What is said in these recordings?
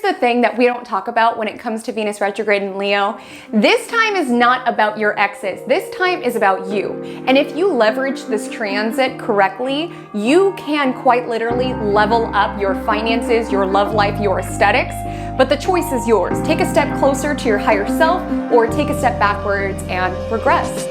the thing that we don't talk about when it comes to Venus retrograde in Leo. This time is not about your exes. This time is about you. And if you leverage this transit correctly, you can quite literally level up your finances, your love life, your aesthetics. But the choice is yours. Take a step closer to your higher self or take a step backwards and regress.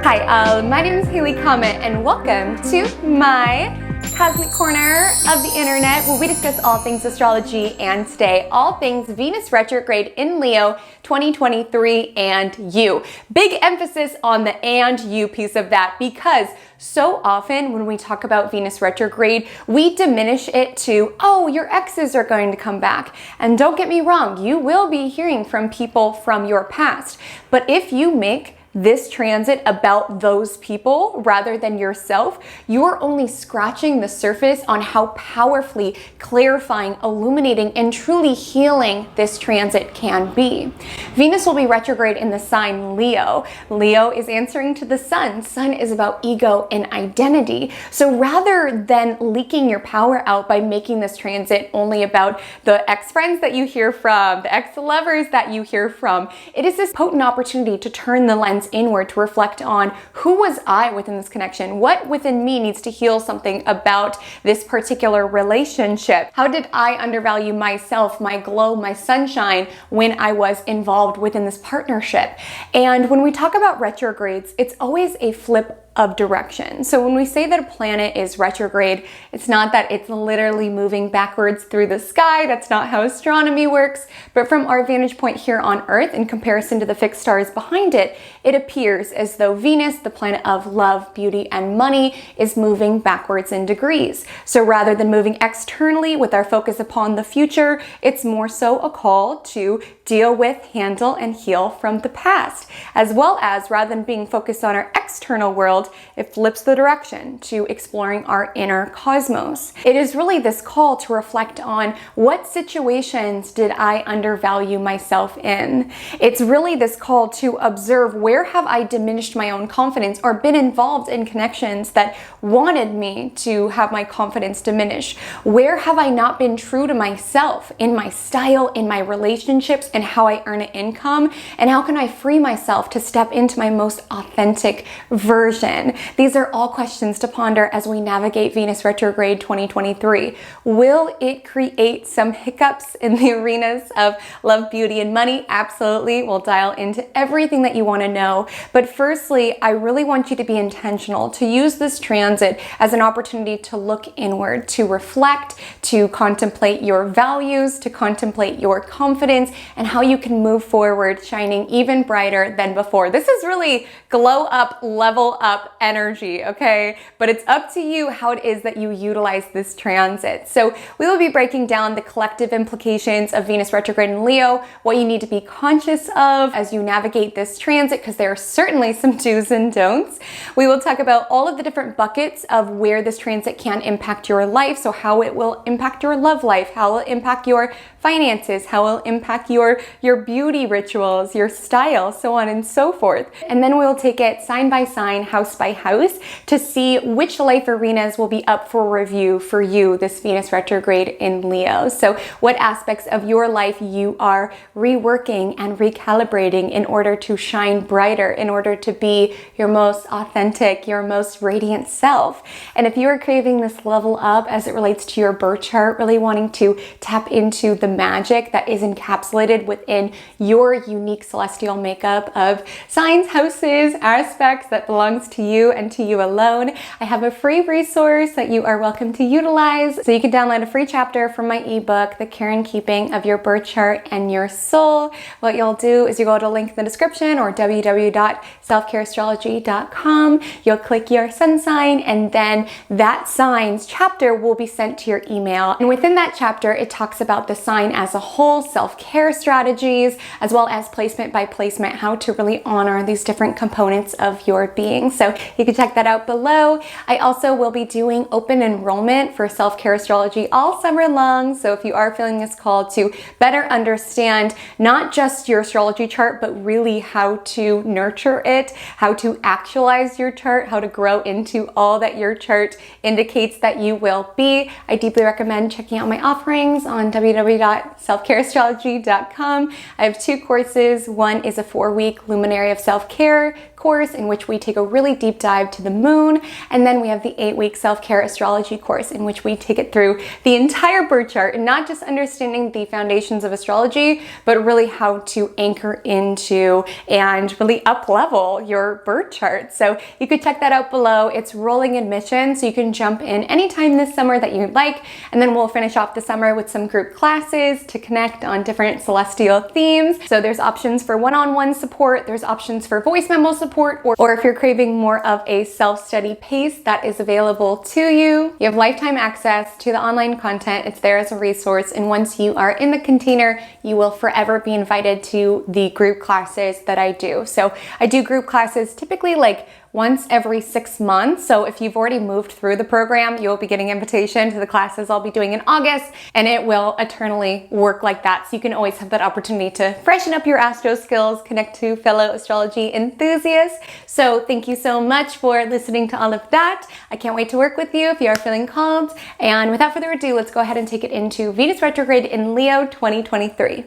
Hi, my name is Haley Comet and welcome to my cosmic corner of the internet where we discuss all things astrology, and today all things Venus retrograde in Leo 2023 and you. Big emphasis on the and you piece of that, because so often when we talk about Venus retrograde, we diminish it to, oh, your exes are going to come back. And don't get me wrong, you will be hearing from people from your past. But if you make this transit about those people rather than yourself, you're only scratching the surface on how powerfully clarifying, illuminating, and truly healing this transit can be. Venus will be retrograde in the sign Leo. Leo is answering to the sun. Sun is about ego and identity. So rather than leaking your power out by making this transit only about the ex-friends that you hear from, the ex-lovers that you hear from, it is this potent opportunity to turn the lens inward to reflect on, who was I within this connection? What within me needs to heal something about this particular relationship? How did I undervalue myself, my glow, my sunshine when I was involved within this partnership? And when we talk about retrogrades, it's always a flip of direction. So when we say that a planet is retrograde, it's not that it's literally moving backwards through the sky. That's not how astronomy works. But from our vantage point here on Earth, in comparison to the fixed stars behind it, it appears as though Venus, the planet of love, beauty, and money, is moving backwards in degrees. So rather than moving externally with our focus upon the future, it's more so a call to deal with, handle, and heal from the past. As well as, rather than being focused on our external world, it flips the direction to exploring our inner cosmos. It is really this call to reflect on, what situations did I undervalue myself in? It's really this call to observe, where have I diminished my own confidence or been involved in connections that wanted me to have my confidence diminish? Where have I not been true to myself in my style, in my relationships, and how I earn an income? And how can I free myself to step into my most authentic version? These are all questions to ponder as we navigate Venus retrograde 2023. Will it create some hiccups in the arenas of love, beauty, and money? Absolutely. We'll dial into everything that you want to know. But firstly, I really want you to be intentional, to use this transit as an opportunity to look inward, to reflect, to contemplate your values, to contemplate your confidence, and how you can move forward shining even brighter than before. This is really glow up, level up energy, okay? But it's up to you how it is that you utilize this transit. So we will be breaking down the collective implications of Venus retrograde in Leo, what you need to be conscious of as you navigate this transit, because there are certainly some do's and don'ts. We will talk about all of the different buckets of where this transit can impact your life, so how it will impact your love life, how it will impact your finances, how it will impact your beauty rituals, your style, so on and so forth. And then we'll take it sign by sign, house by house, to see which life arenas will be up for review for you this Venus retrograde in Leo. So what aspects of your life you are reworking and recalibrating in order to shine brighter, in order to be your most authentic, your most radiant self. And if you are craving this level up as it relates to your birth chart, really wanting to tap into the magic that is encapsulated within your unique celestial makeup of signs, houses, aspects that belongs to you and to you alone, I have a free resource that you are welcome to utilize. So you can download a free chapter from my ebook, The Care and Keeping of Your Birth Chart and Your Soul. What you'll do is you go to a link in the description or www.selfcareastrology.com. You'll click your sun sign, and then that sign's chapter will be sent to your email. And within that chapter, it talks about the sign as a whole, self-care strategies, as well as placement by placement, how to really honor these different components of your your being. So you can check that out below. I also will be doing open enrollment for self-care astrology all summer long. So if you are feeling this call to better understand not just your astrology chart, but really how to nurture it, how to actualize your chart, how to grow into all that your chart indicates that you will be, I deeply recommend checking out my offerings on www.selfcareastrology.com. I have 2 courses. One is a 4-week Luminary of Self-Care course in which we take a really deep dive to the moon, and then we have the 8-week self-care astrology course in which we take it through the entire birth chart, and not just understanding the foundations of astrology, but really how to anchor into and really up-level your birth chart. So you could check that out below. It's rolling admission, so you can jump in anytime this summer that you'd like, and then we'll finish off the summer with some group classes to connect on different celestial themes. So there's options for one-on-one support, there's options for voice memo support, or if you're craving more of a self-study pace, that is available to you. You have lifetime access to the online content. It's there as a resource, and once you are in the container, you will forever be invited to the group classes that I do. So I do group classes typically like once every 6 months. So if you've already moved through the program, you'll be getting invitation to the classes I'll be doing in August, and it will eternally work like that. So you can always have that opportunity to freshen up your astro skills, connect to fellow astrology enthusiasts. So thank you so much for listening to all of that. I can't wait to work with you if you are feeling called. And without further ado, let's go ahead and take it into Venus retrograde in Leo 2023.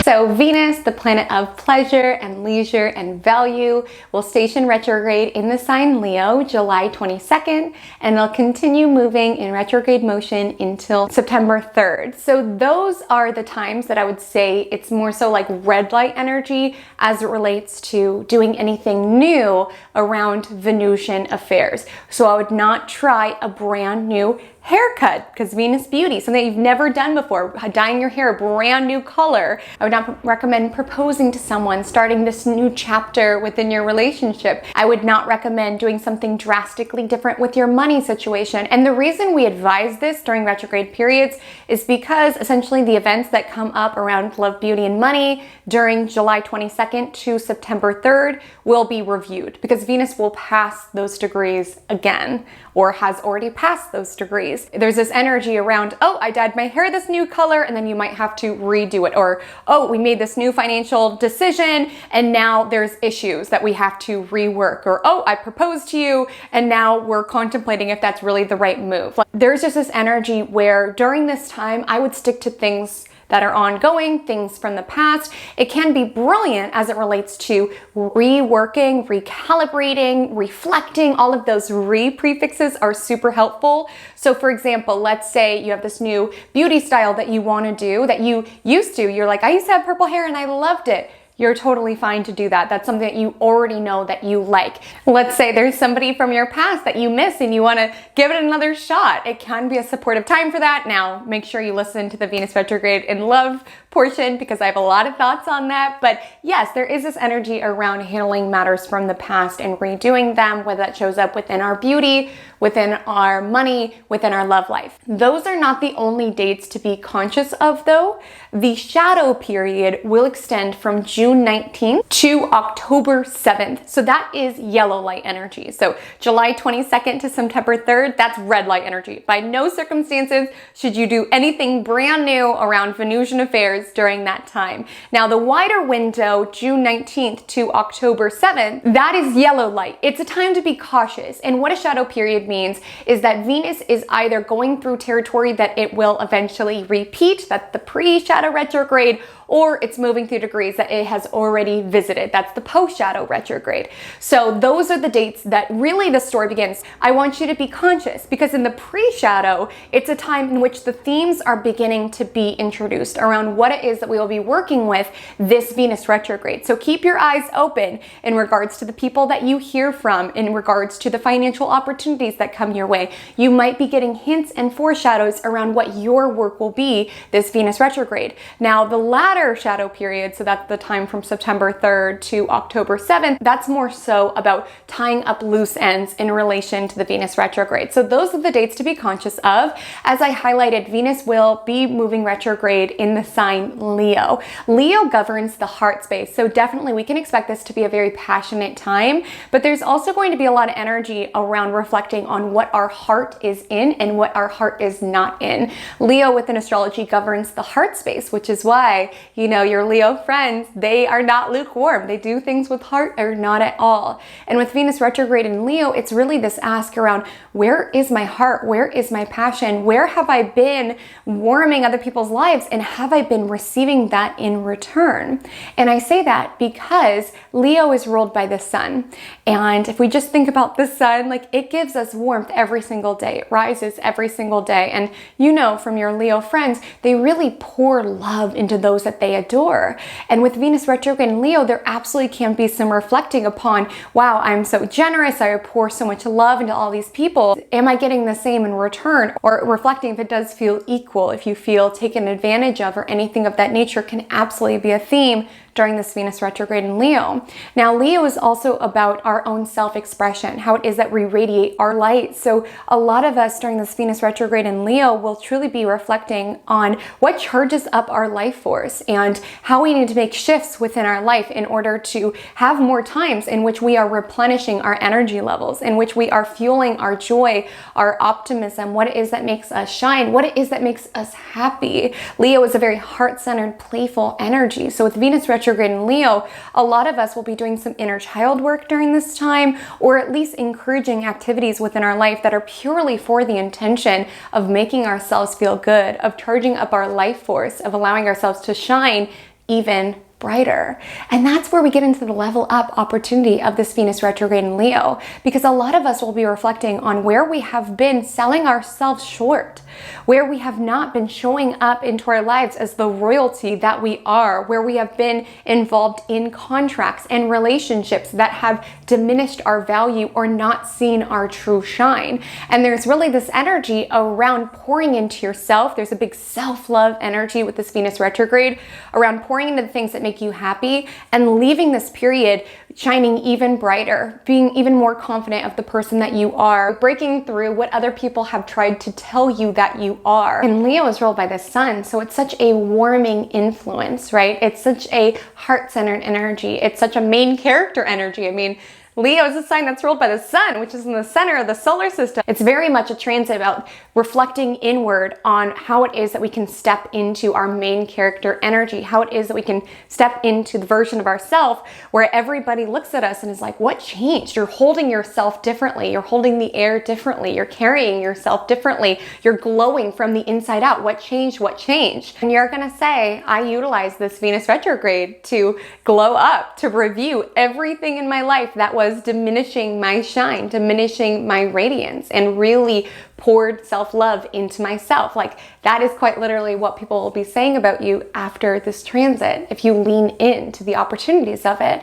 So Venus, the planet of pleasure and leisure and value, will station retrograde in the sign Leo July 22nd, and they'll continue moving in retrograde motion until September 3rd. So those are the times that I would say it's more so like red light energy as it relates to doing anything new around Venusian affairs. So I would not try a brand new haircut, because Venus Beauty, something you've never done before, dyeing your hair a brand new color. I would not recommend proposing to someone, starting this new chapter within your relationship. I would not recommend doing something drastically different with your money situation. And the reason we advise this during retrograde periods is because essentially the events that come up around love, beauty, and money during July 22nd to September 3rd will be reviewed, because Venus will pass those degrees again, or has already passed those degrees. There's this energy around, oh, I dyed my hair this new color, and then you might have to redo it. Or, oh, we made this new financial decision, and now there's issues that we have to rework. Or, oh, I proposed to you, and now we're contemplating if that's really the right move. There's just this energy where during this time, I would stick to things that are ongoing, things from the past. It can be brilliant as it relates to reworking, recalibrating, reflecting. All of those prefixes are super helpful. So for example, let's say you have this new beauty style that you want to do that you used to. You're like, I used to have purple hair and I loved it. You're totally fine to do that. That's something that you already know that you like. Let's say there's somebody from your past that you miss and you want to give it another shot. It can be a supportive time for that. Now, make sure you listen to the Venus Retrograde and Love portion, because I have a lot of thoughts on that. But yes, there is this energy around handling matters from the past and redoing them, whether that shows up within our beauty, within our money, within our love life. Those are not the only dates to be conscious of though. The shadow period will extend from June 19th to October 7th. So that is yellow light energy. So July 22nd to September 3rd, that's red light energy. By no circumstances should you do anything brand new around Venusian affairs during that time. Now the wider window, June 19th to October 7th, that is yellow light. It's a time to be cautious. And what a shadow period means is that Venus is either going through territory that it will eventually repeat, that's the pre-shadow retrograde, or it's moving through degrees that it has already visited. That's the post-shadow retrograde. So those are the dates that really the story begins. I want you to be conscious, because in the pre-shadow, it's a time in which the themes are beginning to be introduced around what it is that we will be working with this Venus retrograde. So keep your eyes open in regards to the people that you hear from, in regards to the financial opportunities that come your way. You might be getting hints and foreshadows around what your work will be this Venus retrograde. Now, the latter latter shadow period, so that's the time from September 3rd to October 7th, that's more so about tying up loose ends in relation to the Venus retrograde. So those are the dates to be conscious of. As I highlighted, Venus will be moving retrograde in the sign Leo. Leo governs the heart space, so definitely we can expect this to be a very passionate time, but there's also going to be a lot of energy around reflecting on what our heart is in and what our heart is not in. Leo within astrology governs the heart space, which is why, you know, your Leo friends, they are not lukewarm. They do things with heart or not at all. And with Venus retrograde in Leo, it's really this ask around, where is my heart? Where is my passion? Where have I been warming other people's lives? And have I been receiving that in return? And I say that because Leo is ruled by the sun. And if we just think about the sun, like it gives us warmth every single day. It rises every single day. And you know from your Leo friends, they really pour love into those that they adore. And with Venus retrograde in Leo, there absolutely can be some reflecting upon, wow, I'm so generous. I pour so much love into all these people. Am I getting the same in return? Or reflecting if it does feel equal, if you feel taken advantage of or anything of that nature can absolutely be a theme during this Venus retrograde in Leo. Now, Leo is also about our own self-expression, how it is that we radiate our light. So a lot of us during this Venus retrograde in Leo will truly be reflecting on what charges up our life force and how we need to make shifts within our life in order to have more times in which we are replenishing our energy levels, in which we are fueling our joy, our optimism, what it is that makes us shine, what it is that makes us happy. Leo is a very heart-centered, playful energy. So with Venus retrograde in Leo, a lot of us will be doing some inner child work during this time, or at least encouraging activities within our life that are purely for the intention of making ourselves feel good, of charging up our life force, of allowing ourselves to shine even brighter. And that's where we get into the level up opportunity of this Venus retrograde in Leo, because a lot of us will be reflecting on where we have been selling ourselves short, where we have not been showing up into our lives as the royalty that we are, where we have been involved in contracts and relationships that have diminished our value or not seen our true shine. And there's really this energy around pouring into yourself. There's a big self-love energy with this Venus retrograde around pouring into the things that make you happy and leaving this period shining even brighter, being even more confident of the person that you are, breaking through what other people have tried to tell you that you are. And Leo is ruled by the sun, so it's such a warming influence, right? It's such a heart-centered energy. It's such a main character energy. I mean, Leo is a sign that's ruled by the sun, which is in the center of the solar system. It's very much a transit about reflecting inward on how it is that we can step into our main character energy, how it is that we can step into the version of ourselves where everybody looks at us and is like, what changed? You're holding yourself differently. You're holding the air differently. You're carrying yourself differently. You're glowing from the inside out. What changed? What changed? And you're going to say, I utilize this Venus retrograde to glow up, to review everything in my life that was diminishing my shine, diminishing my radiance, and really poured self-love into myself. Like that is quite literally what people will be saying about you after this transit, if you lean into the opportunities of it.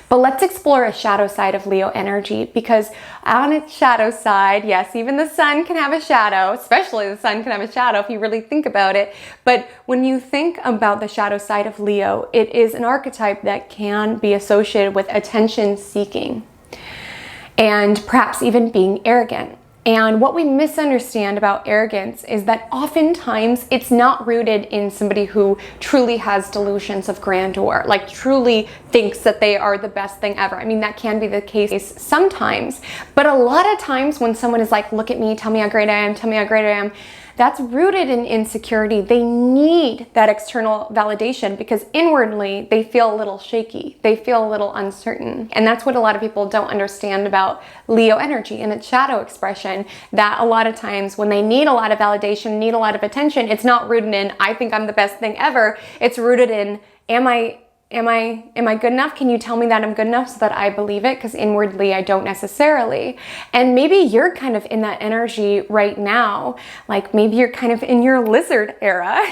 But let's explore a shadow side of Leo energy, because on its shadow side, yes, even the sun can have a shadow, especially the sun can have a shadow if you really think about it. But when you think about the shadow side of Leo, it is an archetype that can be associated with attention seeking and perhaps even being arrogant. And what we misunderstand about arrogance is that oftentimes it's not rooted in somebody who truly has delusions of grandeur, like truly thinks that they are the best thing ever. I mean, that can be the case sometimes, but a lot of times when someone is like, look at me, tell me how great I am, tell me how great I am, that's rooted in insecurity. They need that external validation because inwardly they feel a little shaky. They feel a little uncertain. And that's what a lot of people don't understand about Leo energy and its shadow expression, that a lot of times when they need a lot of validation, need a lot of attention, it's not rooted in, I think I'm the best thing ever. It's rooted in, am I am I good enough? Can you tell me that I'm good enough so that I believe it? Because inwardly I don't necessarily. And maybe you're kind of in that energy right now. Like maybe you're kind of in your lizard era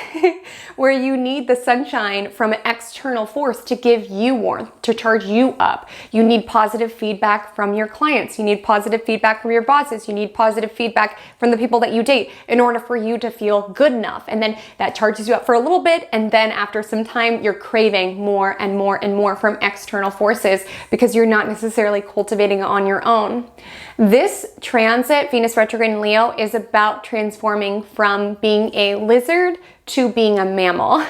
where you need the sunshine from an external force to give you warmth, to charge you up. You need positive feedback from your clients. You need positive feedback from your bosses. You need positive feedback from the people that you date in order for you to feel good enough. And then that charges you up for a little bit. And then after some time, you're craving more and more and more from external forces because you're not necessarily cultivating it on your own. This transit, Venus retrograde in Leo, is about transforming from being a lizard to being a mammal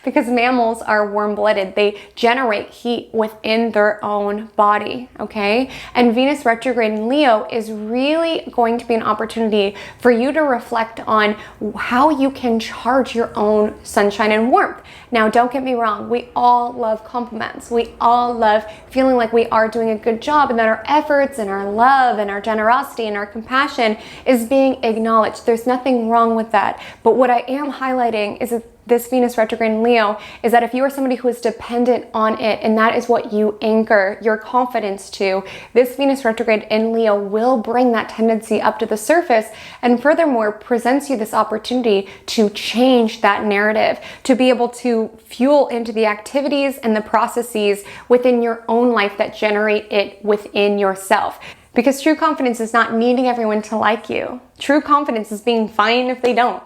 because mammals are warm-blooded. They generate heat within their own body, okay? And Venus retrograde in Leo is really going to be an opportunity for you to reflect on how you can charge your own sunshine and warmth. Now, don't get me wrong. We all love compliments. We all love feeling like we are doing a good job and that our efforts and our love and our generosity and our compassion is being acknowledged. There's nothing wrong with that. But what I am highlighting is that this Venus retrograde in Leo is that if you are somebody who is dependent on it and that is what you anchor your confidence to, this Venus retrograde in Leo will bring that tendency up to the surface and furthermore presents you this opportunity to change that narrative, to be able to fuel into the activities and the processes within your own life that generate it within yourself. Because true confidence is not needing everyone to like you. True confidence is being fine if they don't.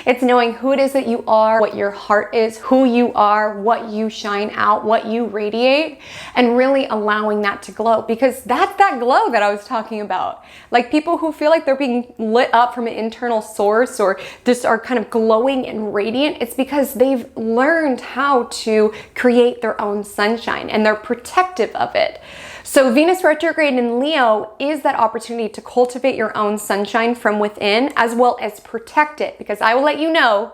It's knowing who it is that you are, what your heart is, who you are, what you shine out, what you radiate, and really allowing that to glow. Because that's that glow that I was talking about. Like people who feel like they're being lit up from an internal source or just are kind of glowing and radiant, it's because they've learned how to create their own sunshine and they're protective of it. So Venus retrograde in Leo is that opportunity to cultivate your own sunshine from within as well as protect it, because I will let you know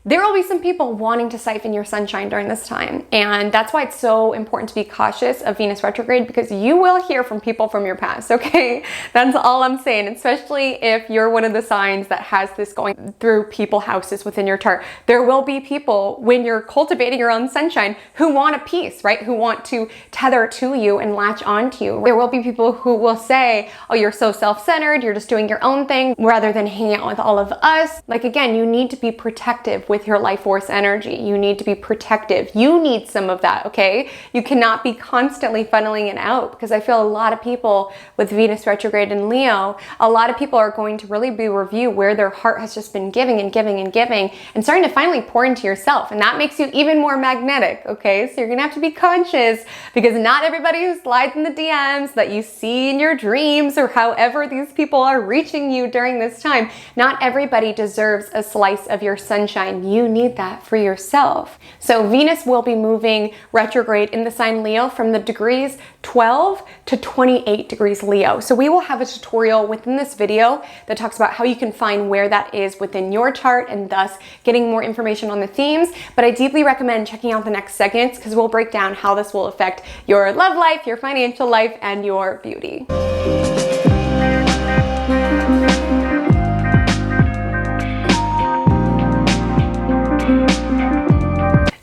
there will be some people wanting to siphon your sunshine during this time. And that's why it's so important to be cautious of Venus retrograde, because you will hear from people from your past, okay? That's all I'm saying, especially if you're one of the signs that has this going through people houses within your chart. There will be people when you're cultivating your own sunshine who want a piece, right? Who want to tether to you and latch onto you. There will be people who will say, oh, you're so self-centered, you're just doing your own thing rather than hanging out with all of us. Like again, you need to be protective with your life force energy. You need to be protective. You need some of that, okay? You cannot be constantly funneling it out, because I feel a lot of people with Venus retrograde in Leo, a lot of people are going to really be review where their heart has just been giving and giving and giving and starting to finally pour into yourself. And that makes you even more magnetic, okay? So you're gonna have to be conscious, because not everybody who slides in the DMs that you see in your dreams or however these people are reaching you during this time, not everybody deserves a slice of your sunshine. You need that for yourself. So Venus will be moving retrograde in the sign Leo from the degrees 12 to 28 degrees Leo. So we will have a tutorial within this video that talks about how you can find where that is within your chart and thus getting more information on the themes. But I deeply recommend checking out the next segments, because we'll break down how this will affect your love life, your financial life, and your beauty.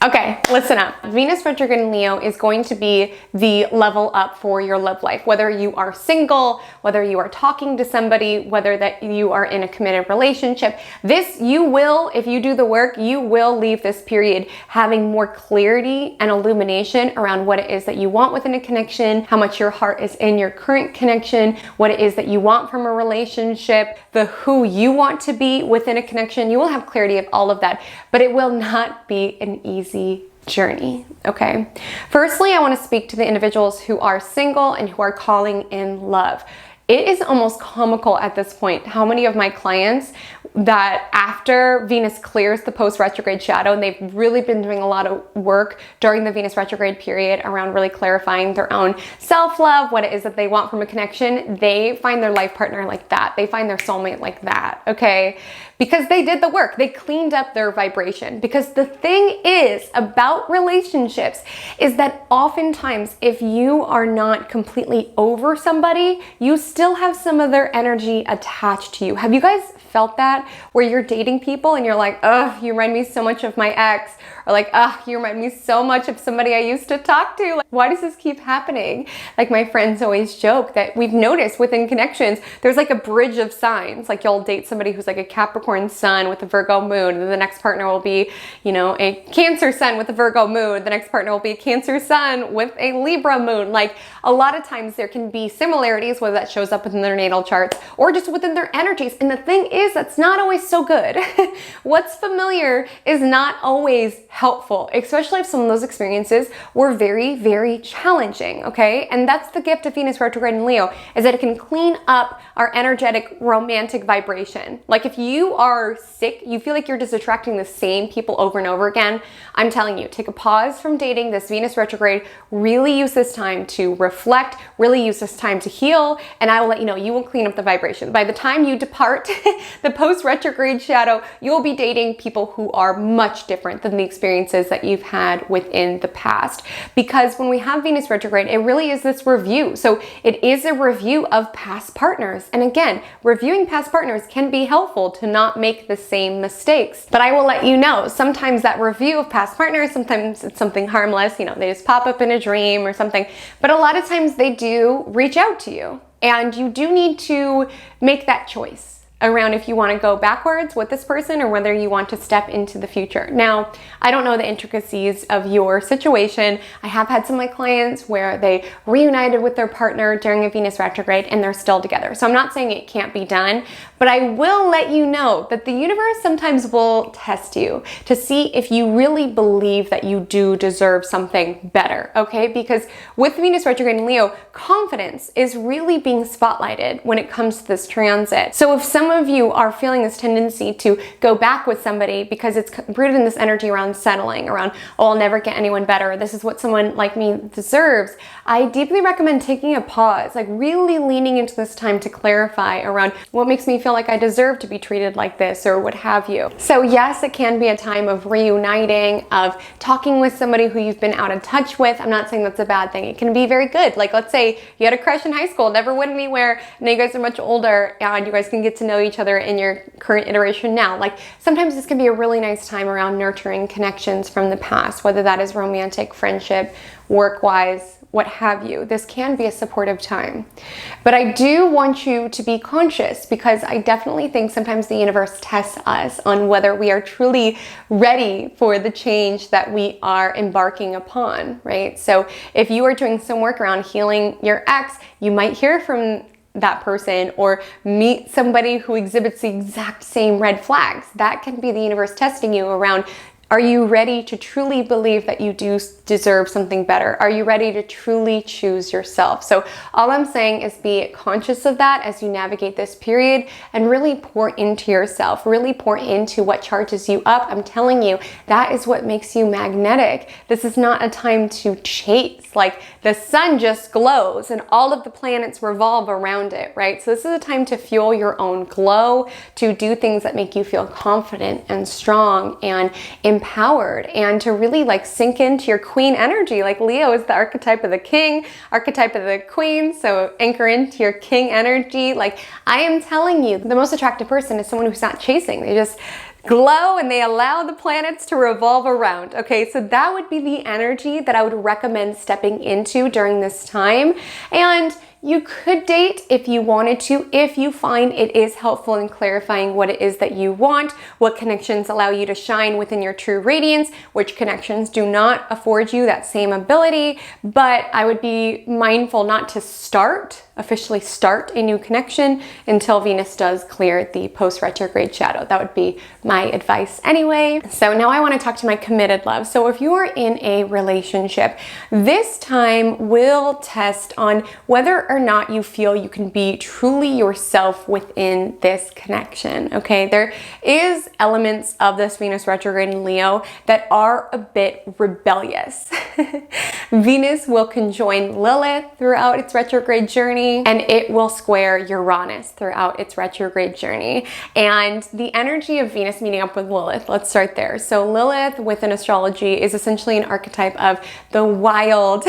Okay, listen up. Venus retrograde in Leo is going to be the level up for your love life. Whether you are single, whether you are talking to somebody, whether that you are in a committed relationship, this you will, if you do the work, you will leave this period having more clarity and illumination around what it is that you want within a connection, how much your heart is in your current connection, what it is that you want from a relationship, the who you want to be within a connection. You will have clarity of all of that, but it will not be an easy journey, okay? Firstly, I want to speak to the individuals who are single and who are calling in love. It is almost comical at this point how many of my clients that after Venus clears the post-retrograde shadow, and they've really been doing a lot of work during the Venus retrograde period around really clarifying their own self-love, what it is that they want from a connection, they find their life partner like that. They find their soulmate like that, okay? Because they did the work. They cleaned up their vibration. Because the thing is about relationships is that oftentimes if you are not completely over somebody, you still still have some of their energy attached to you. Have you guys felt that? Where you're dating people and you're like, ugh, you remind me so much of my ex. Or like, ugh, you remind me so much of somebody I used to talk to. Like, why does this keep happening? Like my friends always joke that we've noticed within connections, there's like a bridge of signs. Like you'll date somebody who's like a Capricorn sun with a Virgo moon, and then the next partner will be, you know, a Cancer sun with a Virgo moon. The next partner will be a Cancer sun with a Libra moon. Like a lot of times there can be similarities, whether that shows up within their natal charts or just within their energies. And the thing is, that's not always so good. What's familiar is not always helpful, especially if some of those experiences were very, very challenging, okay? And that's the gift of Venus retrograde in Leo, is that it can clean up our energetic romantic vibration. Like if you are sick, you feel like you're just attracting the same people over and over again, I'm telling you, take a pause from dating this Venus retrograde, really use this time to reflect, really use this time to heal, and I will let you know, you will clean up the vibration. By the time you depart the post-retrograde shadow, you'll be dating people who are much different than the experiences that you've had within the past. Because when we have Venus retrograde, it really is this review. So it is a review of past partners. And again, reviewing past partners can be helpful to not make the same mistakes. But I will let you know, sometimes that review of past partners, sometimes it's something harmless, you know, they just pop up in a dream or something. But a lot of times they do reach out to you, and you do need to make that choice around if you want to go backwards with this person or whether you want to step into the future. Now, I don't know the intricacies of your situation. I have had some of my clients where they reunited with their partner during a Venus retrograde and they're still together. So I'm not saying it can't be done, but I will let you know that the universe sometimes will test you to see if you really believe that you do deserve something better, okay? Because with Venus retrograde in Leo, confidence is really being spotlighted when it comes to this transit. So if some of you are feeling this tendency to go back with somebody because it's rooted in this energy around settling, around, oh, I'll never get anyone better, this is what someone like me deserves, I deeply recommend taking a pause, like really leaning into this time to clarify around what makes me feel like I deserve to be treated like this or what have you. So yes, it can be a time of reuniting, of talking with somebody who you've been out of touch with. I'm not saying that's a bad thing. It can be very good. Like let's say you had a crush in high school, never went anywhere, now you guys are much older and you guys can get to know each other in your current iteration now. Like sometimes this can be a really nice time around nurturing connections from the past, whether that is romantic, friendship, work-wise, what have you. This can be a supportive time. But I do want you to be conscious, because I definitely think sometimes the universe tests us on whether we are truly ready for the change that we are embarking upon, right? So if you are doing some work around healing your ex, you might hear from that person or meet somebody who exhibits the exact same red flags. That can be the universe testing you around, are you ready to truly believe that you do deserve something better? Are you ready to truly choose yourself? So all I'm saying is be conscious of that as you navigate this period and really pour into yourself, really pour into what charges you up. I'm telling you, that is what makes you magnetic. This is not a time to chase. Like the sun just glows and all of the planets revolve around it, right? So this is a time to fuel your own glow, to do things that make you feel confident and strong and empowered, and to really like sink into your queen energy. Like Leo is the archetype of the king, archetype of the queen, so anchor into your king energy. Like I am telling you, the most attractive person is someone who's not chasing. They just glow and they allow the planets to revolve around. Okay, so that would be the energy that I would recommend stepping into during this time. And you could date if you wanted to, if you find it is helpful in clarifying what it is that you want, what connections allow you to shine within your true radiance, which connections do not afford you that same ability. But I would be mindful not to officially start a new connection until Venus does clear the post-retrograde shadow. That would be my advice anyway. So now I want to talk to my committed love. So if you are in a relationship, this time will test on whether or not you feel you can be truly yourself within this connection, okay? There is elements of this Venus retrograde in Leo that are a bit rebellious. Venus will conjoin Lilith throughout its retrograde journey, and it will square Uranus throughout its retrograde journey. And the energy of Venus meeting up with Lilith, let's start there. So Lilith within astrology is essentially an archetype of the wild,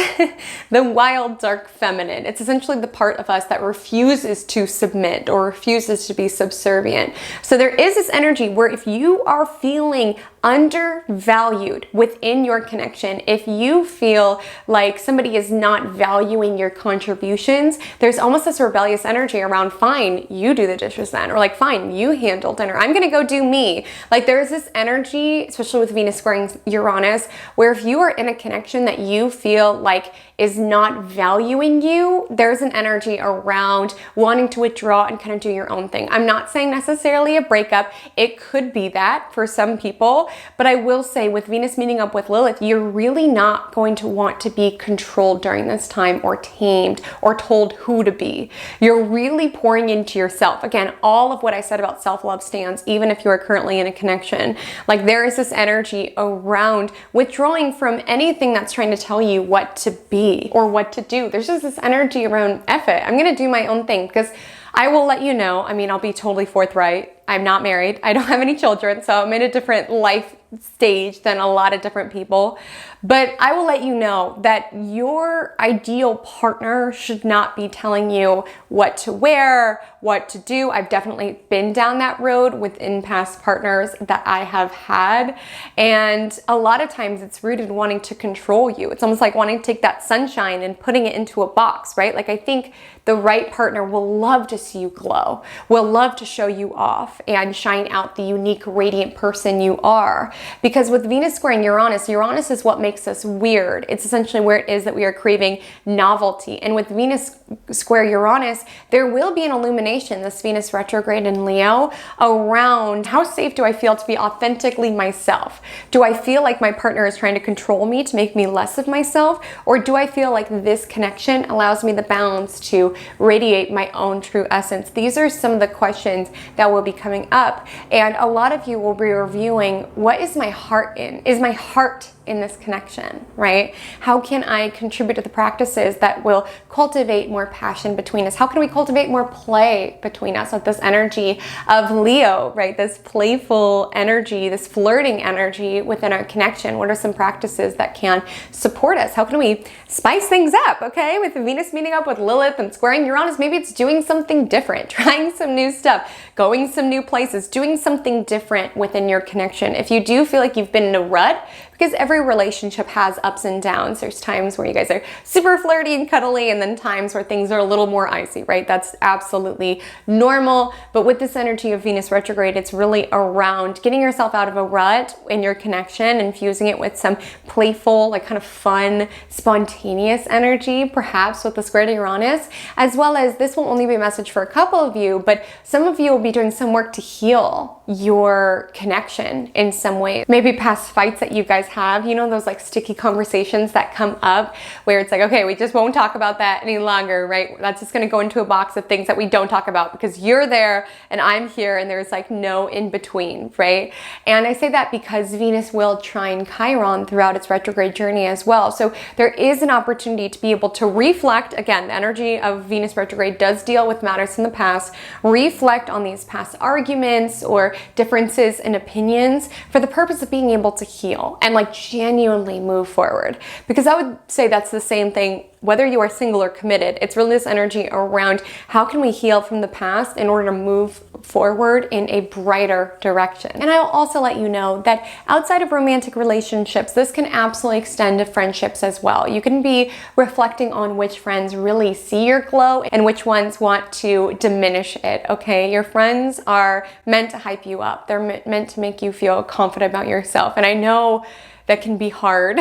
the wild dark feminine. It's essentially essentially the part of us that refuses to submit or refuses to be subservient. So there is this energy where if you are feeling undervalued within your connection, if you feel like somebody is not valuing your contributions, there's almost this rebellious energy around, fine, you do the dishes then, or like, fine, you handle dinner, I'm gonna go do me. Like there's this energy, especially with Venus squaring Uranus, where if you are in a connection that you feel like is not valuing you, there's an energy around wanting to withdraw and kind of do your own thing. I'm not saying necessarily a breakup. It could be that for some people, but I will say with Venus meeting up with Lilith, you're really not going to want to be controlled during this time or tamed or told who to be. You're really pouring into yourself. Again, all of what I said about self-love stands, even if you are currently in a connection. Like there is this energy around withdrawing from anything that's trying to tell you what to be or what to do. There's just this energy around, F it, I'm gonna do my own thing, because I will let you know, I mean, I'll be totally forthright. I'm not married. I don't have any children, so I'm in a different life stage than a lot of different people. But I will let you know that your ideal partner should not be telling you what to wear, what to do. I've definitely been down that road within past partners that I have had. And a lot of times it's rooted in wanting to control you. It's almost like wanting to take that sunshine and putting it into a box, right? Like I think the right partner will love to see you glow, will love to show you off and shine out the unique, radiant person you are. Because with Venus squaring Uranus, Uranus is what makes us weird. It's essentially where it is that we are craving novelty. And with Venus square Uranus, there will be an illumination, this Venus retrograde in Leo, around how safe do I feel to be authentically myself? Do I feel like my partner is trying to control me to make me less of myself? Or do I feel like this connection allows me the balance to radiate my own true essence? These are some of the questions that will be coming up. And a lot of you will be reviewing, what is my heart in? Is my heart in this connection, right? How can I contribute to the practices that will cultivate more passion between us? How can we cultivate more play between us with this energy of Leo, right? This playful energy, this flirting energy within our connection. What are some practices that can support us? How can we spice things up, okay? With Venus meeting up with Lilith and squaring Uranus, maybe it's doing something different, trying some new stuff, going some new places, doing something different within your connection. If you do feel like you've been in a rut, because every relationship has ups and downs. There's times where you guys are super flirty and cuddly, and then times where things are a little more icy, right? That's absolutely normal. But with this energy of Venus retrograde, it's really around getting yourself out of a rut in your connection, infusing it with some playful, like kind of fun, spontaneous energy, perhaps with the square to Uranus, as well as this will only be a message for a couple of you, but some of you will be doing some work to heal your connection in some way. Maybe past fights that you guys have, you know, those like sticky conversations that come up where it's like, okay, we just won't talk about that any longer, right? That's just going to go into a box of things that we don't talk about because you're there and I'm here and there's like no in between, right? And I say that because Venus will trine Chiron throughout its retrograde journey as well. So there is an opportunity to be able to reflect. Again, the energy of Venus retrograde does deal with matters in the past. Reflect on these past arguments or differences in opinions for the purpose of being able to heal and like genuinely move forward. Because I would say that's the same thing whether you are single or committed. It's really this energy around how can we heal from the past in order to move forward in a brighter direction. And I'll also let you know that outside of romantic relationships, this can absolutely extend to friendships as well. You can be reflecting on which friends really see your glow and which ones want to diminish it, okay? Your friends are meant to hype you up. They're meant to make you feel confident about yourself. And I know that can be hard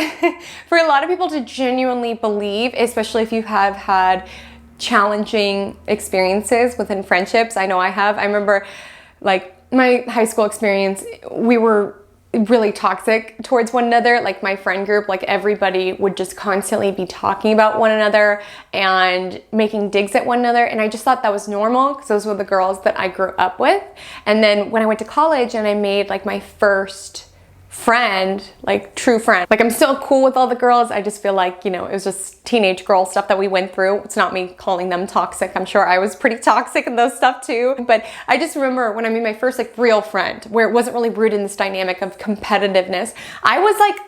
for a lot of people to genuinely believe, especially if you have had challenging experiences within friendships. I know I have. I remember like my high school experience, we were really toxic towards one another. Like my friend group, like everybody would just constantly be talking about one another and making digs at one another. And I just thought that was normal because those were the girls that I grew up with. And then when I went to college and I made like my first friend, like true friend. Like I'm still cool with all the girls. I just feel like, you know, it was just teenage girl stuff that we went through. It's not me calling them toxic. I'm sure I was pretty toxic in those stuff too. But I just remember when I made my first like real friend where it wasn't really rooted in this dynamic of competitiveness. I was like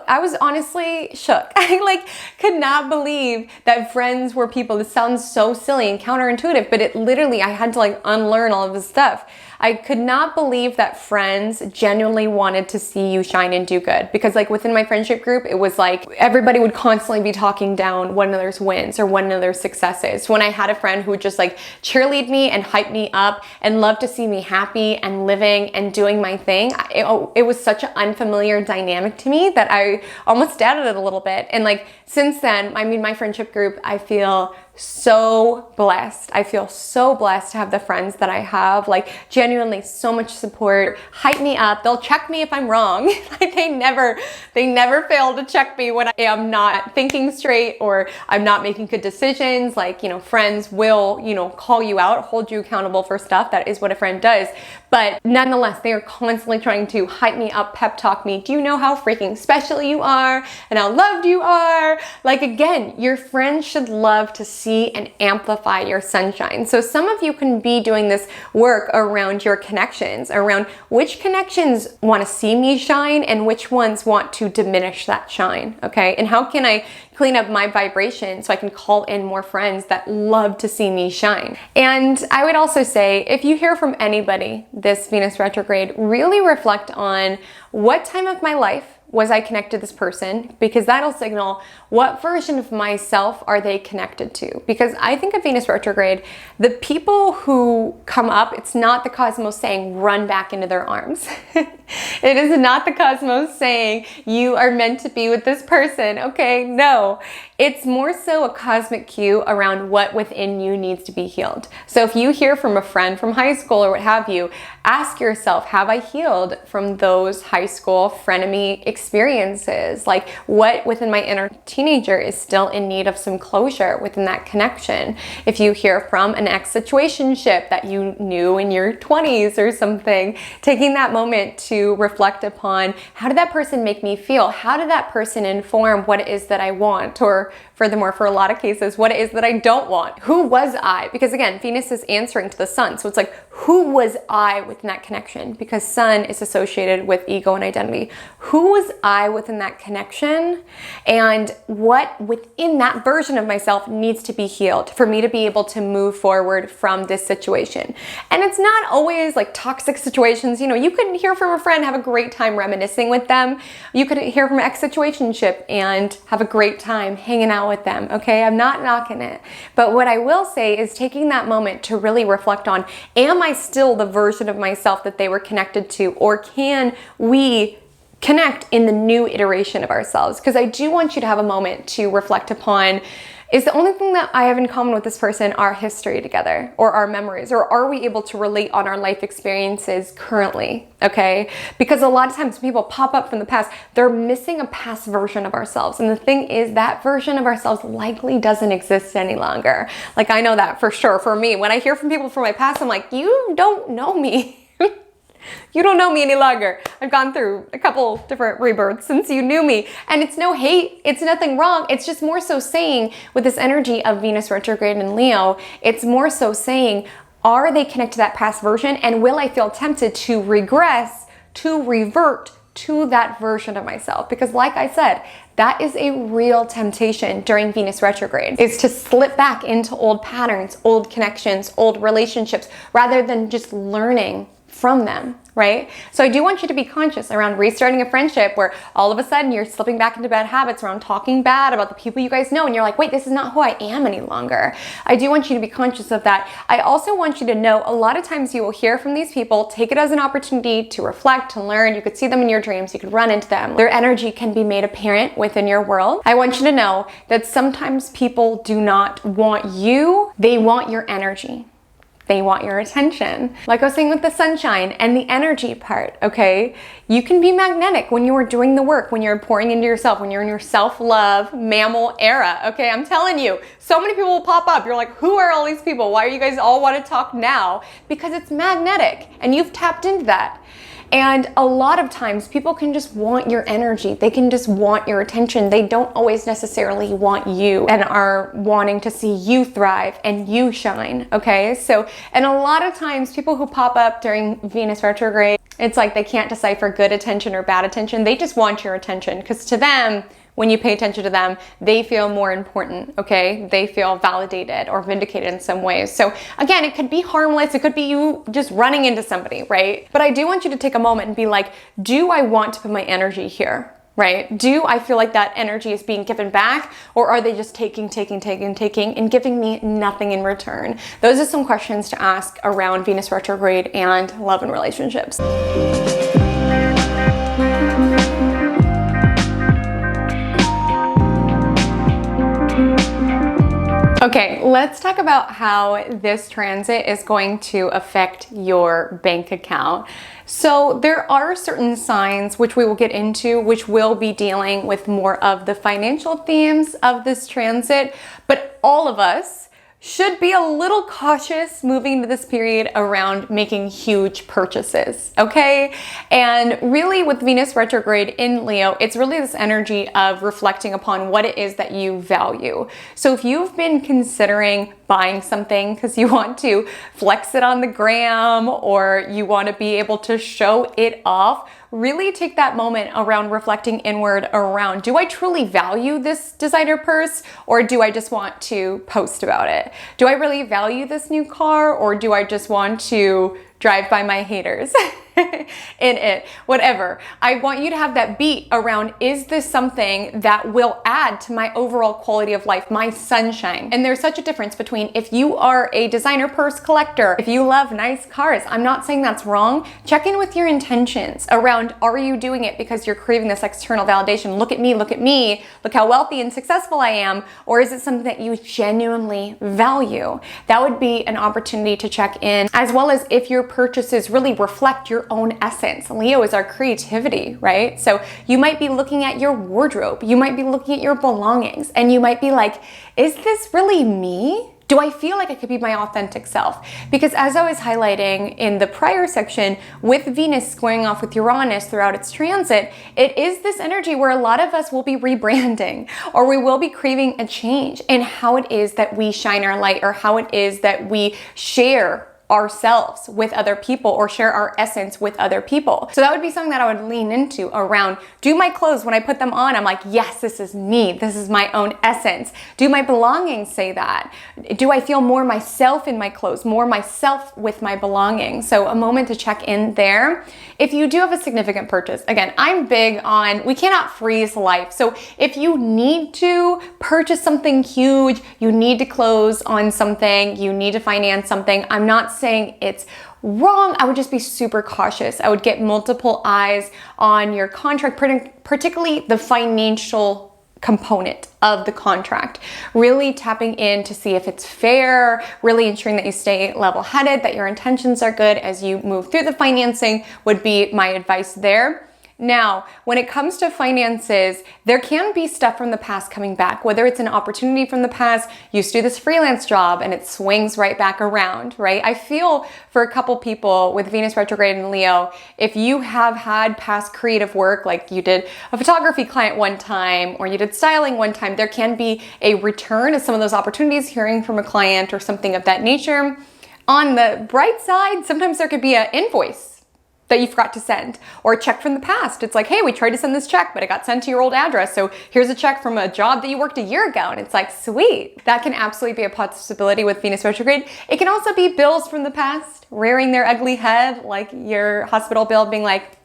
I was honestly shook. I like could not believe that friends were people. This sounds so silly and counterintuitive, but it literally, I had to like unlearn all of this stuff. I could not believe that friends genuinely wanted to see you shine and do good, because like within my friendship group, it was like everybody would constantly be talking down one another's wins or one another's successes. When I had a friend who would just like cheerlead me and hype me up and love to see me happy and living and doing my thing, it was such an unfamiliar dynamic to me that I almost doubted it a little bit. And like since then, I mean, my friendship group, I feel so blessed. I feel so blessed to have the friends that I have, like genuinely so much support, hype me up. They'll check me if I'm wrong. Like they never fail to check me when I am not thinking straight or I'm not making good decisions. Like, you know, friends will, you know, call you out, hold you accountable for stuff. That is what a friend does. But nonetheless, they are constantly trying to hype me up, pep talk me. Do you know how freaking special you are and how loved you are? Like again, your friends should love to see and amplify your sunshine. So some of you can be doing this work around your connections, around which connections want to see me shine and which ones want to diminish that shine, okay? And how can I clean up my vibration so I can call in more friends that love to see me shine? And I would also say, if you hear from anybody this Venus retrograde, really reflect on what time of my life was I connected to this person, because that'll signal what version of myself are they connected to. Because I think of Venus retrograde, the people who come up, it's not the cosmos saying run back into their arms. It is not the cosmos saying you are meant to be with this person. Okay, no. It's more so a cosmic cue around what within you needs to be healed. So if you hear from a friend from high school or what have you, ask yourself, have I healed from those high school frenemy experiences? Like what within my inner teenager is still in need of some closure within that connection? If you hear from an ex-situationship that you knew in your 20s or something, taking that moment to reflect upon, how did that person make me feel? How did that person inform what it is that I want? Or furthermore, for a lot of cases, what it is that I don't want? Who was I? Because again, Venus is answering to the sun. So it's like, who was I within that connection? Because sun is associated with ego and identity. Who was I within that connection? And what within that version of myself needs to be healed for me to be able to move forward from this situation? And it's not always like toxic situations. You know, you could hear from a friend, have a great time reminiscing with them. You could hear from an ex-situationship and have a great time hanging out with them. Okay, I'm not knocking it. But what I will say is taking that moment to really reflect on, am I still the version of myself that they were connected to? Or can we connect in the new iteration of ourselves? Because I do want you to have a moment to reflect upon, is the only thing that I have in common with this person our history together, or our memories, or are we able to relate on our life experiences currently, okay? Because a lot of times people pop up from the past, they're missing a past version of ourselves. And the thing is, that version of ourselves likely doesn't exist any longer. Like I know that for sure. For me, when I hear from people from my past, I'm like, you don't know me. You don't know me any longer. I've gone through a couple different rebirths since you knew me. And it's no hate, it's nothing wrong. It's just more so saying, with this energy of Venus retrograde in Leo, it's more so saying, are they connected to that past version? And will I feel tempted to regress, to revert to that version of myself? Because like I said, that is a real temptation during Venus retrograde, is to slip back into old patterns, old connections, old relationships, rather than just learning from them, right? So I do want you to be conscious around restarting a friendship where all of a sudden you're slipping back into bad habits around talking bad about the people you guys know, and you're like, wait, this is not who I am any longer. I do want you to be conscious of that. I also want you to know, a lot of times you will hear from these people, take it as an opportunity to reflect, to learn. You could see them in your dreams, you could run into them. Their energy can be made apparent within your world. I want you to know that sometimes people do not want you, they want your energy. They want your attention. Like I was saying with the sunshine and the energy part, okay? You can be magnetic when you are doing the work, when you're pouring into yourself, when you're in your self-love mammal era, okay? I'm telling you, so many people will pop up. You're like, who are all these people? Why are you guys all want to talk now? Because it's magnetic and you've tapped into that. And a lot of times people can just want your energy. They can just want your attention. They don't always necessarily want you and are wanting to see you thrive and you shine, okay? So, and a lot of times people who pop up during Venus retrograde, it's like they can't decipher good attention or bad attention. They just want your attention because to them, when you pay attention to them, they feel more important, okay? They feel validated or vindicated in some ways. So again, it could be harmless. It could be you just running into somebody, right? But I do want you to take a moment and be like, do I want to put my energy here, right? Do I feel like that energy is being given back, or are they just taking and giving me nothing in return? Those are some questions to ask around Venus retrograde and love and relationships. Okay, let's talk about how this transit is going to affect your bank account. So there are certain signs which we will get into, which will be dealing with more of the financial themes of this transit, but all of us should be a little cautious moving into this period around making huge purchases, okay? And really with Venus retrograde in Leo, it's really this energy of reflecting upon what it is that you value. So if you've been considering buying something because you want to flex it on the gram or you want to be able to show it off, really take that moment around reflecting inward around, do I truly value this designer purse, or do I just want to post about it? Do I really value this new car, or do I just want to drive by my haters in it? Whatever. I want you to have that beat around, is this something that will add to my overall quality of life, my sunshine? And there's such a difference between if you are a designer purse collector, if you love nice cars, I'm not saying that's wrong. Check in with your intentions around, are you doing it because you're craving this external validation? Look at me, look how wealthy and successful I am. Or is it something that you genuinely value? That would be an opportunity to check in, as well as if your purchases really reflect your own essence. Leo is our creativity, right? So you might be looking at your wardrobe, you might be looking at your belongings, and you might be like, is this really me? Do I feel like I could be my authentic self? Because as I was highlighting in the prior section, with Venus squaring off with Uranus throughout its transit, it is this energy where a lot of us will be rebranding, or we will be craving a change in how it is that we shine our light, or how it is that we share ourselves with other people or share our essence with other people. So that would be something that I would lean into around, do my clothes, when I put them on, I'm like, yes, this is me. This is my own essence. Do my belongings say that? Do I feel more myself in my clothes, more myself with my belongings? So a moment to check in there. If you do have a significant purchase, again, I'm big on, we cannot freeze life. So if you need to purchase something huge, you need to close on something, you need to finance something, I'm not saying it's wrong. I would just be super cautious. I would get multiple eyes on your contract, particularly the financial component of the contract. Really tapping in to see if it's fair, really ensuring that you stay level-headed, that your intentions are good as you move through the financing would be my advice there. Now, when it comes to finances, there can be stuff from the past coming back, whether it's an opportunity from the past, you used to do this freelance job and it swings right back around, right? I feel for a couple people with Venus retrograde in Leo, if you have had past creative work, like you did a photography client one time, or you did styling one time, there can be a return of some of those opportunities, hearing from a client or something of that nature. On the bright side, sometimes there could be an invoice that you forgot to send, or a check from the past. It's like, hey, we tried to send this check, but it got sent to your old address. So here's a check from a job that you worked a year ago. And it's like, sweet. That can absolutely be a possibility with Venus retrograde. It can also be bills from the past rearing their ugly head, like your hospital bill being like,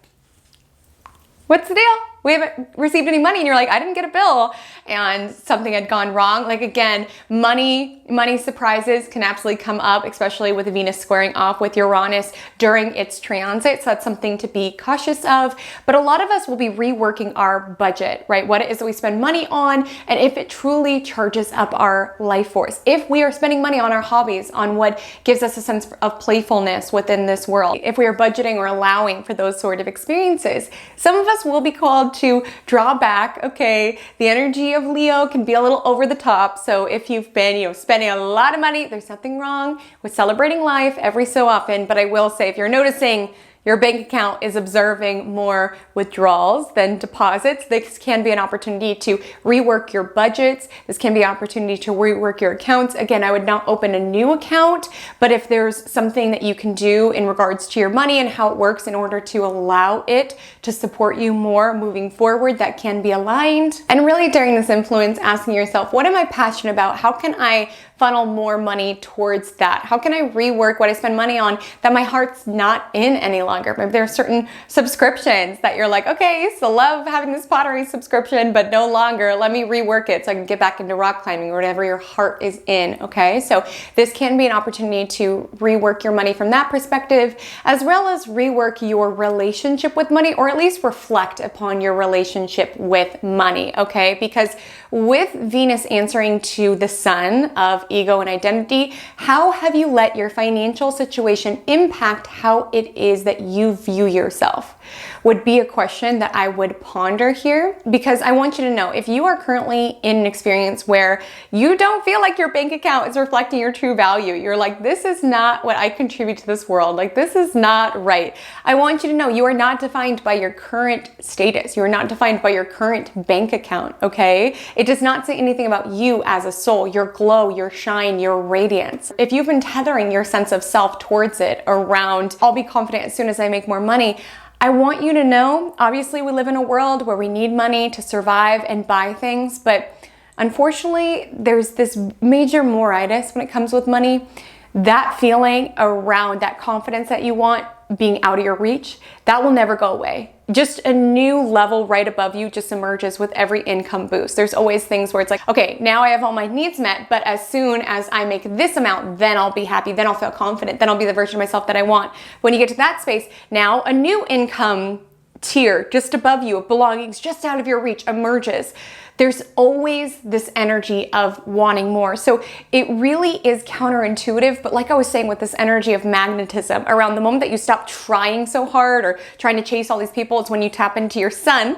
what's the deal? We haven't received any money. And you're like, I didn't get a bill, and something had gone wrong. Like, again, money surprises can absolutely come up, especially with Venus squaring off with Uranus during its transit. So that's something to be cautious of. But a lot of us will be reworking our budget, right? What it is that we spend money on, and if it truly charges up our life force. If we are spending money on our hobbies, on what gives us a sense of playfulness within this world, if we are budgeting or allowing for those sort of experiences, some of us will be called to draw back. Okay, the energy of Leo can be a little over the top. So if you've been, spending a lot of money, there's nothing wrong with celebrating life every so often. But I will say, if you're noticing your bank account is observing more withdrawals than deposits, this can be an opportunity to rework your budgets. This can be an opportunity to rework your accounts. Again, I would not open a new account, but if there's something that you can do in regards to your money and how it works in order to allow it to support you more moving forward, that can be aligned. And really during this influence, asking yourself, what am I passionate about? How can I funnel more money towards that? How can I rework what I spend money on that my heart's not in any longer? Maybe there are certain subscriptions that you're like, okay, I used to love having this pottery subscription, but no longer. Let me rework it so I can get back into rock climbing or whatever your heart is in, okay? So this can be an opportunity to rework your money from that perspective, as well as rework your relationship with money, or at least reflect upon your relationship with money, okay? Because with Venus answering to the sun of ego and identity, how have you let your financial situation impact how it is that you view yourself? Would be a question that I would ponder here, because I want you to know, if you are currently in an experience where you don't feel like your bank account is reflecting your true value, you're like, this is not what I contribute to this world, like this is not right. I want you to know you are not defined by your current status. You are not defined by your current bank account, okay? It does not say anything about you as a soul, your glow, your shine, your radiance. If you've been tethering your sense of self towards it around, I'll be confident as soon as I make more money, I want you to know, obviously we live in a world where we need money to survive and buy things, but unfortunately there's this major moritis when it comes with money. That feeling around that confidence that you want being out of your reach, that will never go away. Just a new level right above you just emerges with every income boost. There's always things where it's like, okay, now I have all my needs met, but as soon as I make this amount, then I'll be happy, then I'll feel confident, then I'll be the version of myself that I want. When you get to that space, now a new income tier just above you of belongings just out of your reach emerges. There's always this energy of wanting more. So it really is counterintuitive, but like I was saying, with this energy of magnetism, around the moment that you stop trying so hard or trying to chase all these people, it's when you tap into your sun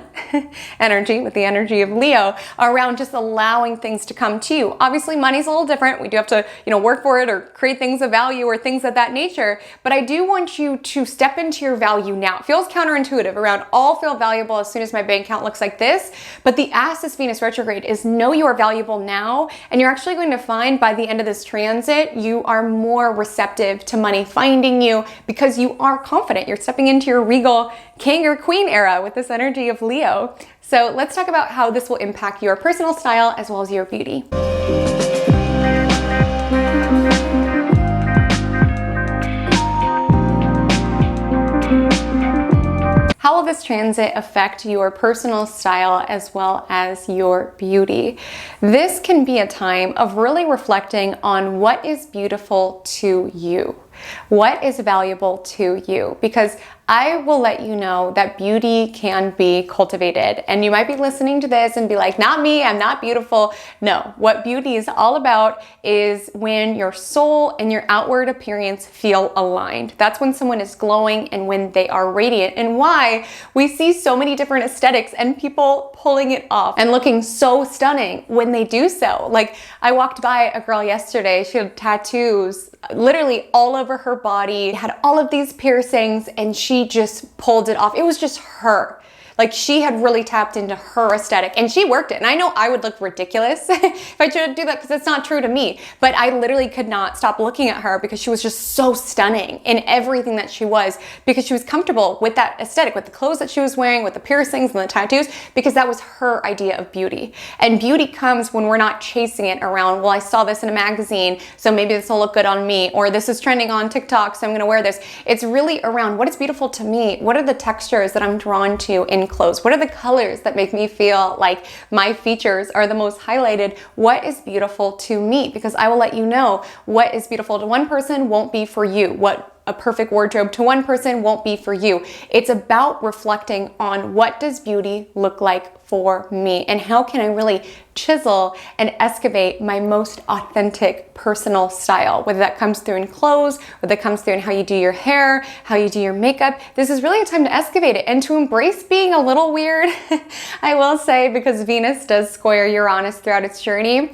energy, with the energy of Leo, around just allowing things to come to you. Obviously, money's a little different. We do have to, work for it or create things of value or things of that nature. But I do want you to step into your value now. It feels counterintuitive around all feel valuable as soon as my bank account looks like this. But the ask this Venus retrograde is know you are valuable now, and you're actually going to find by the end of this transit, you are more receptive to money finding you because you are confident. You're stepping into your regal king or queen era with this energy of Leo. So let's talk about how this will impact your personal style as well as your beauty. How will this transit affect your personal style as well as your beauty? This can be a time of really reflecting on what is beautiful to you. What is valuable to you? Because I will let you know that beauty can be cultivated. And you might be listening to this and be like, not me, I'm not beautiful. No, what beauty is all about is when your soul and your outward appearance feel aligned. That's when someone is glowing and when they are radiant, and why we see so many different aesthetics and people pulling it off and looking so stunning when they do so. Like, I walked by a girl yesterday, she had tattoos literally all over her body, had all of these piercings, and she just pulled it off. It was just her. Like, she had really tapped into her aesthetic and she worked it. And I know I would look ridiculous if I tried to do that because it's not true to me. But I literally could not stop looking at her because she was just so stunning in everything that she was, because she was comfortable with that aesthetic, with the clothes that she was wearing, with the piercings and the tattoos, because that was her idea of beauty. And beauty comes when we're not chasing it around, well, I saw this in a magazine, so maybe this will look good on me, or this is trending on TikTok, so I'm gonna wear this. It's really around what is beautiful to me. What are the textures that I'm drawn to in clothes? What are the colors that make me feel like my features are the most highlighted? What is beautiful to me? Because I will let you know what is beautiful to one person won't be for you. What a perfect wardrobe to one person won't be for you. It's about reflecting on what does beauty look like for me, and how can I really chisel and excavate my most authentic personal style, whether that comes through in clothes, whether that comes through in how you do your hair, how you do your makeup. This is really a time to excavate it and to embrace being a little weird. I will say, because Venus does square Uranus throughout its journey.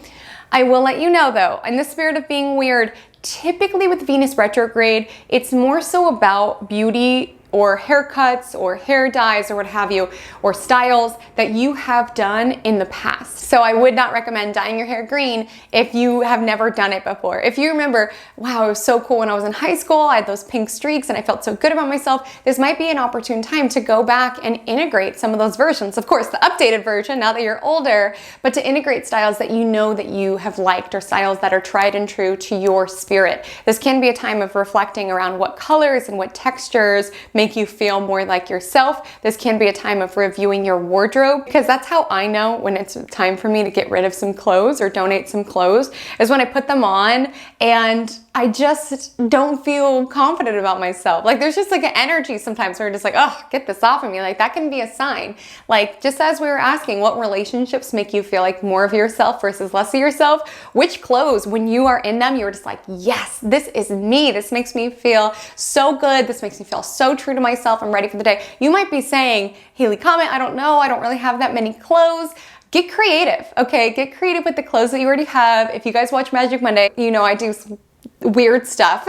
I will let you know though, in the spirit of being weird, typically with Venus retrograde, it's more so about beauty or haircuts or hair dyes or what have you, or styles that you have done in the past. So I would not recommend dyeing your hair green if you have never done it before. If you remember, wow, it was so cool when I was in high school, I had those pink streaks and I felt so good about myself, this might be an opportune time to go back and integrate some of those versions. Of course, the updated version now that you're older, but to integrate styles that you know that you have liked, or styles that are tried and true to your spirit. This can be a time of reflecting around what colors and what textures make you feel more like yourself. This can be a time of reviewing your wardrobe, because that's how I know when it's time for me to get rid of some clothes or donate some clothes, is when I put them on and I just don't feel confident about myself. Like there's just like an energy sometimes where you're just like, oh, get this off of me. Like that can be a sign. Like just as we were asking, what relationships make you feel like more of yourself versus less of yourself? Which clothes, when you are in them, you're just like, yes, this is me. This makes me feel so good. This makes me feel so true to myself. I'm ready for the day. You might be saying, Haley, Comet, I don't know. I don't really have that many clothes. Get creative, okay? Get creative with the clothes that you already have. If you guys watch Magic Monday, you know I do some weird stuff.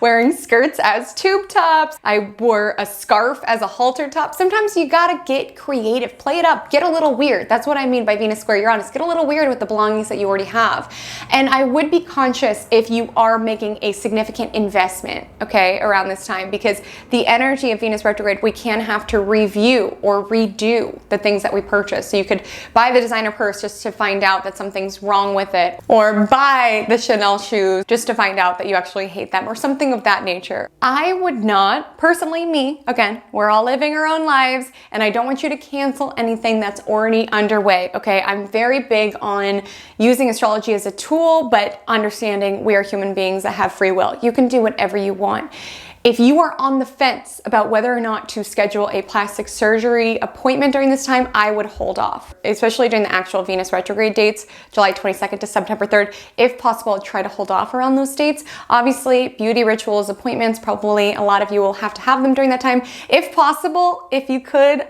Wearing skirts as tube tops. I wore a scarf as a halter top. Sometimes you gotta get creative, play it up, get a little weird. That's what I mean by Venus square Uranus. Get a little weird with the belongings that you already have. And I would be conscious if you are making a significant investment, okay, around this time, because the energy of Venus retrograde, we can have to review or redo the things that we purchase. So you could buy the designer purse just to find out that something's wrong with it, or buy the Chanel shoes just to find out that you actually hate them, or something of that nature. I would not, personally me, again, we're all living our own lives, and I don't want you to cancel anything that's already underway, okay? I'm very big on using astrology as a tool, but understanding we are human beings that have free will. You can do whatever you want. If you are on the fence about whether or not to schedule a plastic surgery appointment during this time, I would hold off, especially during the actual Venus retrograde dates, July 22nd to September 3rd. If possible, try to hold off around those dates. Obviously, beauty rituals, appointments, probably a lot of you will have to have them during that time. If possible, if you could,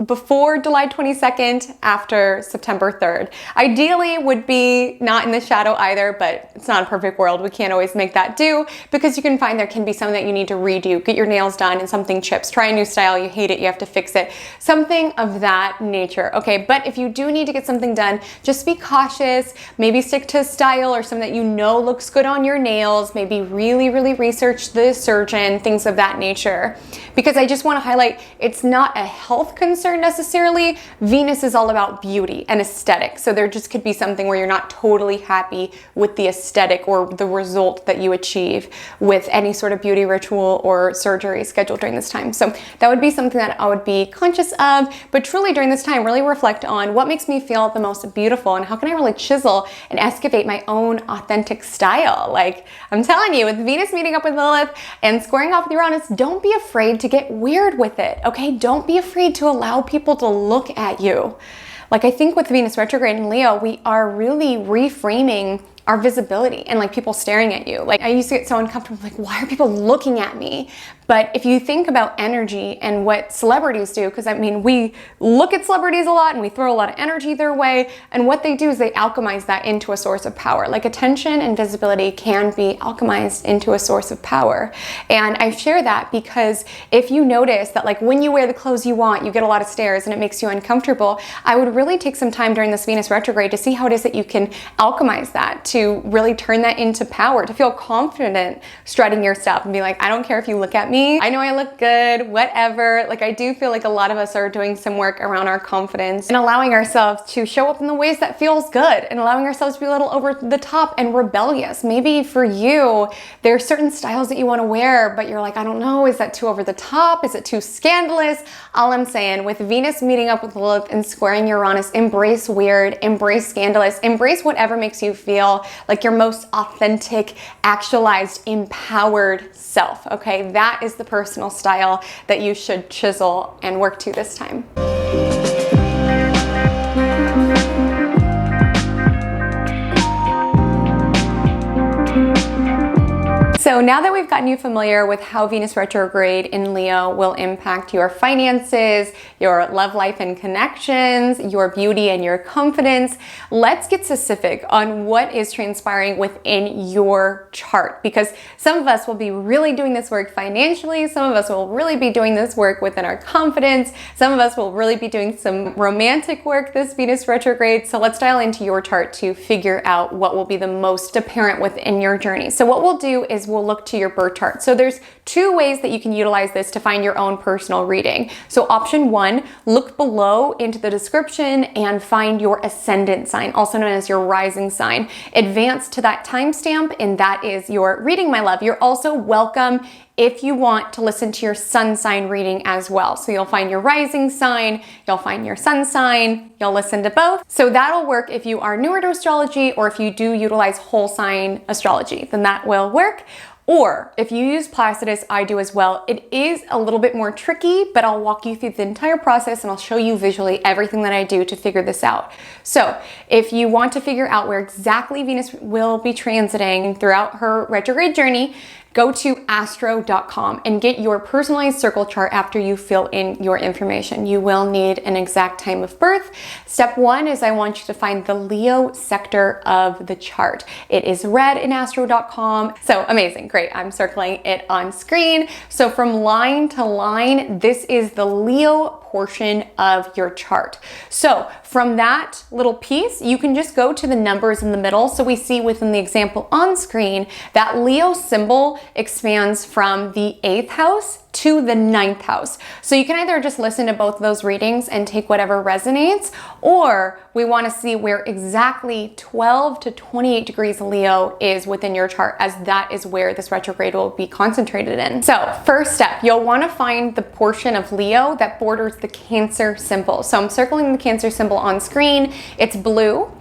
before July 22nd, after September 3rd. Ideally would be not in the shadow either, but it's not a perfect world. We can't always make that do, because you can find there can be something that you need to redo. Get your nails done and something chips. Try a new style, you hate it, you have to fix it. Something of that nature, okay? But if you do need to get something done, just be cautious. Maybe stick to style or something that you know looks good on your nails. Maybe really, really research the surgeon, things of that nature. Because I just want to highlight, it's not a health concern necessarily. Venus is all about beauty and aesthetic. So there just could be something where you're not totally happy with the aesthetic or the result that you achieve with any sort of beauty ritual or surgery scheduled during this time. So that would be something that I would be conscious of. But truly during this time, really reflect on what makes me feel the most beautiful and how can I really chisel and excavate my own authentic style. Like I'm telling you, with Venus meeting up with Lilith and squaring off with Uranus, don't be afraid to get weird with it, okay? Don't be afraid to allow people to look at you. Like I think with Venus retrograde in Leo, we are really reframing our visibility and like people staring at you. Like I used to get so uncomfortable, like why are people looking at me? But if you think about energy and what celebrities do, because I mean, we look at celebrities a lot and we throw a lot of energy their way, and what they do is they alchemize that into a source of power. Like attention and visibility can be alchemized into a source of power. And I share that because if you notice that like when you wear the clothes you want, you get a lot of stares and it makes you uncomfortable, I would really take some time during this Venus retrograde to see how it is that you can alchemize that, to really turn that into power, to feel confident strutting your stuff and be like, I don't care if you look at me. I know I look good, whatever. Like I do feel like a lot of us are doing some work around our confidence and allowing ourselves to show up in the ways that feels good and allowing ourselves to be a little over the top and rebellious. Maybe for you, there are certain styles that you want to wear, but you're like, I don't know, is that too over the top? Is it too scandalous? All I'm saying, with Venus meeting up with Lilith and squaring Uranus, embrace weird, embrace scandalous, embrace whatever makes you feel like your most authentic, actualized, empowered self, okay? That is the personal style that you should chisel and work to this time. So now that we've gotten you familiar with how Venus retrograde in Leo will impact your finances, your love life and connections, your beauty and your confidence, let's get specific on what is transpiring within your chart, because some of us will be really doing this work financially, some of us will really be doing this work within our confidence, some of us will really be doing some romantic work this Venus retrograde. So let's dial into your chart to figure out what will be the most apparent within your journey. So what we'll do is we'll look to your birth chart. So there's two ways that you can utilize this to find your own personal reading. So option one, look below into the description and find your ascendant sign, also known as your rising sign. Advance to that timestamp, and that is your reading, my love. You're also welcome if you want to listen to your sun sign reading as well. So you'll find your rising sign, you'll find your sun sign, you'll listen to both. So that'll work if you are newer to astrology, or if you do utilize whole sign astrology, then that will work. Or if you use Placidus, I do as well. It is a little bit more tricky, but I'll walk you through the entire process and I'll show you visually everything that I do to figure this out. So if you want to figure out where exactly Venus will be transiting throughout her retrograde journey, go to astro.com and get your personalized circle chart after you fill in your information. You will need an exact time of birth. Step one is I want you to find the Leo sector of the chart. It is red in astro.com. So amazing, great. I'm circling it on screen. So from line to line, this is the Leo portion of your chart. So from that little piece, you can just go to the numbers in the middle. So we see within the example on screen that Leo symbol expands from the 8th house to the 9th house. So you can either just listen to both of those readings and take whatever resonates, or we want to see where exactly 12 to 28 degrees Leo is within your chart, as that is where this retrograde will be concentrated in. So first step, you'll want to find the portion of Leo that borders the Cancer symbol. So I'm circling the Cancer symbol on screen. It's blue.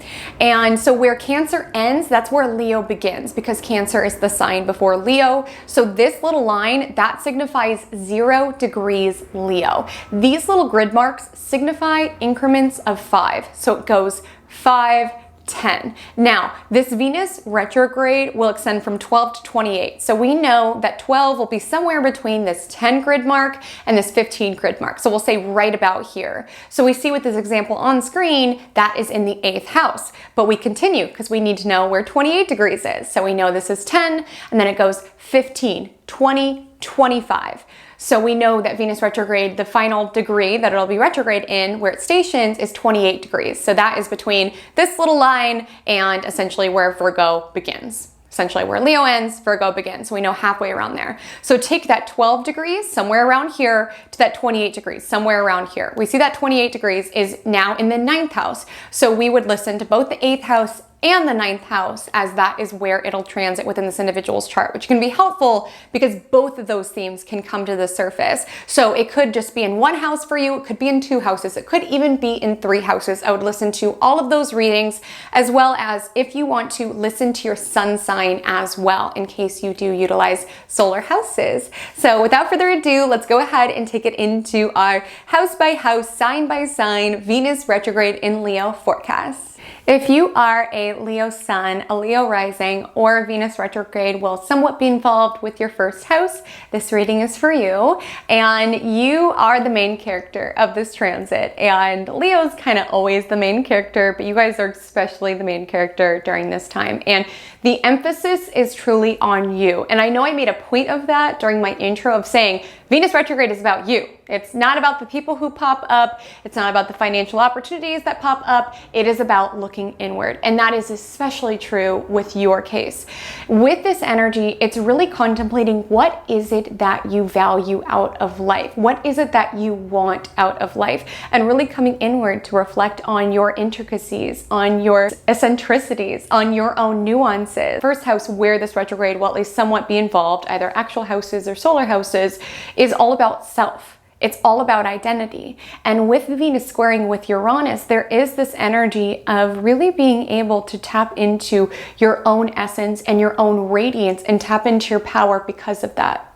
And so where Cancer ends, that's where Leo begins, because Cancer is the sign before Leo. So this little line, that signifies 0 degrees Leo. These little grid marks signify increments of 5. So it goes 5, 10. Now, this Venus retrograde will extend from 12 to 28. So we know that 12 will be somewhere between this 10 grid mark and this 15 grid mark. So we'll say right about here. So we see with this example on screen, that is in the 8th house. But we continue because we need to know where 28 degrees is. So we know this is 10, and then it goes 15, 20, 25. So we know that Venus retrograde, the final degree that it'll be retrograde in, where it stations, is 28 degrees. So that is between this little line and essentially where Virgo begins. Essentially where Leo ends, Virgo begins. So we know halfway around there. So take that 12 degrees, somewhere around here, to that 28 degrees, somewhere around here. We see that 28 degrees is now in the 9th house. So we would listen to both the 8th house and the 9th house, as that is where it'll transit within this individual's chart, which can be helpful because both of those themes can come to the surface. So it could just be in one house for you, it could be in 2 houses, it could even be in 3 houses. I would listen to all of those readings, as well as if you want to listen to your sun sign as well, in case you do utilize solar houses. So without further ado, let's go ahead and take it into our house by house, sign by sign, Venus retrograde in Leo forecast. If you are a Leo sun, a Leo rising, or a Venus retrograde will somewhat be involved with your first house, this reading is for you. And you are the main character of this transit. And Leo's kind of always the main character, but you guys are especially the main character during this time. And the emphasis is truly on you. And I know I made a point of that during my intro of saying Venus retrograde is about you. It's not about the people who pop up. It's not about the financial opportunities that pop up. It is about looking inward. And that is especially true with your case. With this energy, it's really contemplating what is it that you value out of life? What is it that you want out of life? And really coming inward to reflect on your intricacies, on your eccentricities, on your own nuances. First house where this retrograde will at least somewhat be involved, either actual houses or solar houses, is all about self. It's all about identity. And with Venus squaring with Uranus, there is this energy of really being able to tap into your own essence and your own radiance and tap into your power because of that.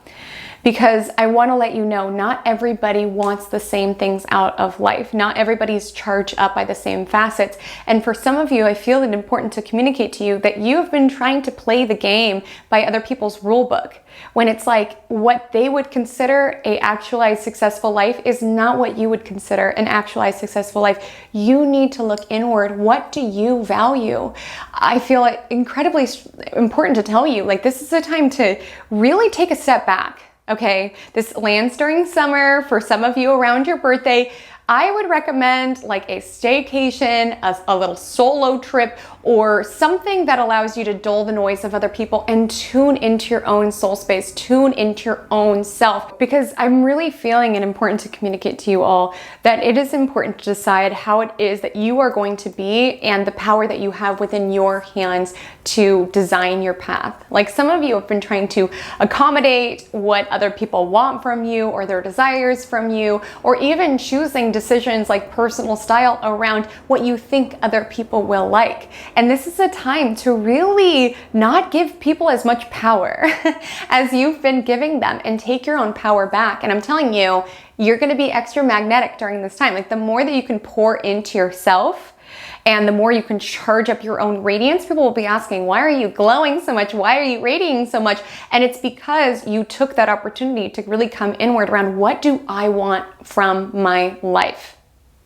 because I want to let you know not everybody wants the same things out of life. Not everybody's charged up by the same facets. And for some of you, I feel it important to communicate to you that you have been trying to play the game by other people's rule book, when it's like what they would consider a actualized successful life is not what you would consider an actualized successful life. You need to look inward. What do you value? I feel it incredibly important to tell you, like, this is a time to really take a step back. Okay, this lands during summer. For some of you around your birthday, I would recommend like a staycation, a little solo trip, or something that allows you to dull the noise of other people and tune into your own soul space, tune into your own self. Because I'm really feeling it important to communicate to you all that it is important to decide how it is that you are going to be and the power that you have within your hands to design your path. Like, some of you have been trying to accommodate what other people want from you or their desires from you, or even choosing decisions like personal style around what you think other people will like. And this is a time to really not give people as much power as you've been giving them, and take your own power back. And I'm telling you, you're going to be extra magnetic during this time. Like, the more that you can pour into yourself and the more you can charge up your own radiance, people will be asking, why are you glowing so much? Why are you radiating so much? And it's because you took that opportunity to really come inward around, what do I want from my life?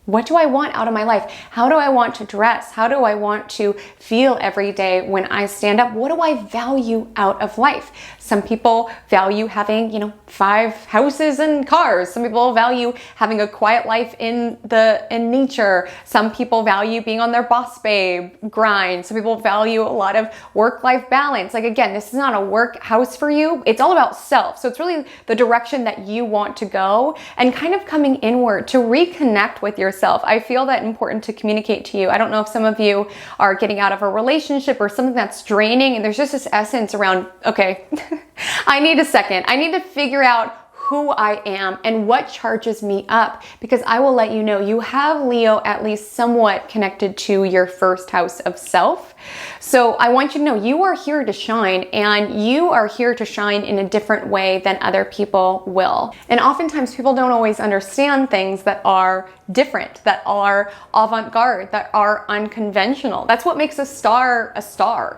What do I want out of my life? How do I want to dress? How do I want to feel every day when I stand up? What do I value out of life? Some people value having, 5 houses and cars. Some people value having a quiet life in nature. Some people value being on their boss babe grind. Some people value a lot of work-life balance. Like, again, this is not a work house for you. It's all about self. So it's really the direction that you want to go, and kind of coming inward to reconnect with yourself. I feel that important to communicate to you. I don't know if some of you are getting out of a relationship or something that's draining, and there's just this essence around, okay, I need a second. I need to figure out who I am and what charges me up, because I will let you know you have Leo at least somewhat connected to your first house of self. So I want you to know you are here to shine, and you are here to shine in a different way than other people will. And oftentimes people don't always understand things that are different, that are avant-garde, that are unconventional. That's what makes a star,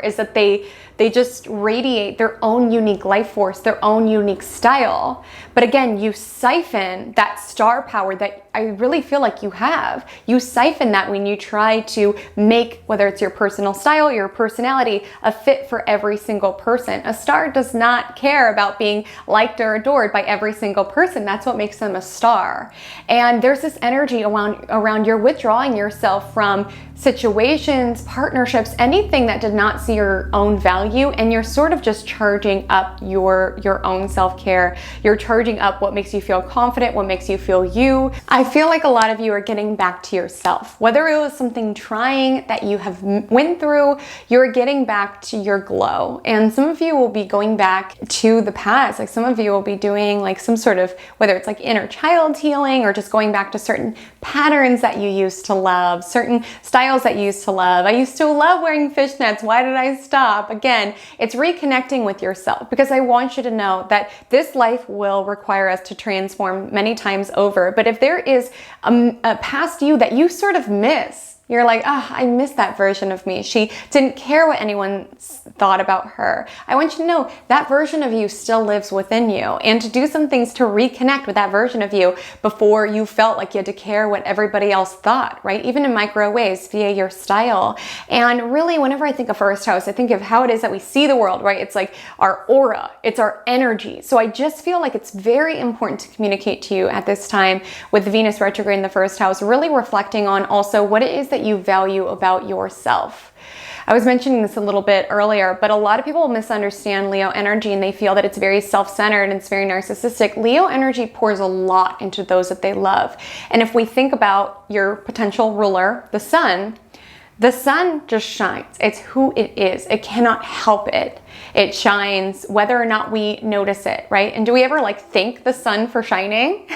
is that they just radiate their own unique life force, their own unique style. But again, you siphon that star power that I really feel like you have. You siphon that when you try to make, whether it's your personal style, your personality, a fit for every single person. A star does not care about being liked or adored by every single person. That's what makes them a star. And there's this energy around you're withdrawing yourself from situations, partnerships, anything that did not see your own value, and you're sort of just charging up your own self-care. You're charging up what makes you feel confident, what makes you feel you. I feel like a lot of you are getting back to yourself. Whether it was something trying that you have went through, you're getting back to your glow. And some of you will be going back to the past. Like, some of you will be doing like some sort of, whether it's like inner child healing or just going back to certain patterns that you used to love, certain styles that you used to love. I used to love wearing fishnets. Why did I stop? Again, it's reconnecting with yourself, because I want you to know that this life will require us to transform many times over. But if there is a past you that you sort of miss, you're like, I miss that version of me. She didn't care what anyone thought about her. I want you to know that version of you still lives within you, and to do some things to reconnect with that version of you before you felt like you had to care what everybody else thought, right? Even in micro ways via your style. And really, whenever I think of first house, I think of how it is that we see the world, right? It's like our aura, it's our energy. So I just feel like it's very important to communicate to you at this time with Venus retrograde in the first house, really reflecting on also what it is that you value about yourself. I was mentioning this a little bit earlier, but a lot of people misunderstand Leo energy, and they feel that it's very self-centered and it's very narcissistic. Leo energy pours a lot into those that they love. And if we think about your potential ruler, the sun, The sun just shines. It's who it is. It cannot help it. It shines whether or not we notice it, right? And do we ever like thank the sun for shining?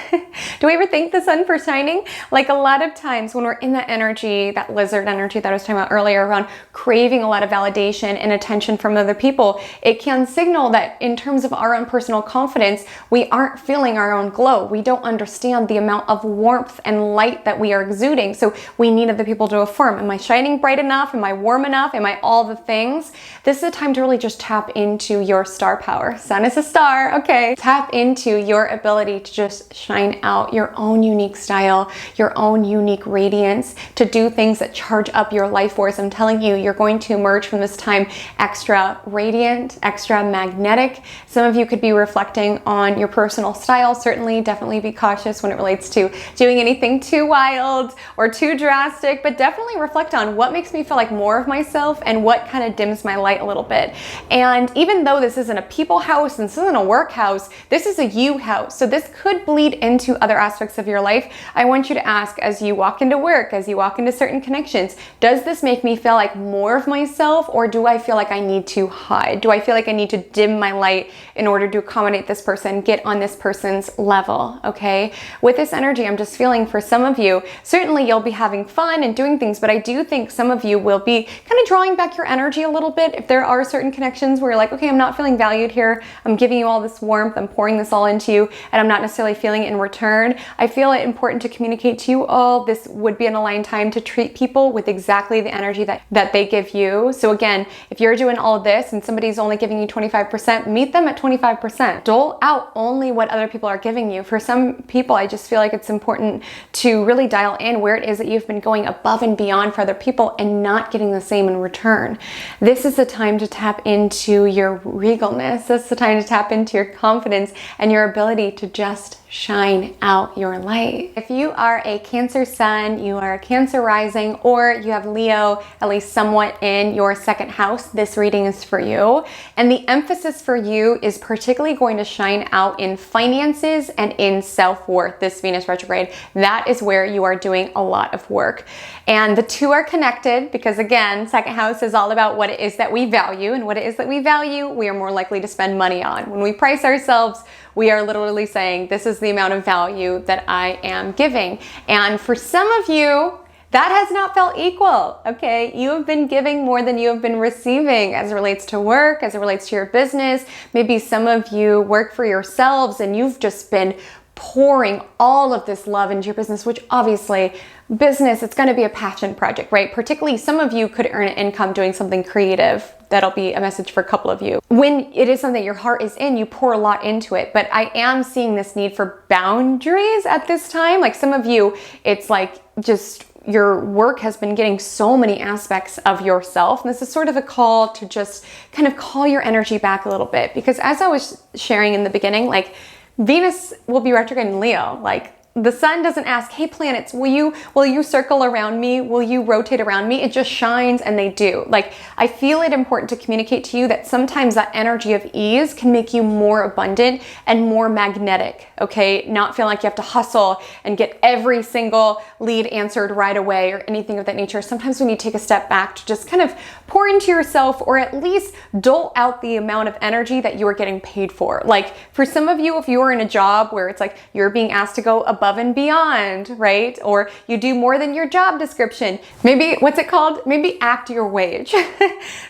Do we ever thank the sun for shining? Like a lot of times when we're in that energy, that lizard energy that I was talking about earlier around craving a lot of validation and attention from other people, it can signal that in terms of our own personal confidence, we aren't feeling our own glow. We don't understand the amount of warmth and light that we are exuding. So we need other people to affirm. Am I shining bright enough? Am I warm enough? Am I all the things? This is a time to really just tap into your star power. Sun is a star, okay? Tap into your ability to just shine out your own unique style, your own unique radiance, to do things that charge up your life force. I'm telling you, you're going to emerge from this time extra radiant, extra magnetic. Some of you could be reflecting on your personal style. Certainly, definitely be cautious when it relates to doing anything too wild or too drastic, but definitely reflect on what makes me feel like more of myself and what kind of dims my light a little bit. And even though this isn't a people house and this isn't a work house, this is a you house. So this could bleed into other aspects of your life. I want you to ask, as you walk into work, as you walk into certain connections, does this make me feel like more of myself, or do I feel like I need to hide? Do I feel like I need to dim my light in order to accommodate this person, get on this person's level, okay? With this energy, I'm just feeling for some of you, certainly you'll be having fun and doing things, but I do think some of you will be kind of drawing back your energy a little bit. If there are certain connections where you're like, okay, I'm not feeling valued here, I'm giving you all this warmth, I'm pouring this all into you, and I'm not necessarily feeling it in return, I feel it important to communicate to you all, this would be an aligned time to treat people with exactly the energy that they give you. So again, if you're doing all of this and somebody's only giving you 25%, meet them at 25%. Dole out only what other people are giving you. For some people, I just feel like it's important to really dial in where it is that you've been going above and beyond for other people and not getting the same in return. This is the time to tap into your regalness. This is the time to tap into your confidence and your ability to just shine out your light. If you are a Cancer sun, you are a Cancer rising, or you have Leo at least somewhat in your second house, this reading is for you. And the emphasis for you is particularly going to shine out in finances and in self-worth, this Venus retrograde. That is where you are doing a lot of work. And the two are connected because, again, second house is all about what it is that we value, and what it is that we value, we are more likely to spend money on. When we price ourselves, we are literally saying, this is the amount of value that I am giving. And for some of you, that has not felt equal, okay? You have been giving more than you have been receiving as it relates to work, as it relates to your business. Maybe some of you work for yourselves and you've just been pouring all of this love into your business, which obviously business, it's going to be a passion project, right? Particularly some of you could earn an income doing something creative. That'll be a message for a couple of you. When it is something your heart is in, you pour a lot into it. But I am seeing this need for boundaries at this time. Like some of you, it's like just your work has been getting so many aspects of yourself. And this is sort of a call to just kind of call your energy back a little bit. Because as I was sharing in the beginning, like Venus will be retrograde in Leo. Like the sun doesn't ask, hey planets, will you circle around me? Will you rotate around me? It just shines, and they do. Like, I feel it important to communicate to you that sometimes that energy of ease can make you more abundant and more magnetic, okay? Not feel like you have to hustle and get every single lead answered right away or anything of that nature. Sometimes we need to take a step back to just kind of pour into yourself, or at least dole out the amount of energy that you are getting paid for. Like for some of you, if you are in a job where it's like you're being asked to go above and beyond, right? Or you do more than your job description. Maybe, what's it called? Maybe act your wage.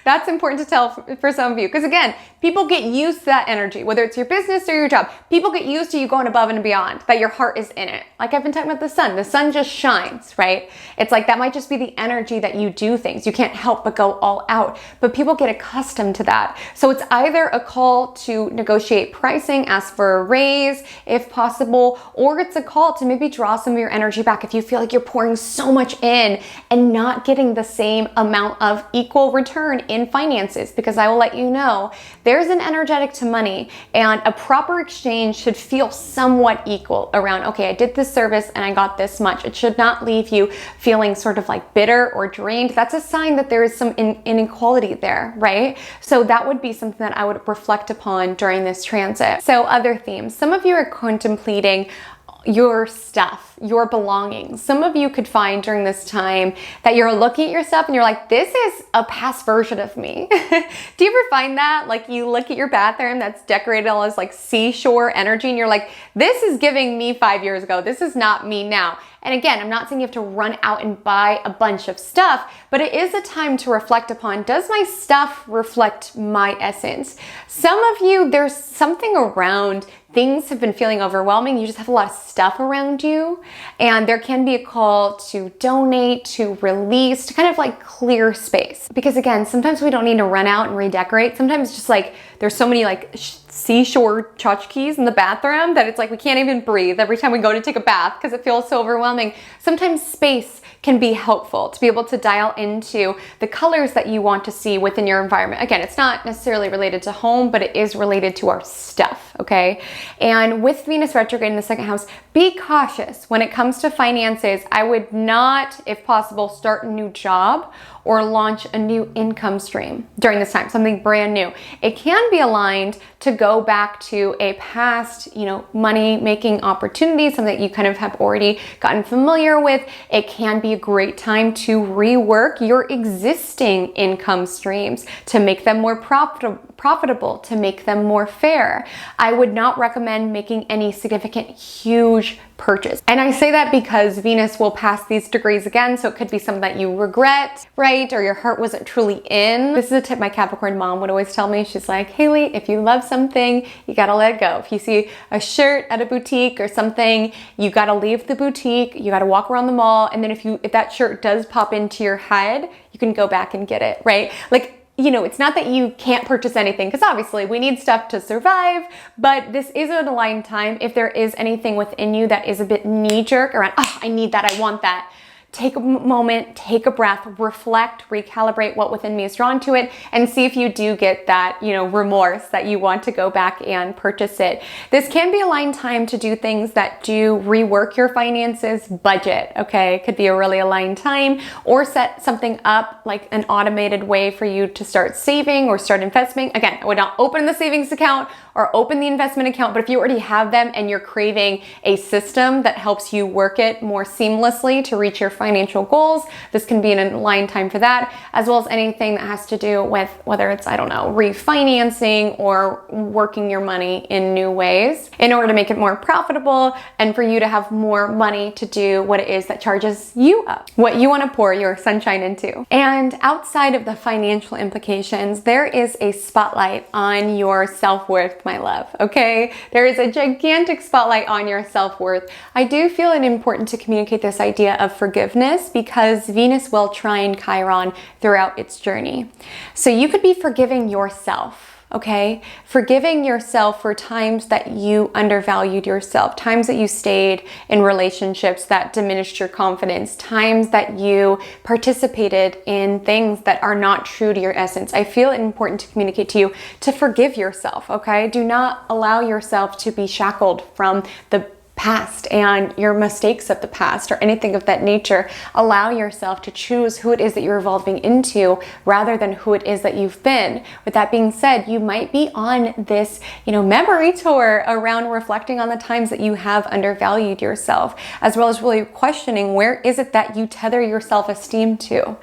That's important to tell for some of you. Because again, people get used to that energy, whether it's your business or your job. People get used to you going above and beyond, that your heart is in it. Like I've been talking about the sun just shines, right? It's like that might just be the energy that you do things. You can't help but go all out, but people get accustomed to that. So it's either a call to negotiate pricing, ask for a raise if possible, or it's a call to maybe draw some of your energy back if you feel like you're pouring so much in and not getting the same amount of equal return in finances. Because I will let you know, there's an energetic to money, and a proper exchange should feel somewhat equal around, okay, I did this service and I got this much. It should not leave you feeling sort of like bitter or drained. That's a sign that there is some inequality there, right? So that would be something that I would reflect upon during this transit. So other themes, some of you are contemplating your stuff, your belongings. Some of you could find during this time that you're looking at your stuff and you're like, this is a past version of me. Do you ever find that? Like you look at your bathroom that's decorated all this like seashore energy and you're like, this is giving me 5 years ago. This is not me now. And again, I'm not saying you have to run out and buy a bunch of stuff, but it is a time to reflect upon, does my stuff reflect my essence? Some of you, there's something around, things have been feeling overwhelming. You just have a lot of stuff around you. And there can be a call to donate, to release, to kind of like clear space. Because again, sometimes we don't need to run out and redecorate. Sometimes it's just like, there's so many like seashore tchotchkes in the bathroom that it's like we can't even breathe every time we go to take a bath because it feels so overwhelming. Sometimes space can be helpful to be able to dial into the colors that you want to see within your environment. Again, it's not necessarily related to home, but it is related to our stuff, okay? And with Venus retrograde in the second house, be cautious when it comes to finances. I would not, if possible, start a new job or launch a new income stream during this time, something brand new. It can be aligned to go back to a past, money making opportunity, something that you kind of have already gotten familiar with. It can be a great time to rework your existing income streams to make them more profitable, to make them more fair. I would not recommend making any significant, huge purchase. And I say that because Venus will pass these degrees again, so it could be something that you regret, right? Or your heart wasn't truly in. This is a tip my Capricorn mom would always tell me. She's like, Haley, if you love something, you gotta let it go. If you see a shirt at a boutique or something, you gotta leave the boutique, you gotta walk around the mall, and then if that shirt does pop into your head, you can go back and get it, right? Like, it's not that you can't purchase anything, because obviously we need stuff to survive, but this is an aligned time. If there is anything within you that is a bit knee-jerk around, oh, I need that, I want that, take a moment, take a breath, reflect, recalibrate what within me is drawn to it, and see if you do get that, remorse that you want to go back and purchase it. This can be a aligned time to do things that do rework your finances, budget, okay? It could be a really aligned time, or set something up like an automated way for you to start saving or start investing. Again, I would not open the savings account or open the investment account, but if you already have them and you're craving a system that helps you work it more seamlessly to reach your financial goals, this can be an aligned time for that, as well as anything that has to do with whether it's, refinancing or working your money in new ways in order to make it more profitable and for you to have more money to do what it is that charges you up, what you want to pour your sunshine into. And outside of the financial implications, there is a spotlight on your self-worth, my love, okay? There is a gigantic spotlight on your self-worth. I do feel it important to communicate this idea of forgiveness because Venus will trine Chiron throughout its journey. So you could be forgiving yourself, okay? Forgiving yourself for times that you undervalued yourself, times that you stayed in relationships that diminished your confidence, times that you participated in things that are not true to your essence. I feel it important to communicate to you to forgive yourself, okay? Do not allow yourself to be shackled from the past and your mistakes of the past or anything of that nature. Allow yourself to choose who it is that you're evolving into rather than who it is that you've been. With that being said, you might be on this, memory tour around reflecting on the times that you have undervalued yourself, as well as really questioning where is it that you tether your self-esteem to?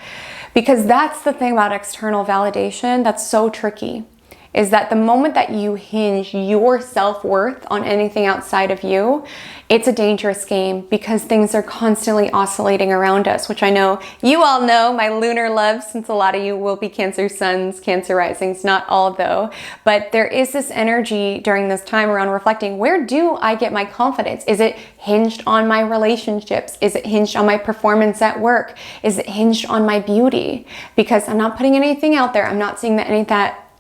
Because that's the thing about external validation that's so tricky. Is that the moment that you hinge your self-worth on anything outside of you, it's a dangerous game because things are constantly oscillating around us, which I know you all know, my lunar love, since a lot of you will be Cancer suns, Cancer risings, not all though. But there is this energy during this time around reflecting, where do I get my confidence? Is it hinged on my relationships? Is it hinged on my performance at work? Is it hinged on my beauty? Because I'm not putting anything out there. I'm not saying that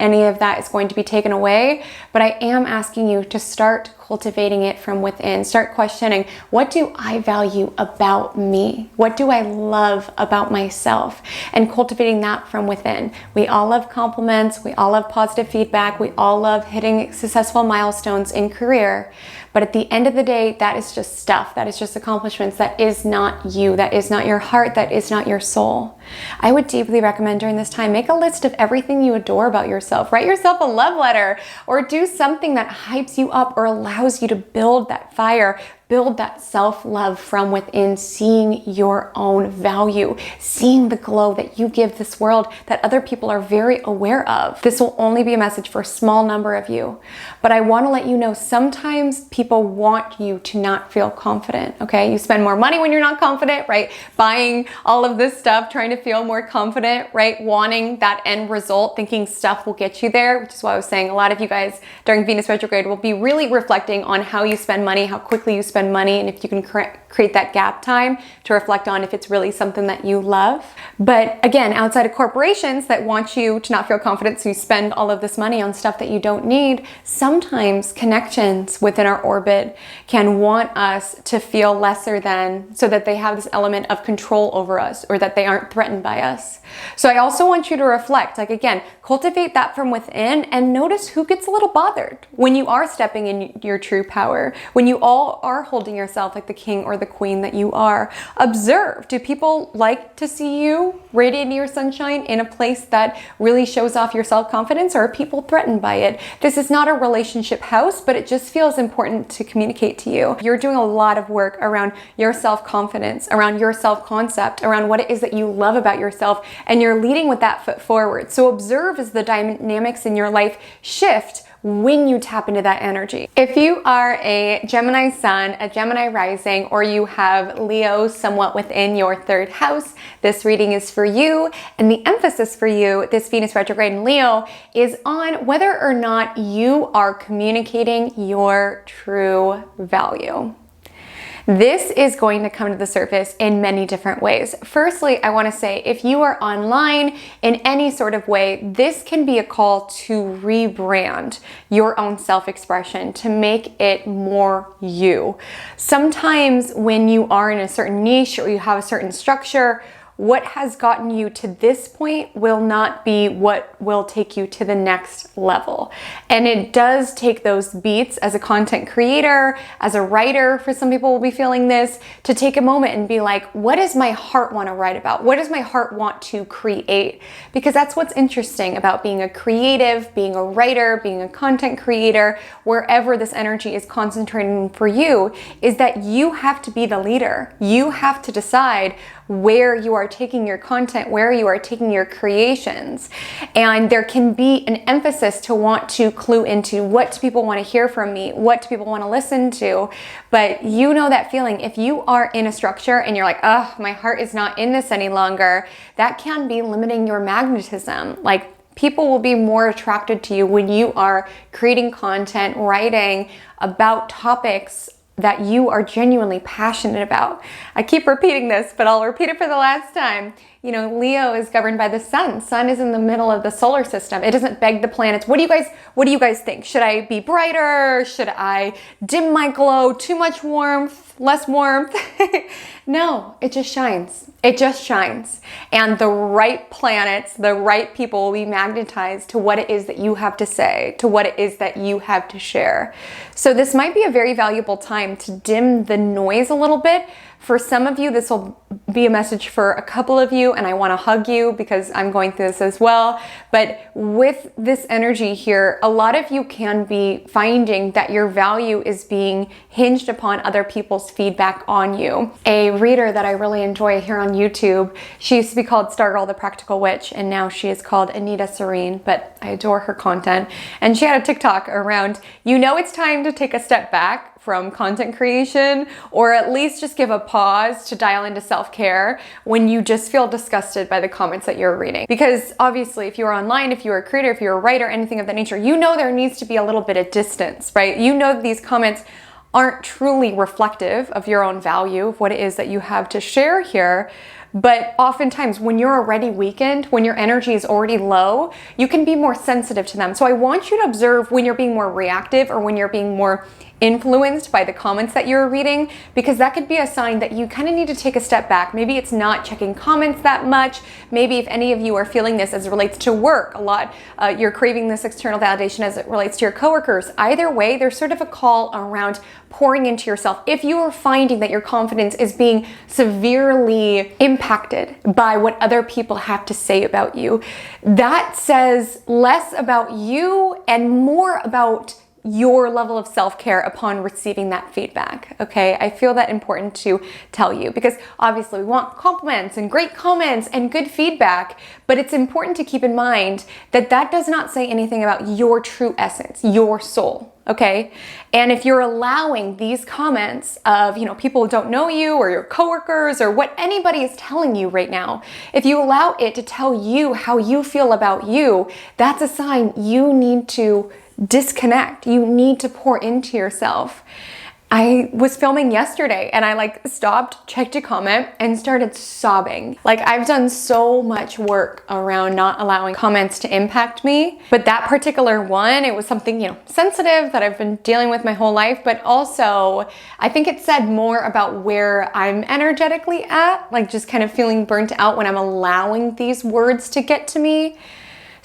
any of that is going to be taken away, but I am asking you to start cultivating it from within. Start questioning, what do I value about me? What do I love about myself? And cultivating that from within. We all love compliments. We all love positive feedback. We all love hitting successful milestones in career. But at the end of the day, that is just stuff. That is just accomplishments. That is not you. That is not your heart. That is not your soul. I would deeply recommend during this time, make a list of everything you adore about yourself. Write yourself a love letter or do something that hypes you up or allows you to build that fire. build that self-love from within, seeing your own value, seeing the glow that you give this world that other people are very aware of. This will only be a message for a small number of you, but I want to let you know sometimes people want you to not feel confident, okay? You spend more money when you're not confident, right? Buying all of this stuff, trying to feel more confident, right? Wanting that end result, thinking stuff will get you there, which is why I was saying a lot of you guys during Venus retrograde will be really reflecting on how you spend money, how quickly you spend money, and if you can create that gap time to reflect on if it's really something that you love. But again, outside of corporations that want you to not feel confident, so you spend all of this money on stuff that you don't need, sometimes connections within our orbit can want us to feel lesser than, so that they have this element of control over us, or that they aren't threatened by us. So I also want you to reflect, like again, cultivate that from within and notice who gets a little bothered when you are stepping in your true power, when you all are holding yourself like the king or the queen that you are. Observe, do people like to see you radiating your sunshine in a place that really shows off your self-confidence, or are people threatened by it? This is not a relationship house, but it just feels important to communicate to you. You're doing a lot of work around your self-confidence, around your self-concept, around what it is that you love about yourself, and you're leading with that foot forward. So observe as the dynamics in your life shift when you tap into that energy. If you are a Gemini sun, a Gemini rising, or you have Leo somewhat within your third house, this reading is for you. And the emphasis for you, this Venus retrograde in Leo, is on whether or not you are communicating your true value. This is going to come to the surface in many different ways. Firstly, I want to say if you are online in any sort of way, this can be a call to rebrand your own self-expression, to make it more you. Sometimes when you are in a certain niche or you have a certain structure, what has gotten you to this point will not be what will take you to the next level. And it does take those beats as a content creator, as a writer, for some people will be feeling this, to take a moment and be like, what does my heart want to write about? What does my heart want to create? Because that's what's interesting about being a creative, being a writer, being a content creator, wherever this energy is concentrating for you, is that you have to be the leader. You have to decide where you are taking your content, where you are taking your creations. And there can be an emphasis to want to clue into, what do people want to hear from me? What do people want to listen to? But you know that feeling. If you are in a structure and you're like, oh, my heart is not in this any longer, that can be limiting your magnetism. Like, people will be more attracted to you when you are creating content, writing about topics that you are genuinely passionate about. I keep repeating this, but I'll repeat it for the last time. You know, Leo is governed by the sun. Sun is in the middle of the solar system. It doesn't beg the planets. What do you guys think? Should I be brighter? Should I dim my glow? Too much warmth? Less warmth? No, it just shines. It just shines. And the right planets, the right people will be magnetized to what it is that you have to say, to what it is that you have to share. So this might be a very valuable time to dim the noise a little bit. For some of you, this will be a message for a couple of you, and I want to hug you because I'm going through this as well. But with this energy here, a lot of you can be finding that your value is being hinged upon other people's feedback on you. A reader that I really enjoy here on YouTube, she used to be called Stargirl the Practical Witch, and now she is called Anita Serene, but I adore her content. And she had a TikTok around, you know, it's time to take a step back from content creation, or at least just give a pause to dial into self-care when you just feel disgusted by the comments that you're reading. Because obviously, if you're online, if you're a creator, if you're a writer, anything of that nature, you know there needs to be a little bit of distance, right? You know that these comments aren't truly reflective of your own value, of what it is that you have to share here. But oftentimes when you're already weakened, when your energy is already low, you can be more sensitive to them. So I want you to observe when you're being more reactive or when you're being more influenced by the comments that you're reading, because that could be a sign that you kind of need to take a step back. Maybe it's not checking comments that much. Maybe if any of you are feeling this as it relates to work a lot, you're craving this external validation as it relates to your coworkers. Either way, there's sort of a call around pouring into yourself. If you are finding that your confidence is being severely impacted by what other people have to say about you, that says less about you and more about your level of self-care upon receiving that feedback, okay? I feel that important to tell you because obviously we want compliments and great comments and good feedback, but it's important to keep in mind that that does not say anything about your true essence, your soul, okay? And if you're allowing these comments of, people who don't know you or your coworkers or what anybody is telling you right now, if you allow it to tell you how you feel about you, that's a sign you need to disconnect. You need to pour into yourself. I was filming yesterday and I stopped, checked a comment and started sobbing. I've done so much work around not allowing comments to impact me, but that particular one, it was something, sensitive that I've been dealing with my whole life, but also I think it said more about where I'm energetically at, just kind of feeling burnt out when I'm allowing these words to get to me.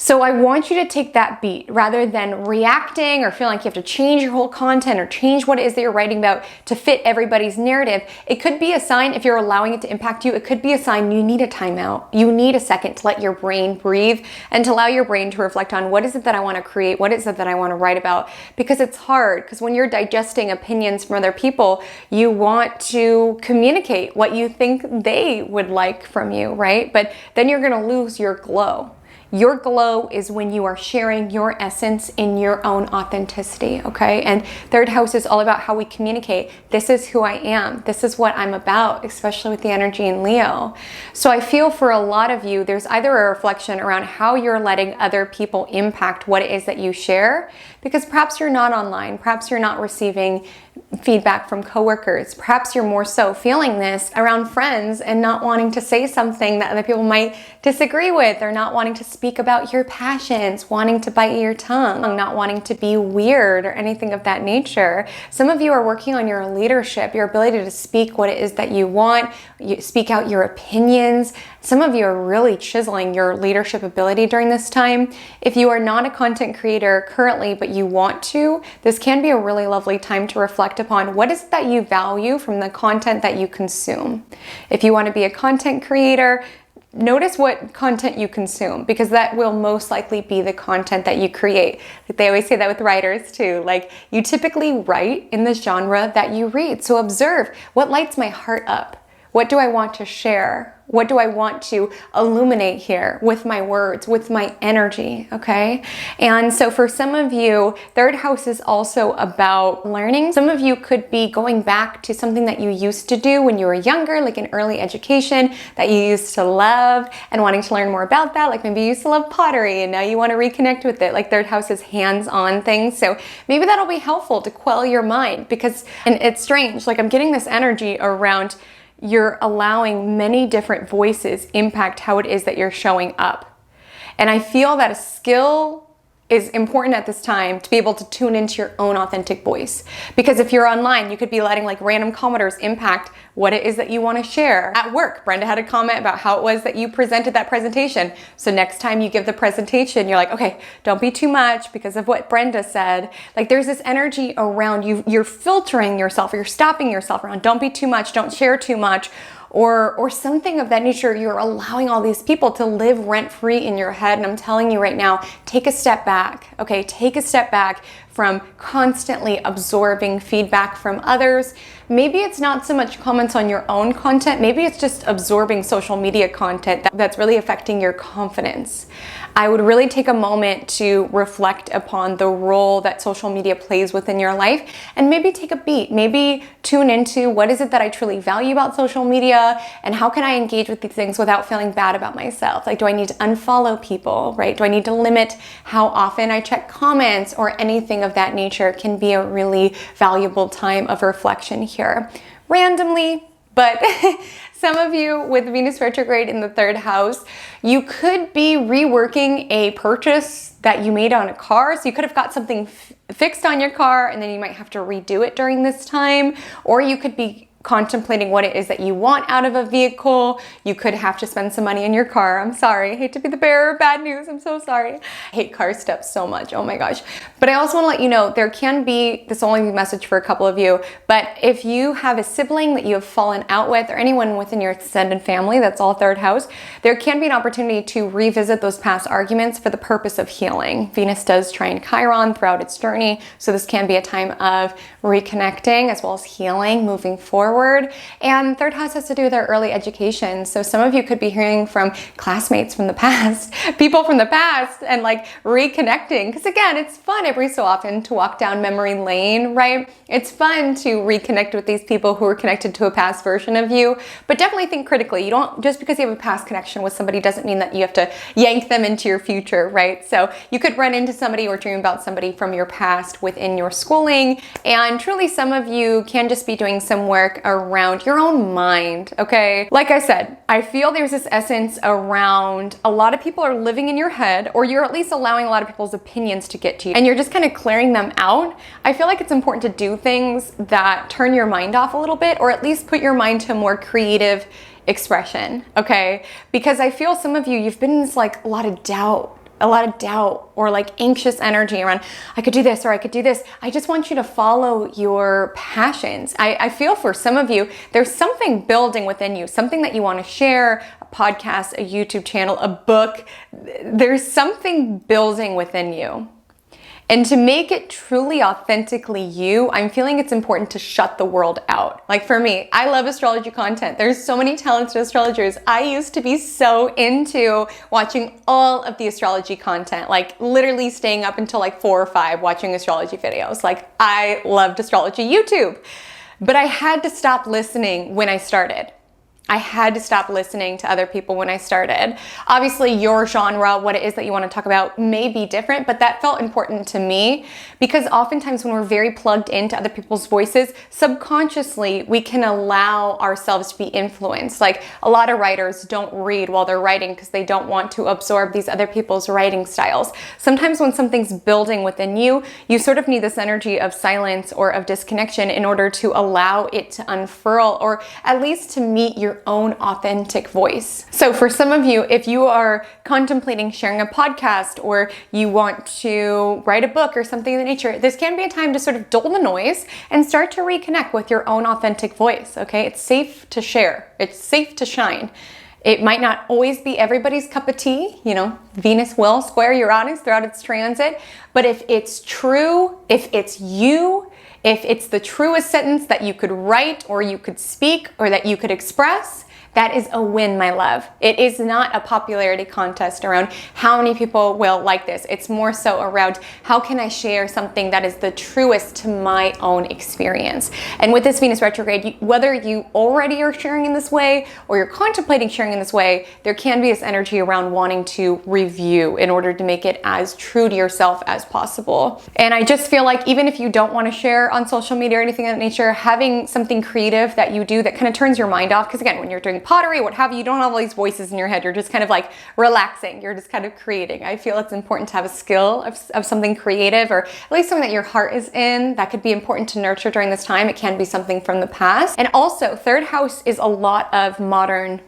So I want you to take that beat rather than reacting or feeling like you have to change your whole content or change what it is that you're writing about to fit everybody's narrative. It could be a sign, if you're allowing it to impact you, it could be a sign you need a timeout. You need a second to let your brain breathe and to allow your brain to reflect on what is it that I want to create? What is it that I want to write about? Because it's hard, because when you're digesting opinions from other people, you want to communicate what you think they would like from you, right? But then you're going to lose your glow. Your glow is when you are sharing your essence in your own authenticity, okay? And third house is all about how we communicate. This is who I am. This is what I'm about, especially with the energy in Leo. So I feel for a lot of you, there's either a reflection around how you're letting other people impact what it is that you share, because perhaps you're not online, perhaps you're not receiving feedback from coworkers. Perhaps you're more so feeling this around friends and not wanting to say something that other people might disagree with, or not wanting to speak about your passions, wanting to bite your tongue, not wanting to be weird or anything of that nature. Some of you are working on your leadership, your ability to speak what it is that you want, you speak out your opinions. Some of you are really chiseling your leadership ability during this time. If you are not a content creator currently, but you want to, this can be a really lovely time to reflect upon what is it that you value from the content that you consume. If you want to be a content creator, notice what content you consume, because that will most likely be the content that you create. They always say that with writers too. You typically write in the genre that you read. So observe, what lights my heart up? What do I want to share? What do I want to illuminate here with my words, with my energy, okay? And so for some of you, third house is also about learning. Some of you could be going back to something that you used to do when you were younger, like in early education, that you used to love and wanting to learn more about that. Maybe you used to love pottery and now you want to reconnect with it. Third house is hands-on things. So maybe that'll be helpful to quell your mind, because, and it's strange, I'm getting this energy around you're allowing many different voices impact how it is that you're showing up. And I feel that a skill is important at this time to be able to tune into your own authentic voice. Because if you're online, you could be letting random commenters impact what it is that you want to share. At work, Brenda had a comment about how it was that you presented that presentation. So next time you give the presentation, you're like, okay, don't be too much because of what Brenda said. There's this energy around you, you're filtering yourself, or you're stopping yourself around, don't be too much, don't share too much, or something of that nature. You're allowing all these people to live rent-free in your head. And I'm telling you right now, take a step back, okay? Take a step back from constantly absorbing feedback from others. Maybe it's not so much comments on your own content. Maybe it's just absorbing social media content that's really affecting your confidence. I would really take a moment to reflect upon the role that social media plays within your life, and maybe take a beat, maybe tune into what is it that I truly value about social media, and how can I engage with these things without feeling bad about myself? Do I need to unfollow people, right? Do I need to limit how often I check comments, or anything of that nature? Can be a really valuable time of reflection here. Randomly, but some of you with Venus retrograde in the third house, you could be reworking a purchase that you made on a car. So you could have got something fixed on your car and then you might have to redo it during this time. Or you could be contemplating what it is that you want out of a vehicle. You could have to spend some money in your car. I'm sorry. I hate to be the bearer of bad news. I'm so sorry. I hate car stuff so much. Oh my gosh. But I also want to let you know, there can be, this will only be a message for a couple of you, but if you have a sibling that you have fallen out with or anyone within your extended family, that's all third house, there can be an opportunity to revisit those past arguments for the purpose of healing. Venus does trine Chiron throughout its journey, so this can be a time of reconnecting as well as healing, moving forward. And third house has to do with our early education. So some of you could be hearing from classmates from the past, people from the past, and like reconnecting. Because again, it's fun every so often to walk down memory lane, right? It's fun to reconnect with these people who are connected to a past version of you, but definitely think critically. You don't, just because you have a past connection with somebody doesn't mean that you have to yank them into your future, right? So you could run into somebody or dream about somebody from your past within your schooling. And truly some of you can just be doing some work around your own mind, okay? Like I said, I feel there's this essence around a lot of people are living in your head, or you're at least allowing a lot of people's opinions to get to you, and you're just kind of clearing them out. I feel like it's important to do things that turn your mind off a little bit, or at least put your mind to a more creative expression, okay? Because I feel some of you, you've been in this like a lot of doubt or like anxious energy around, I could do this or I could do this. I just want you to follow your passions. I feel for some of you, there's something building within you, something that you want to share, a podcast, a YouTube channel, a book. There's something building within you. And to make it truly authentically you, I'm feeling it's important to shut the world out. Like for me, I love astrology content. There's so many talented astrologers. I used to be so into watching all of the astrology content, like literally staying up until like 4 or 5 watching astrology videos. Like I loved astrology YouTube, but I had to stop listening when I started. I had to stop listening to other people when I started. Obviously, your genre, what it is that you want to talk about may be different, but that felt important to me because oftentimes when we're very plugged into other people's voices, subconsciously, we can allow ourselves to be influenced. Like a lot of writers don't read while they're writing because they don't want to absorb these other people's writing styles. Sometimes when something's building within you, you sort of need this energy of silence or of disconnection in order to allow it to unfurl or at least to meet your own authentic voice. So for some of you, if you are contemplating sharing a podcast or you want to write a book or something of the nature, this can be a time to sort of dull the noise and start to reconnect with your own authentic voice, okay? It's safe to share. It's safe to shine. It might not always be everybody's cup of tea. You know, Venus will square Uranus throughout its transit, but if it's true, if it's you, if it's the truest sentence that you could write or you could speak or that you could express, that is a win, my love. It is not a popularity contest around how many people will like this. It's more so around how can I share something that is the truest to my own experience. And with this Venus retrograde, whether you already are sharing in this way or you're contemplating sharing in this way, there can be this energy around wanting to review in order to make it as true to yourself as possible. And I just feel like even if you don't want to share on social media or anything of that nature, having something creative that you do that kind of turns your mind off, because again, when you're doing pottery, what have you, you don't have all these voices in your head. You're just kind of like relaxing. You're just kind of creating. I feel it's important to have a skill of something creative or at least something that your heart is in. That could be important to nurture during this time. It can be something from the past. And also, third house is a lot of modern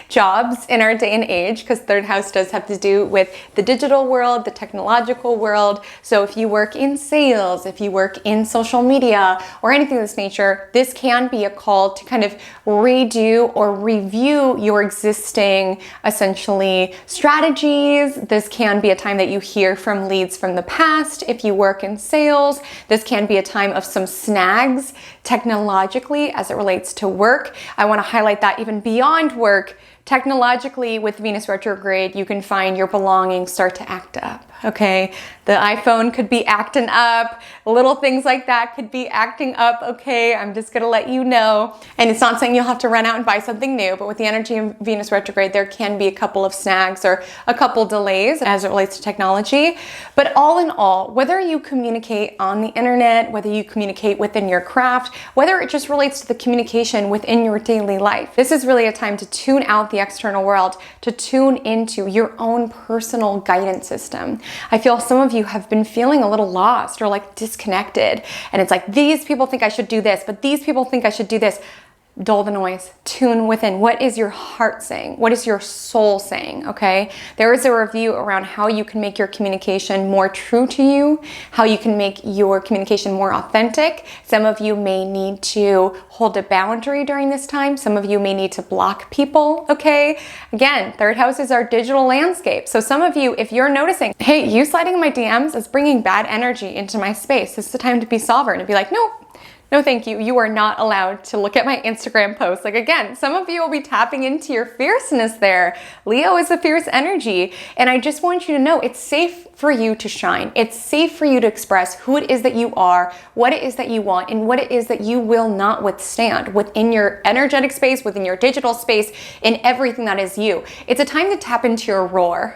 jobs in our day and age, because third house does have to do with the digital world, the technological world. So if you work in sales, if you work in social media or anything of this nature, this can be a call to kind of redo or review your existing essentially strategies. This can be a time that you hear from leads from the past. If you work in sales, this can be a time of some snags technologically as it relates to work. I want to highlight that even beyond work, technologically with Venus retrograde, you can find your belongings start to act up, okay? The iPhone could be acting up, little things like that could be acting up, okay? I'm just gonna let you know. And it's not saying you'll have to run out and buy something new, but with the energy of Venus retrograde, there can be a couple of snags or a couple delays as it relates to technology. But all in all, whether you communicate on the internet, whether you communicate within your craft, whether it just relates to the communication within your daily life, this is really a time to tune out the external world, to tune into your own personal guidance system. I feel some of you have been feeling a little lost or like disconnected. And it's like, these people think I should do this, but these people think I should do this. Dull the noise, tune within. What is your heart saying? What is your soul saying? Okay. There is a review around how you can make your communication more true to you, how you can make your communication more authentic. Some of you may need to hold a boundary during this time. Some of you may need to block people. Okay. Again, third house is our digital landscape. So some of you, if you're noticing, hey, you sliding in my DMs is bringing bad energy into my space. This is the time to be sovereign and be like, nope. No, thank you. You are not allowed to look at my Instagram posts. Like again, some of you will be tapping into your fierceness there. Leo is a fierce energy. And I just want you to know it's safe for you to shine. It's safe for you to express who it is that you are, what it is that you want, and what it is that you will not withstand within your energetic space, within your digital space, in everything that is you. It's a time to tap into your roar.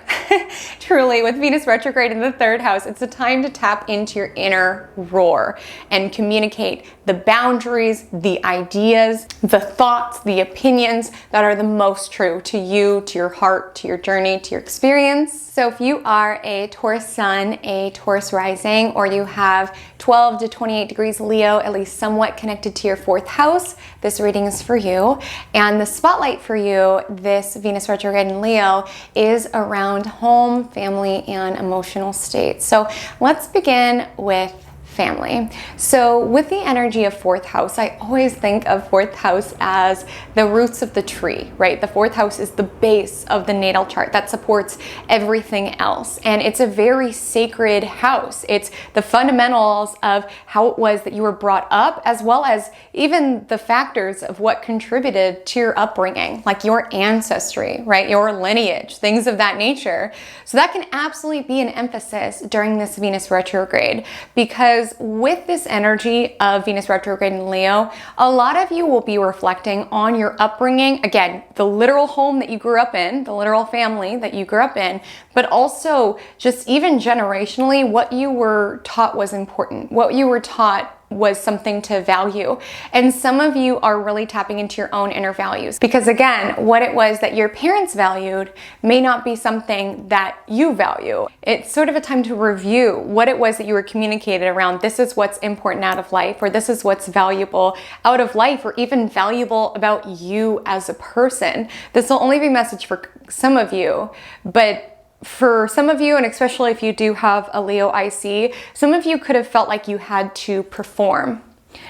Truly, with Venus retrograde in the third house, it's a time to tap into your inner roar and communicate the boundaries, the ideas, the thoughts, the opinions that are the most true to you, to your heart, to your journey, to your experience. So if you are a Taurus sun, a Taurus rising, or you have 12 to 28 degrees Leo, at least somewhat connected to your fourth house, this reading is for you. And the spotlight for you, this Venus retrograde in Leo, is around home, family, and emotional states. So let's begin with family. So with the energy of fourth house, I always think of fourth house as the roots of the tree, right? The fourth house is the base of the natal chart that supports everything else. And it's a very sacred house. It's the fundamentals of how it was that you were brought up, as well as even the factors of what contributed to your upbringing, like your ancestry, right? Your lineage, things of that nature. So that can absolutely be an emphasis during this Venus retrograde, because with this energy of Venus retrograde in Leo, a lot of you will be reflecting on your upbringing. Again, the literal home that you grew up in, the literal family that you grew up in, but also just even generationally, what you were taught was important, what you were taught was something to value. And some of you are really tapping into your own inner values, because again, what it was that your parents valued may not be something that you value. It's sort of a time to review what it was that you were communicated around. This is what's important out of life, or this is what's valuable out of life, or even valuable about you as a person. This will only be a message for some of you, but for some of you, and especially if you do have a Leo IC, some of you could have felt like you had to perform.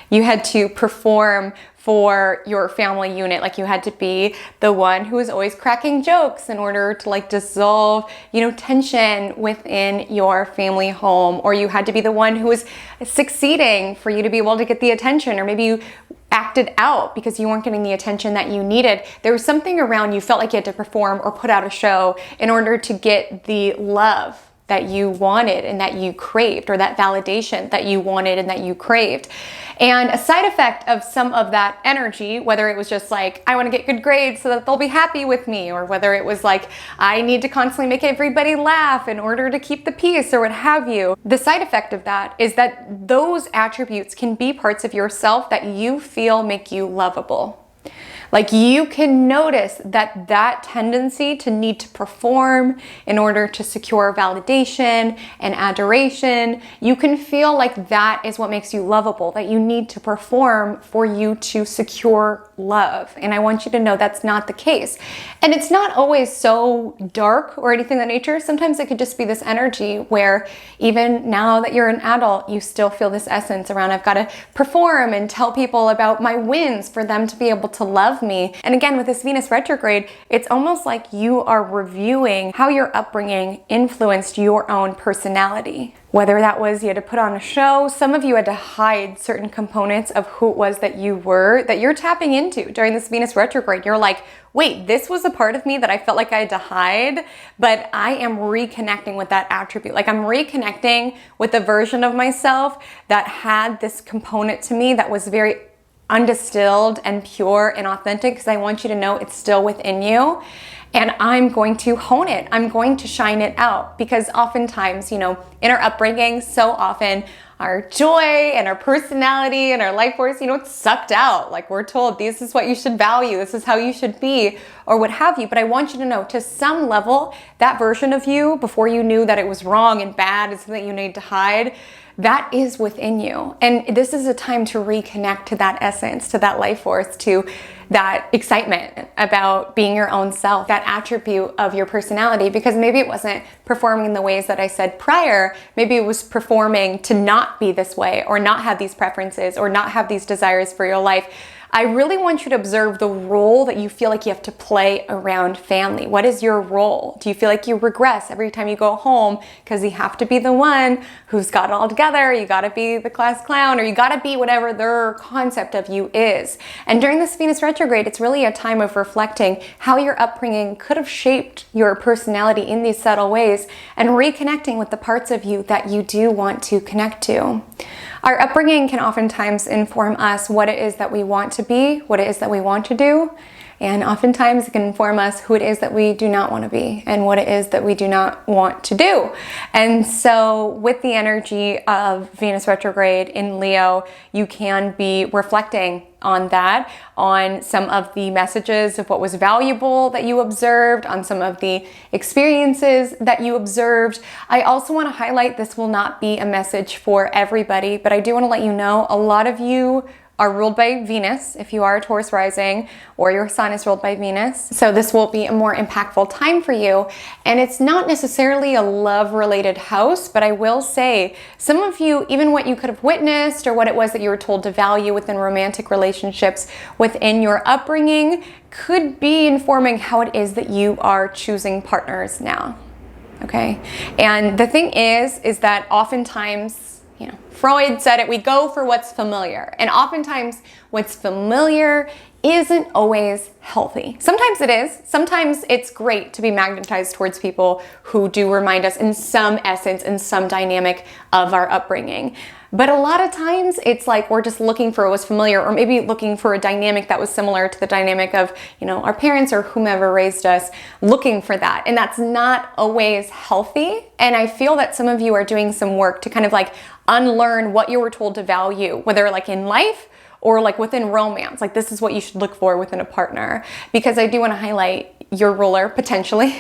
You had to perform for your family unit, like you had to be the one who was always cracking jokes in order to like dissolve, tension within your family home, or you had to be the one who was succeeding for you to be able to get the attention, or maybe you acted out because you weren't getting the attention that you needed. There was something around you felt like you had to perform or put out a show in order to get the love that you wanted and that you craved, or that validation that you wanted and that you craved. And a side effect of some of that energy, whether it was just like, I want to get good grades so that they'll be happy with me, or whether it was like, I need to constantly make everybody laugh in order to keep the peace, or what have you. The side effect of that is that those attributes can be parts of yourself that you feel make you lovable. Like you can notice that tendency to need to perform in order to secure validation and adoration, you can feel like that is what makes you lovable, that you need to perform for you to secure love. And I want you to know that's not the case. And it's not always so dark or anything of that nature. Sometimes it could just be this energy where even now that you're an adult, you still feel this essence around, I've got to perform and tell people about my wins for them to be able to love me. And again, with this Venus retrograde, it's almost like you are reviewing how your upbringing influenced your own personality. Whether that was you had to put on a show, some of you had to hide certain components of who it was that you were, that you're tapping into during this Venus retrograde. You're like, wait, this was a part of me that I felt like I had to hide, but I am reconnecting with that attribute. Like I'm reconnecting with the version of myself that had this component to me that was very undistilled and pure and authentic, because I want you to know it's still within you. and I'm going to hone it. I'm going to shine it out, because oftentimes, in our upbringing, so often our joy and our personality and our life force, it's sucked out. Like, we're told this is what you should value, this is how you should be, or what have you. But I want you to know, to some level, that version of you, before you knew that it was wrong and bad and something you need to hide, that is within you. And this is a time to reconnect to that essence, to that life force, to that excitement about being your own self, that attribute of your personality, because maybe it wasn't performing in the ways that I said prior. Maybe it was performing to not be this way, or not have these preferences, or not have these desires for your life. I really want you to observe the role that you feel like you have to play around family. What is your role? Do you feel like you regress every time you go home because you have to be the one who's got it all together? You got to be the class clown, or you got to be whatever their concept of you is. And during this Venus retrograde, it's really a time of reflecting how your upbringing could have shaped your personality in these subtle ways, and reconnecting with the parts of you that you do want to connect to. Our upbringing can oftentimes inform us what it is that we want to be, what it is that we want to do, and oftentimes it can inform us who it is that we do not want to be, and what it is that we do not want to do. And so with the energy of Venus retrograde in Leo, you can be reflecting on that, on some of the messages of what was valuable that you observed, on some of the experiences that you observed. I also want to highlight, this will not be a message for everybody, but I do want to let you know, a lot of you are ruled by Venus, if you are a Taurus rising, or your sun is ruled by Venus. So this will be a more impactful time for you. And it's not necessarily a love-related house, but I will say, some of you, even what you could have witnessed, or what it was that you were told to value within romantic relationships within your upbringing, could be informing how it is that you are choosing partners now. Okay? And the thing is that oftentimes, Freud said it, we go for what's familiar. And oftentimes what's familiar isn't always healthy. Sometimes it is. Sometimes it's great to be magnetized towards people who do remind us in some essence, in some dynamic of our upbringing. But a lot of times it's like we're just looking for what's familiar, or maybe looking for a dynamic that was similar to the dynamic of, our parents or whomever raised us, looking for that. And that's not always healthy. And I feel that some of you are doing some work to kind of like unlearn what you were told to value, whether like in life or like within romance. Like, this is what you should look for within a partner. Because I do want to highlight your ruler, potentially,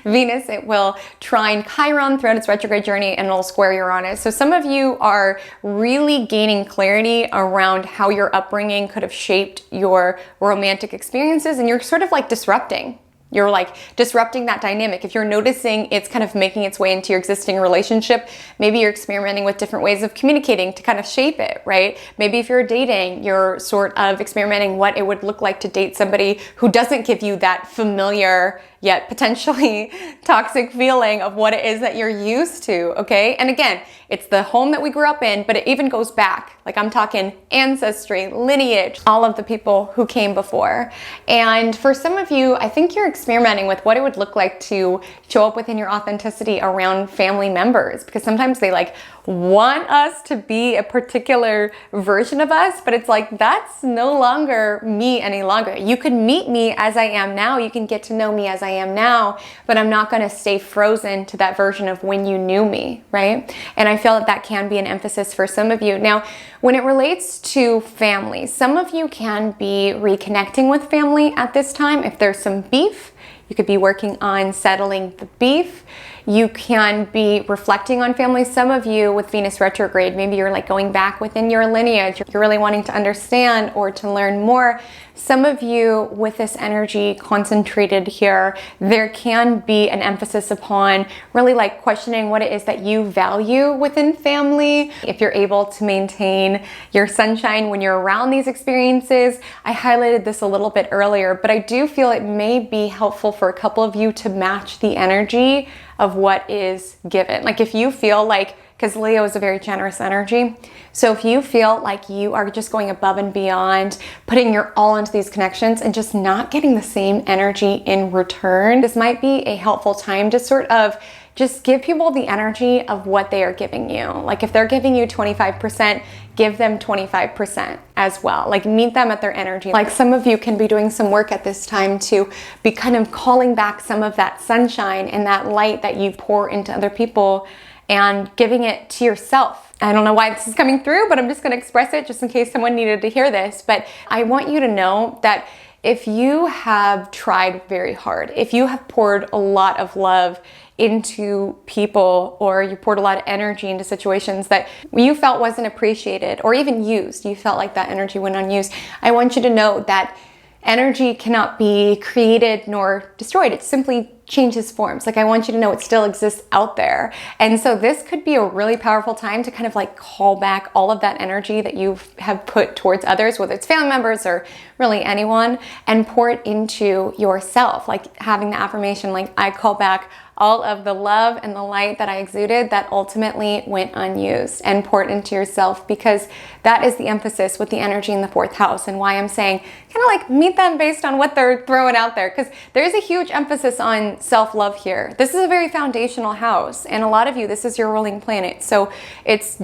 Venus. It will trine Chiron throughout its retrograde journey, and it'll square Uranus. So some of you are really gaining clarity around how your upbringing could have shaped your romantic experiences, and you're sort of like disrupting. You're like disrupting that dynamic. If you're noticing it's kind of making its way into your existing relationship, maybe you're experimenting with different ways of communicating to kind of shape it, right? Maybe if you're dating, you're sort of experimenting what it would look like to date somebody who doesn't give you that familiar yet potentially toxic feeling of what it is that you're used to, okay? And again, it's the home that we grew up in, but it even goes back. Like, I'm talking ancestry, lineage, all of the people who came before. And for some of you, I think you're experimenting with what it would look like to show up within your authenticity around family members, because sometimes they like want us to be a particular version of us, but it's like, that's no longer me any longer. You can meet me as I am now. You can get to know me as I am now, but I'm not going to stay frozen to that version of when you knew me, right? And I feel that that can be an emphasis for some of you. Now, when it relates to family, some of you can be reconnecting with family at this time. If there's some beef, you could be working on settling the beef. You can be reflecting on family. Some of you with Venus retrograde, maybe you're like going back within your lineage. You're really wanting to understand or to learn more. Some of you with this energy concentrated here, there can be an emphasis upon really like questioning what it is that you value within family. If you're able to maintain your sunshine when you're around these experiences. I highlighted this a little bit earlier, but I do feel it may be helpful for a couple of you to match the energy of what is given. Like, if you feel like, because Leo is a very generous energy, so if you feel like you are just going above and beyond, putting your all into these connections and just not getting the same energy in return, this might be a helpful time to sort of just give people the energy of what they are giving you. Like if they're giving you 25%, give them 25% as well. Like meet them at their energy. Like some of you can be doing some work at this time to be kind of calling back some of that sunshine and that light that you pour into other people and giving it to yourself. I don't know why this is coming through, but I'm just going to express it just in case someone needed to hear this. But I want you to know that if you have tried very hard, if you have poured a lot of love into people, or you poured a lot of energy into situations that you felt wasn't appreciated or even used, you felt like that energy went unused, I want you to know that energy cannot be created nor destroyed. It simply changes forms. Like I want you to know it still exists out there. And so this could be a really powerful time to kind of like call back all of that energy that you have put towards others, whether it's family members or really anyone, and pour it into yourself. Like having the affirmation, like I call back all of the love and the light that I exuded that ultimately went unused, and pour it into yourself, because that is the emphasis with the energy in the 4th house, and why I'm saying kind of like meet them based on what they're throwing out there, because there's a huge emphasis on self-love here. This is a very foundational house, and a lot of you, this is your ruling planet, so it's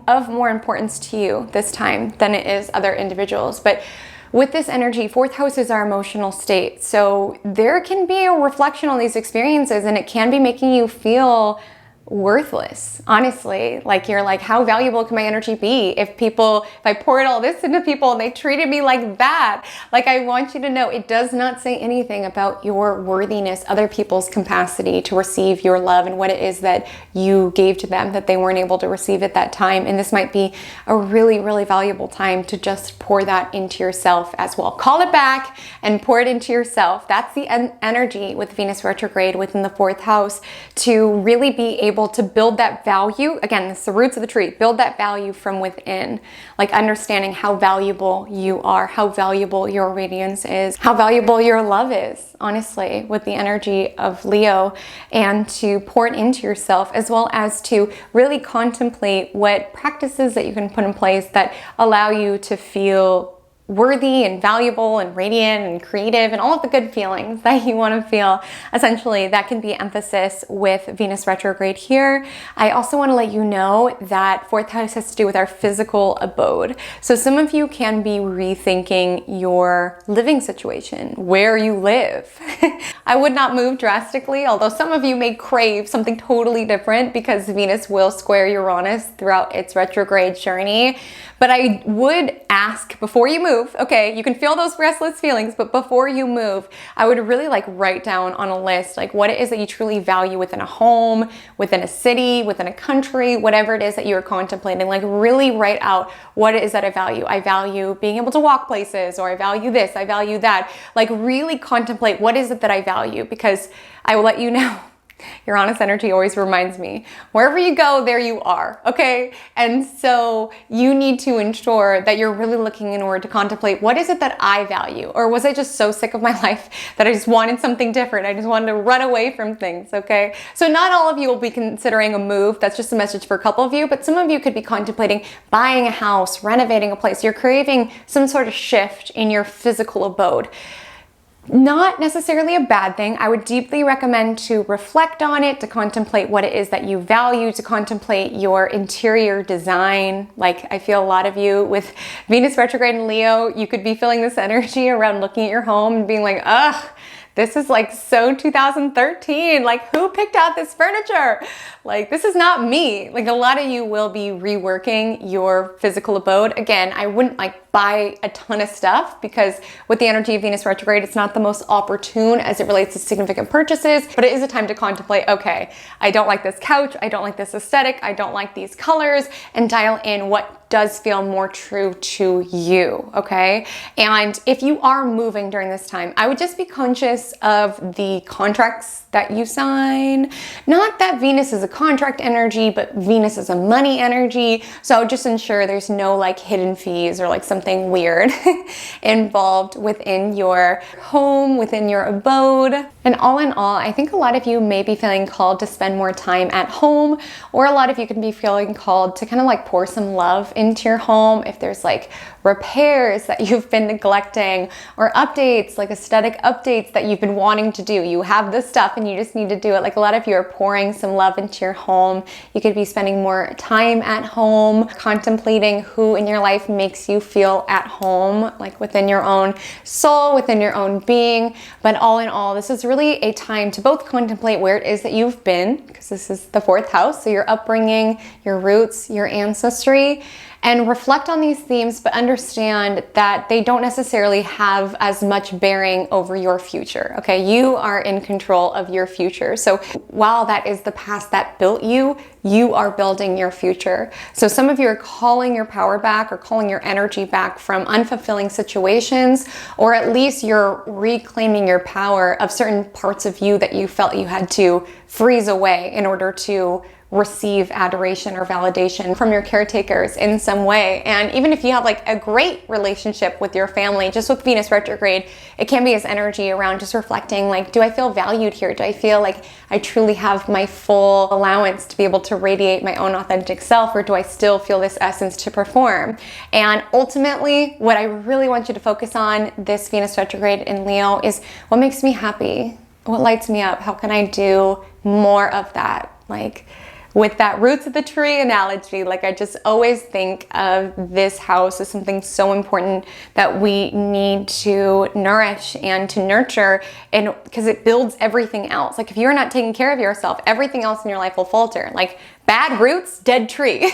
of more importance to you this time than it is other individuals. But with this energy, 4th house is our emotional state. So there can be a reflection on these experiences, and it can be making you feel worthless, honestly. Like you're like, how valuable can my energy be if I poured all this into people and they treated me like that? Like I want you to know it does not say anything about your worthiness, other people's capacity to receive your love and what it is that you gave to them that they weren't able to receive at that time. And this might be a really, really valuable time to just pour that into yourself as well. Call it back and pour it into yourself. That's the energy with Venus retrograde within the 4th house, to really be able to build that value. Again, it's the roots of the tree. Build that value from within, like understanding how valuable you are, how valuable your radiance is, how valuable your love is, honestly, with the energy of Leo, and to pour it into yourself, as well as to really contemplate what practices that you can put in place that allow you to feel worthy and valuable and radiant and creative and all of the good feelings that you want to feel. Essentially, that can be emphasis with Venus retrograde here. I also want to let you know that 4th house has to do with our physical abode. So some of you can be rethinking your living situation, where you live. I would not move drastically, although some of you may crave something totally different because Venus will square Uranus throughout its retrograde journey. But I would ask before you move, okay, you can feel those restless feelings, but before you move, I would really like write down on a list like what it is that you truly value within a home, within a city, within a country, whatever it is that you are contemplating. Like really write out what it is that I value. I value being able to walk places, or I value this, I value that. Like really contemplate what is it that I value, because I will let you know, Uranus energy always reminds me, wherever you go, there you are, okay? And so you need to ensure that you're really looking inward to contemplate, what is it that I value? Or was I just so sick of my life that I just wanted something different? I just wanted to run away from things, okay? So not all of you will be considering a move. That's just a message for a couple of you, but some of you could be contemplating buying a house, renovating a place. You're craving some sort of shift in your physical abode. Not necessarily a bad thing. I would deeply recommend to reflect on it, to contemplate what it is that you value, to contemplate your interior design. Like I feel a lot of you with Venus retrograde in Leo, you could be feeling this energy around looking at your home and being like, ugh, this is like so 2013. Like who picked out this furniture? Like this is not me. Like a lot of you will be reworking your physical abode. Again, I wouldn't like buy a ton of stuff, because with the energy of Venus retrograde, it's not the most opportune as it relates to significant purchases, but it is a time to contemplate, okay, I don't like this couch, I don't like this aesthetic, I don't like these colors, and dial in what does feel more true to you, okay? And if you are moving during this time, I would just be conscious of the contracts that you sign. Not that Venus is a contract energy, but Venus is a money energy. So just ensure there's no like hidden fees or like something weird involved within your home, within your abode. And all in all, I think a lot of you may be feeling called to spend more time at home, or a lot of you can be feeling called to kind of like pour some love into your home if there's like repairs that you've been neglecting, or updates, like aesthetic updates that you you've been wanting to do. You have this stuff and you just need to do it. Like a lot of you are pouring some love into your home. You could be spending more time at home, contemplating who in your life makes you feel at home, like within your own soul, within your own being. But all in all, this is really a time to both contemplate where it is that you've been, because this is the fourth house, so your upbringing, your roots, your ancestry, and reflect on these themes, but understand that they don't necessarily have as much bearing over your future, okay? You are in control of your future. So while that is the past that built you, you are building your future. So some of you are calling your power back or calling your energy back from unfulfilling situations, or at least you're reclaiming your power of certain parts of you that you felt you had to freeze away in order to receive adoration or validation from your caretakers in some way. And even if you have like a great relationship with your family, just with Venus retrograde, it can be this energy around just reflecting like, do I feel valued here? Do I feel like I truly have my full allowance to be able to radiate my own authentic self, or do I still feel this essence to perform? And ultimately, what I really want you to focus on this Venus retrograde in Leo is what makes me happy? What lights me up? How can I do more of that? Like, with that roots of the tree analogy, like I just always think of this house as something so important that we need to nourish and to nurture, and because it builds everything else. Like if you're not taking care of yourself, everything else in your life will falter. Like bad roots, dead tree,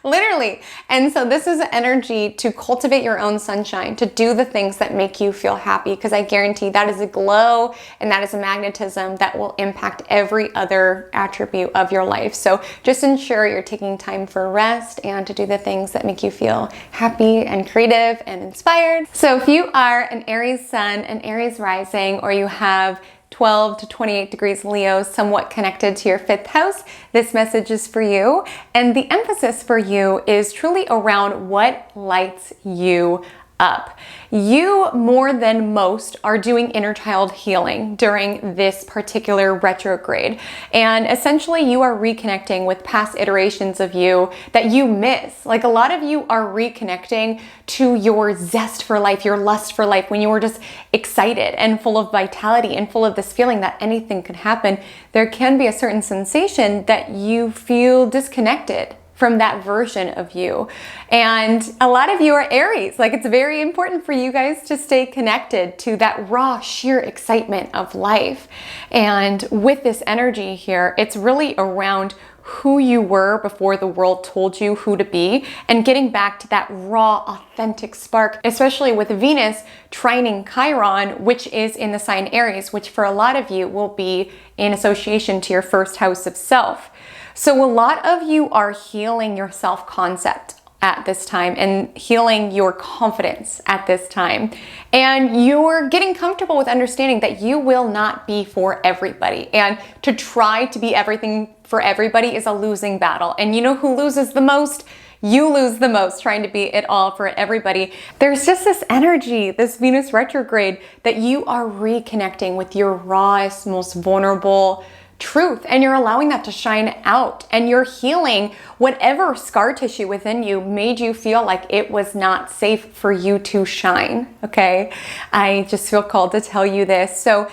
literally. And so this is an energy to cultivate your own sunshine, to do the things that make you feel happy, because I guarantee that is a glow and that is a magnetism that will impact every other attribute of your life. So just ensure you're taking time for rest and to do the things that make you feel happy and creative and inspired. So if you are an Aries sun, an Aries rising, or you have 12 to 28 degrees Leo, somewhat connected to your fifth house, this message is for you. And the emphasis for you is truly around what lights you up. You, more than most, are doing inner child healing during this particular retrograde. And essentially you are reconnecting with past iterations of you that you miss. Like a lot of you are reconnecting to your zest for life, your lust for life, when you were just excited and full of vitality and full of this feeling that anything could happen. There can be a certain sensation that you feel disconnected from that version of you. And a lot of you are Aries. Like it's very important for you guys to stay connected to that raw, sheer excitement of life. And with this energy here, it's really around who you were before the world told you who to be, and getting back to that raw, authentic spark, especially with Venus trining Chiron, which is in the sign Aries, which for a lot of you will be in association to your first house of self. So a lot of you are healing your self-concept at this time and healing your confidence at this time. And you're getting comfortable with understanding that you will not be for everybody. And to try to be everything for everybody is a losing battle. And you know who loses the most? You lose the most trying to be it all for everybody. There's just this energy, this Venus retrograde, that you are reconnecting with your rawest, most vulnerable truth, and you're allowing that to shine out, and you're healing whatever scar tissue within you made you feel like it was not safe for you to shine. Okay, I just feel called to tell you this. So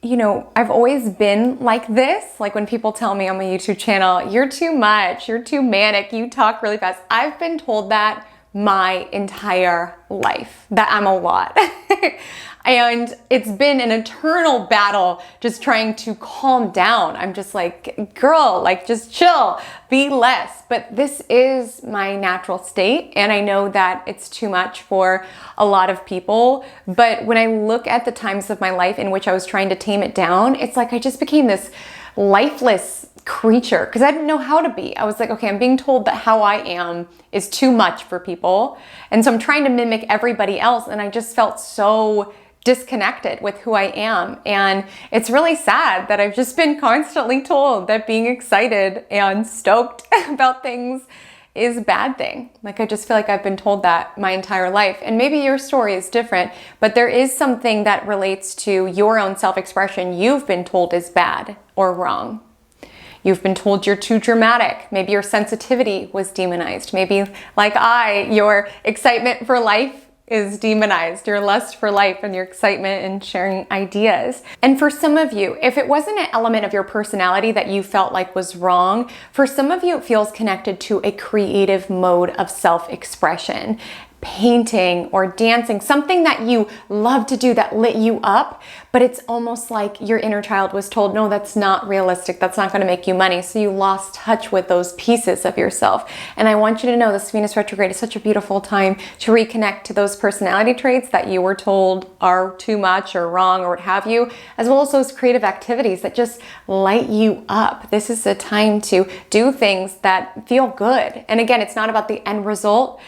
you know, I've always been like this. Like when people tell me on my YouTube channel, you're too much, you're too manic, you talk really fast. I've been told that my entire life, that I'm a lot. And it's been an eternal battle just trying to calm down. I'm just like, girl, like just chill, be less. But this is my natural state. And I know that it's too much for a lot of people. But when I look at the times of my life in which I was trying to tame it down, it's like I just became this lifeless creature because I didn't know how to be. I was like, okay, I'm being told that how I am is too much for people. And so I'm trying to mimic everybody else. And I just felt so disconnected with who I am. And it's really sad that I've just been constantly told that being excited and stoked about things is a bad thing. Like I just feel like I've been told that my entire life. And maybe your story is different, but there is something that relates to your own self-expression you've been told is bad or wrong. You've been told you're too dramatic. Maybe your sensitivity was demonized. Maybe like your excitement for life is demonized, your lust for life and your excitement and sharing ideas. And for some of you, if it wasn't an element of your personality that you felt like was wrong, for some of you it feels connected to a creative mode of self-expression. Painting or dancing, something that you love to do that lit you up, but it's almost like your inner child was told, no, that's not realistic. That's not going to make you money. So you lost touch with those pieces of yourself. And I want you to know this Venus retrograde is such a beautiful time to reconnect to those personality traits that you were told are too much or wrong or what have you, as well as those creative activities that just light you up. This is a time to do things that feel good. And again, it's not about the end result.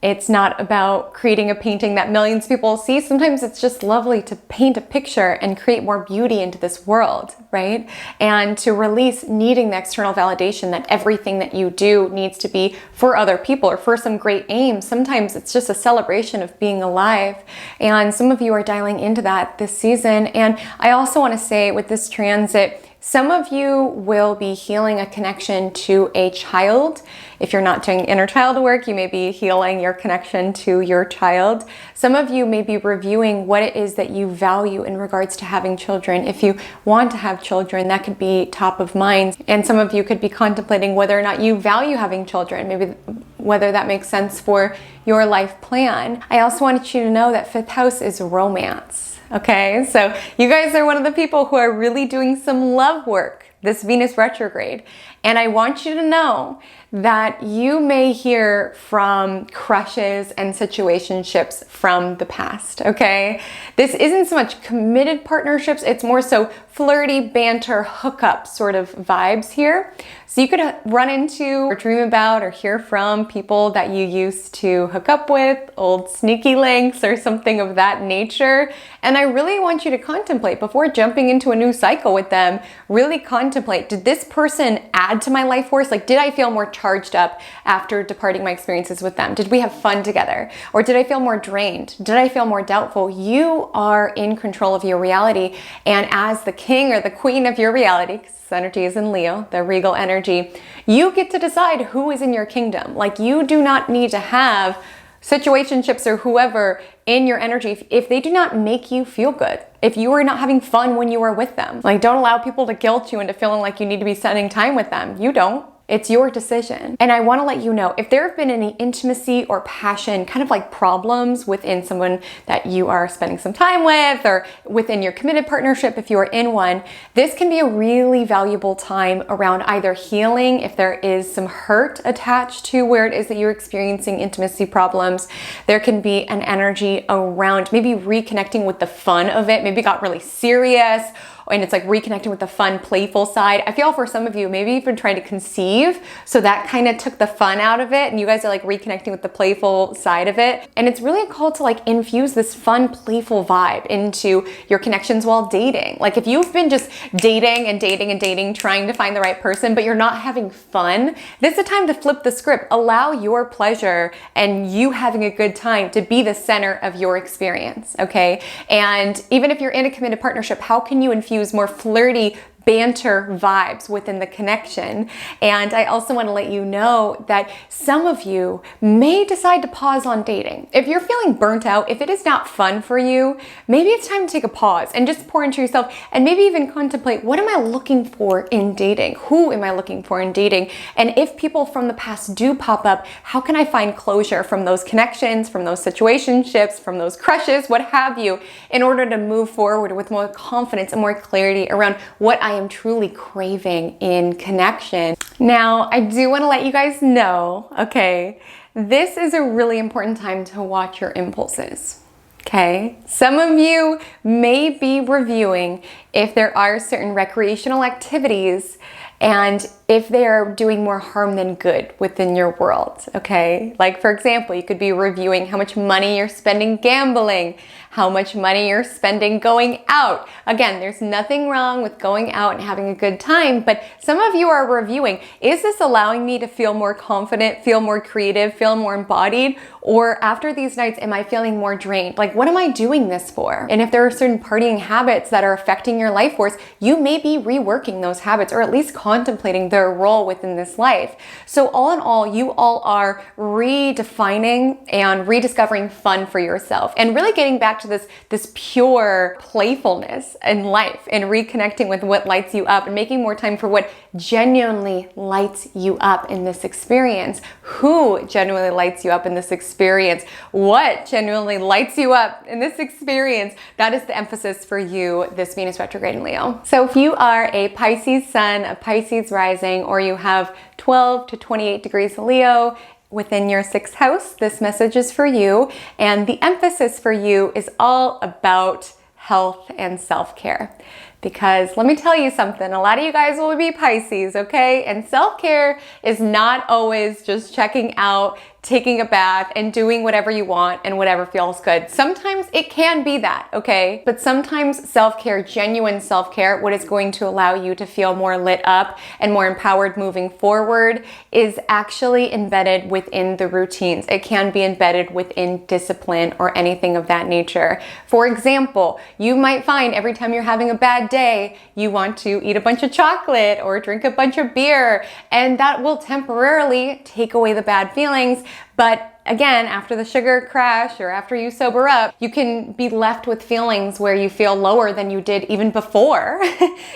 It's not about creating a painting that millions of people see. Sometimes it's just lovely to paint a picture and create more beauty into this world, right? And to release needing the external validation that everything that you do needs to be for other people or for some great aim. Sometimes it's just a celebration of being alive. And some of you are dialing into that this season. And I also want to say with this transit, some of you will be healing a connection to a child. If you're not doing inner child work, you may be healing your connection to your child. Some of you may be reviewing what it is that you value in regards to having children. If you want to have children, that could be top of mind. And some of you could be contemplating whether or not you value having children, maybe whether that makes sense for your life plan. I also wanted you to know that 5th house is romance. Okay, so you guys are one of the people who are really doing some love work this Venus retrograde. And I want you to know that you may hear from crushes and situationships from the past, okay? This isn't so much committed partnerships, it's more so flirty, banter, hookup sort of vibes here. So you could run into or dream about or hear from people that you used to hook up with, old sneaky links or something of that nature. And I really want you to contemplate before jumping into a new cycle with them, really contemplate, did this person add to my life force? Like, did I feel more charged up after departing my experiences with them? Did we have fun together? Or did I feel more drained? Did I feel more doubtful? You are in control of your reality. And as the king or the queen of your reality, because this energy is in Leo, the regal energy, you get to decide who is in your kingdom. Like, you do not need to have situationships or whoever in your energy if they do not make you feel good, if you are not having fun when you are with them. Like, don't allow people to guilt you into feeling like you need to be spending time with them. You don't. It's your decision. And I want to let you know, if there have been any intimacy or passion, kind of like problems within someone that you are spending some time with, or within your committed partnership, if you are in one, this can be a really valuable time around either healing, if there is some hurt attached to where it is that you're experiencing intimacy problems. There can be an energy around maybe reconnecting with the fun of it. Maybe it got really serious, and it's like reconnecting with the fun, playful side. I feel for some of you, maybe you've been trying to conceive, so that kind of took the fun out of it, and you guys are like reconnecting with the playful side of it. And it's really a call to like infuse this fun, playful vibe into your connections while dating. Like, if you've been just dating and dating and dating, trying to find the right person, but you're not having fun, this is a time to flip the script. Allow your pleasure and you having a good time to be the center of your experience, okay? And even if you're in a committed partnership, how can you infuse more flirty banter vibes within the connection? And I also want to let you know that some of you may decide to pause on dating. If you're feeling burnt out, if it is not fun for you, maybe it's time to take a pause and just pour into yourself, and maybe even contemplate, what am I looking for in dating? Who am I looking for in dating? And if people from the past do pop up, how can I find closure from those connections, from those situationships, from those crushes, what have you, in order to move forward with more confidence and more clarity around what I am truly craving in connection. Now, I do want to let you guys know, okay, this is a really important time to watch your impulses. Okay, some of you may be reviewing if there are certain recreational activities and if they are doing more harm than good within your world, okay? Like, for example, you could be reviewing how much money you're spending gambling, how much money you're spending going out. Again, there's nothing wrong with going out and having a good time, but some of you are reviewing, is this allowing me to feel more confident, feel more creative, feel more embodied? Or after these nights, am I feeling more drained? Like, what am I doing this for? And if there are certain partying habits that are affecting your life force, you may be reworking those habits, or at least contemplating their role within this life. So all in all, you all are redefining and rediscovering fun for yourself and really getting back to this pure playfulness in life and reconnecting with what lights you up and making more time for what genuinely lights you up in this experience. Who genuinely lights you up in this experience? What genuinely lights you up in this experience? That is the emphasis for you this Venus retrograde in Leo. So if you are a Pisces sun, a Pisces rising, or you have 12 to 28 degrees Leo within your 6th house, this message is for you. And the emphasis for you is all about health and self-care. Because let me tell you something, a lot of you guys will be Pisces, okay? And self-care is not always just checking out, taking a bath, and doing whatever you want and whatever feels good. Sometimes it can be that, okay? But sometimes self-care, genuine self-care, what is going to allow you to feel more lit up and more empowered moving forward is actually embedded within the routines. It can be embedded within discipline or anything of that nature. For example, you might find every time you're having a bad day, you want to eat a bunch of chocolate or drink a bunch of beer, and that will temporarily take away the bad feelings. But again, after the sugar crash or after you sober up, you can be left with feelings where you feel lower than you did even before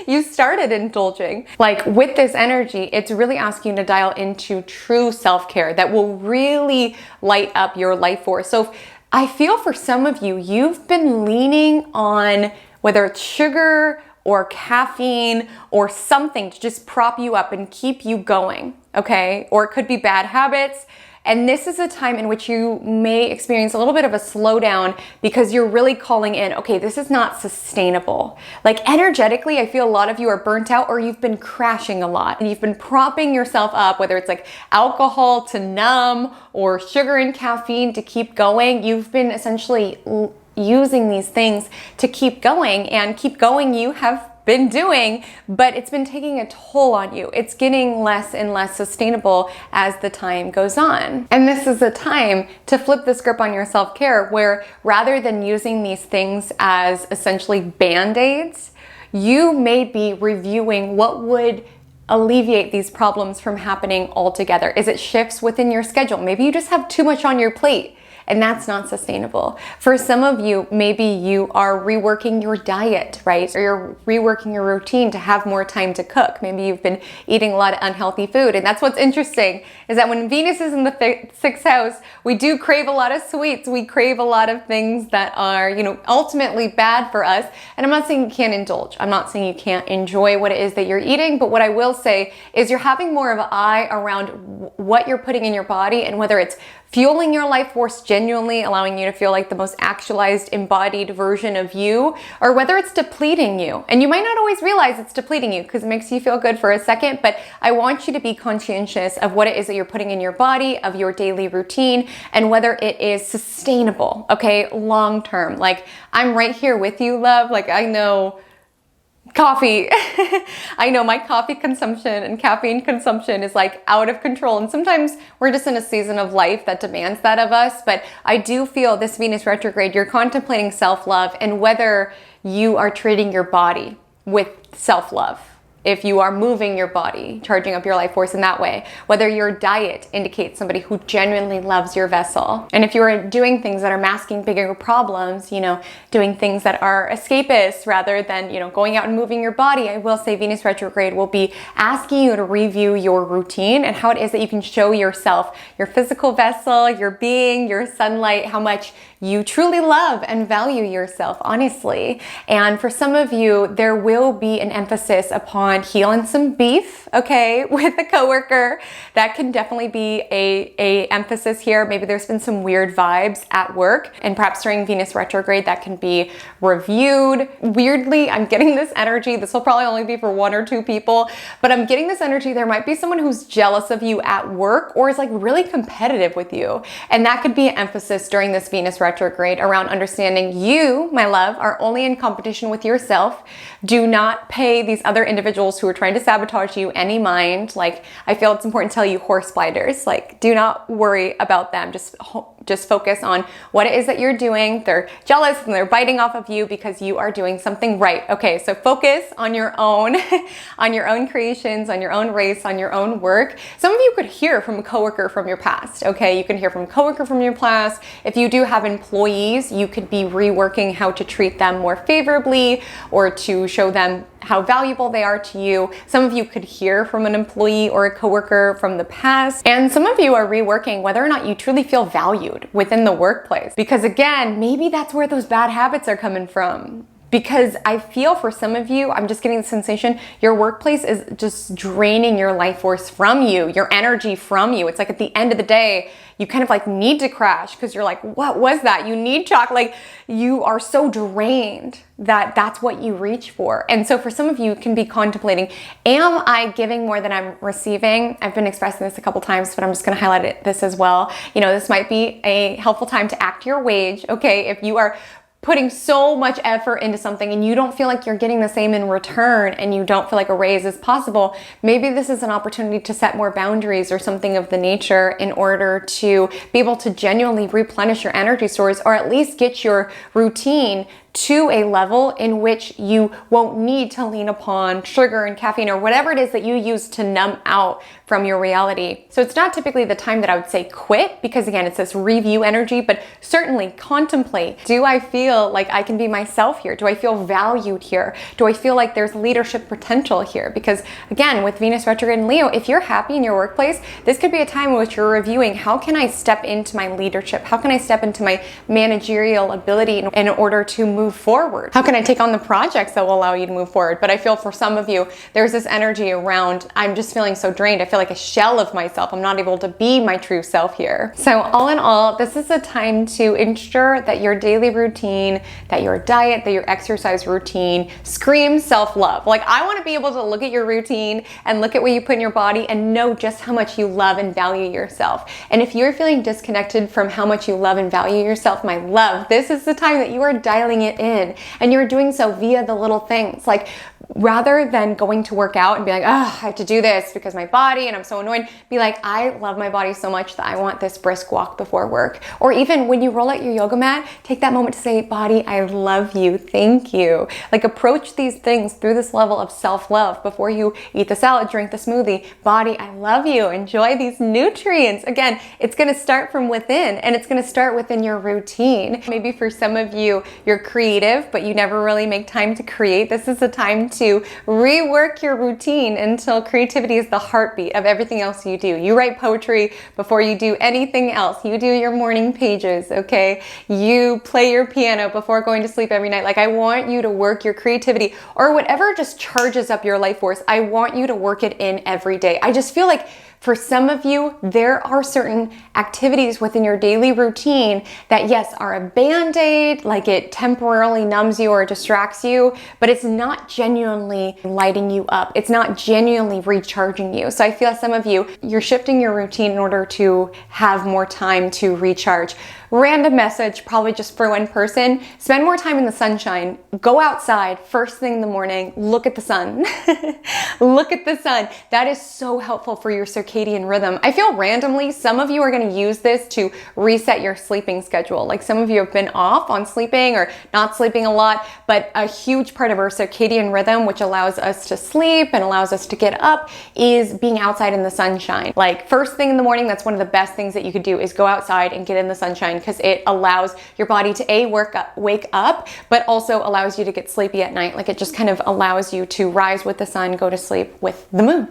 you started indulging. Like with this energy, it's really asking you to dial into true self-care that will really light up your life force. So I feel for some of you, you've been leaning on whether it's sugar or caffeine or something to just prop you up and keep you going, okay? Or it could be bad habits. And this is a time in which you may experience a little bit of a slowdown because you're really calling in, okay, this is not sustainable. Like energetically, I feel a lot of you are burnt out or you've been crashing a lot and you've been propping yourself up, whether it's like alcohol to numb or sugar and caffeine to keep going. You've been essentially using these things to keep going, and keep going you have been doing, but it's been taking a toll on you. It's getting less and less sustainable as the time goes on. And this is a time to flip the script on your self-care where rather than using these things as essentially band-aids, you may be reviewing what would alleviate these problems from happening altogether. Is it shifts within your schedule? Maybe you just have too much on your plate, and that's not sustainable. For some of you, maybe you are reworking your diet, right? Or you're reworking your routine to have more time to cook. Maybe you've been eating a lot of unhealthy food. And that's what's interesting, is that when Venus is in the 6th house, we do crave a lot of sweets. We crave a lot of things that are, ultimately bad for us. And I'm not saying you can't indulge. I'm not saying you can't enjoy what it is that you're eating. But what I will say is you're having more of an eye around what you're putting in your body and whether it's fueling your life force, genuinely allowing you to feel like the most actualized, embodied version of you, or whether it's depleting you. And you might not always realize it's depleting you because it makes you feel good for a second, but I want you to be conscientious of what it is that you're putting in your body, of your daily routine, and whether it is sustainable, okay, long term. Like, I'm right here with you, love. Like, I know coffee. I know my coffee consumption and caffeine consumption is like out of control. And sometimes we're just in a season of life that demands that of us. But I do feel this Venus retrograde, you're contemplating self-love and whether you are treating your body with self-love. If you are moving your body, charging up your life force in that way, whether your diet indicates somebody who genuinely loves your vessel. And if you are doing things that are masking bigger problems, doing things that are escapist rather than, going out and moving your body, I will say Venus retrograde will be asking you to review your routine and how it is that you can show yourself, your physical vessel, your being, your sunlight, how much you truly love and value yourself, honestly. And for some of you, there will be an emphasis upon healing some beef, okay, with a coworker. That can definitely be a emphasis here. Maybe there's been some weird vibes at work, and perhaps during Venus retrograde, that can be reviewed. Weirdly, I'm getting this energy. This will probably only be for 1 or 2 people, but I'm getting this energy. There might be someone who's jealous of you at work or is like really competitive with you. And that could be an emphasis during this Venus retrograde around understanding you, my love, are only in competition with yourself. Do not pay these other individuals who are trying to sabotage you any mind. Like, I feel it's important to tell you, horse spiders, like, do not worry about them. Just just focus on what it is that you're doing. They're jealous and they're biting off of you because you are doing something right. Okay, so focus on your own, on your own creations, on your own race, on your own work. Some of you could hear from a coworker from your past, okay? You can hear from a coworker from your past. If you do have employees, you could be reworking how to treat them more favorably or to show them how valuable they are to you. Some of you could hear from an employee or a coworker from the past. And some of you are reworking whether or not you truly feel valued within the workplace. Because again, maybe that's where those bad habits are coming from. Because I feel for some of you, I'm just getting the sensation, your workplace is just draining your life force from you, your energy from you. It's like at the end of the day, you kind of like need to crash because you're like, what was that? You need chalk. Like you are so drained that that's what you reach for. And so for some of you, you can be contemplating, am I giving more than I'm receiving? I've been expressing this a couple times, but I'm just going to highlight this as well. You know, this might be a helpful time to act your wage. Okay, if you are putting so much effort into something and you don't feel like you're getting the same in return and you don't feel like a raise is possible, maybe this is an opportunity to set more boundaries or something of the nature in order to be able to genuinely replenish your energy stores, or at least get your routine to a level in which you won't need to lean upon sugar and caffeine or whatever it is that you use to numb out from your reality. So it's not typically the time that I would say quit, because again, it's this review energy, but certainly contemplate. Do I feel like I can be myself here? Do I feel valued here? Do I feel like there's leadership potential here? Because again, with Venus retrograde in Leo, if you're happy in your workplace, this could be a time in which you're reviewing, how can I step into my leadership? How can I step into my managerial ability in order to move forward? How can I take on the projects that will allow you to move forward? But I feel for some of you, there's this energy around, I'm just feeling so drained. I feel like a shell of myself. I'm not able to be my true self here. So all in all, this is a time to ensure that your daily routine, that your diet, that your exercise routine screams self-love. Like I want to be able to look at your routine and look at what you put in your body and know just how much you love and value yourself. And if you're feeling disconnected from how much you love and value yourself, my love, this is the time that you are dialing it in, and you're doing so via the little things. Like rather than going to work out and be like, oh, I have to do this because my body and I'm so annoyed, be like, I love my body so much that I want this brisk walk before work. Or even when you roll out your yoga mat, take that moment to say, body, I love you, thank you. Like approach these things through this level of self-love before you eat the salad, drink the smoothie. Body, I love you, enjoy these nutrients. Again, it's gonna start from within, and it's gonna start within your routine. Maybe for some of you, you're creative, but you never really make time to create. This is a time to rework your routine until creativity is the heartbeat of everything else you do. You write poetry before you do anything else. You do your morning pages, okay? You play your piano before going to sleep every night. Like I want you to work your creativity or whatever just charges up your life force. I want you to work it in every day. I just feel like for some of you, there are certain activities within your daily routine that, yes, are a band-aid, like it temporarily numbs you or distracts you, but it's not genuinely lighting you up. It's not genuinely recharging you. So I feel some of you, you're shifting your routine in order to have more time to recharge. Random message, probably just for one person. Spend more time in the sunshine. Go outside first thing in the morning. Look at the sun. Look at the sun. That is so helpful for your circadian rhythm. I feel randomly some of you are going to use this to reset your sleeping schedule. Like some of you have been off on sleeping or not sleeping a lot, but a huge part of our circadian rhythm, which allows us to sleep and allows us to get up, is being outside in the sunshine. Like first thing in the morning, that's one of the best things that you could do is go outside and get in the sunshine, because it allows your body to wake up, but also allows you to get sleepy at night. Like it just kind of allows you to rise with the sun, go to sleep with the moon.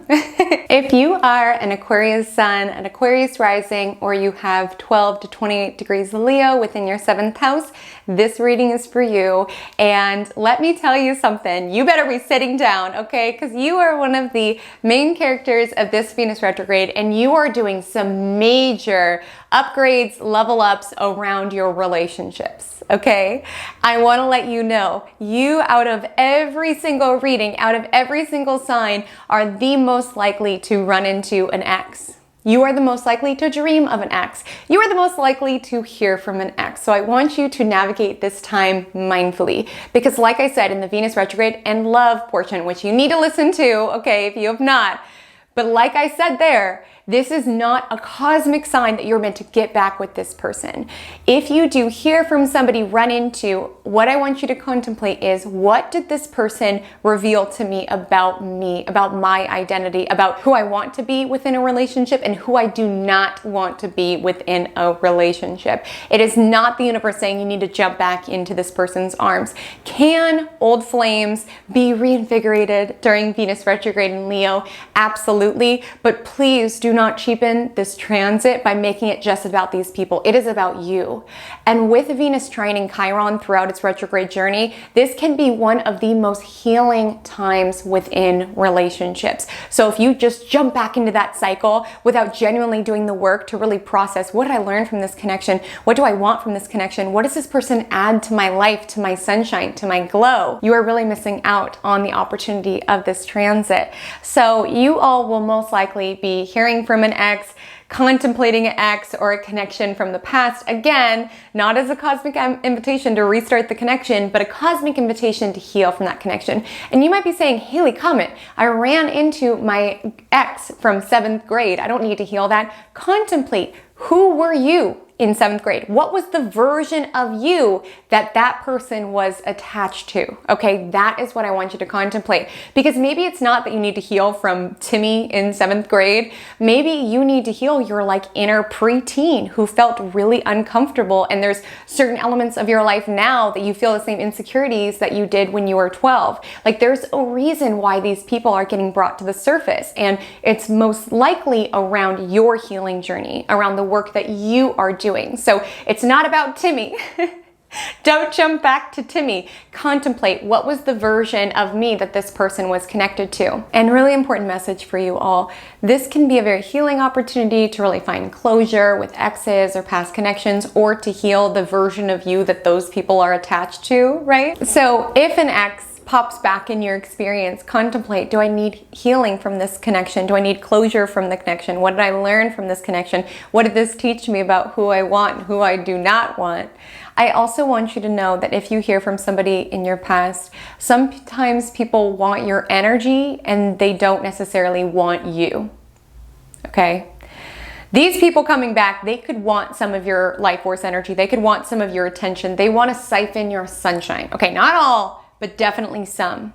If you are an Aquarius sun, an Aquarius rising, or you have 12 to 28 degrees Leo within your 7th house, this reading is for you. And let me tell you something, you better be sitting down, okay? Because you are one of the main characters of this Venus retrograde, and you are doing some major upgrades, level ups around your relationships, okay? I want to let you know, you out of every single reading, out of every single sign, are the most likely to run into an ex. You are the most likely to dream of an ex. You are the most likely to hear from an ex. So I want you to navigate this time mindfully, because like I said in the Venus retrograde and love portion, which you need to listen to, okay, if you have not, but like I said there, This is not a cosmic sign that you're meant to get back with this person. If you do hear from somebody, run into, what I want you to contemplate is, what did this person reveal to me, about my identity, about who I want to be within a relationship and who I do not want to be within a relationship. It is not the universe saying you need to jump back into this person's arms. Can old flames be reinvigorated during Venus retrograde in Leo? Absolutely. But please do not cheapen this transit by making it just about these people. It is about you. And with Venus trining Chiron throughout its retrograde journey, this can be one of the most healing times within relationships. So if you just jump back into that cycle without genuinely doing the work to really process, what did I learn from this connection? What do I want from this connection? What does this person add to my life, to my sunshine, to my glow? You are really missing out on the opportunity of this transit. So you all will most likely be hearing from an ex, contemplating an ex or a connection from the past. Again, not as a cosmic invitation to restart the connection, but a cosmic invitation to heal from that connection. And you might be saying, Haley, Comet, I ran into my ex from 7th grade. I don't need to heal that. Contemplate, who were you in 7th grade? What was the version of you that that person was attached to? Okay, that is what I want you to contemplate. Because maybe it's not that you need to heal from Timmy in 7th grade. Maybe you need to heal your like inner preteen who felt really uncomfortable, and there's certain elements of your life now that you feel the same insecurities that you did when you were 12. Like, there's a reason why these people are getting brought to the surface, and it's most likely around your healing journey, around the work that you are doing. So it's not about Timmy. Don't jump back to Timmy. Contemplate, what was the version of me that this person was connected to? And really important message for you all. This can be a very healing opportunity to really find closure with exes or past connections, or to heal the version of you that those people are attached to, right? So if an ex pops back in your experience, contemplate, do I need healing from this connection? Do I need closure from the connection? What did I learn from this connection? What did this teach me about who I want and who I do not want? I also want you to know that if you hear from somebody in your past, sometimes people want your energy and they don't necessarily want you, okay? These people coming back, they could want some of your life force energy. They could want some of your attention. They want to siphon your sunshine. Okay, not all, but definitely some.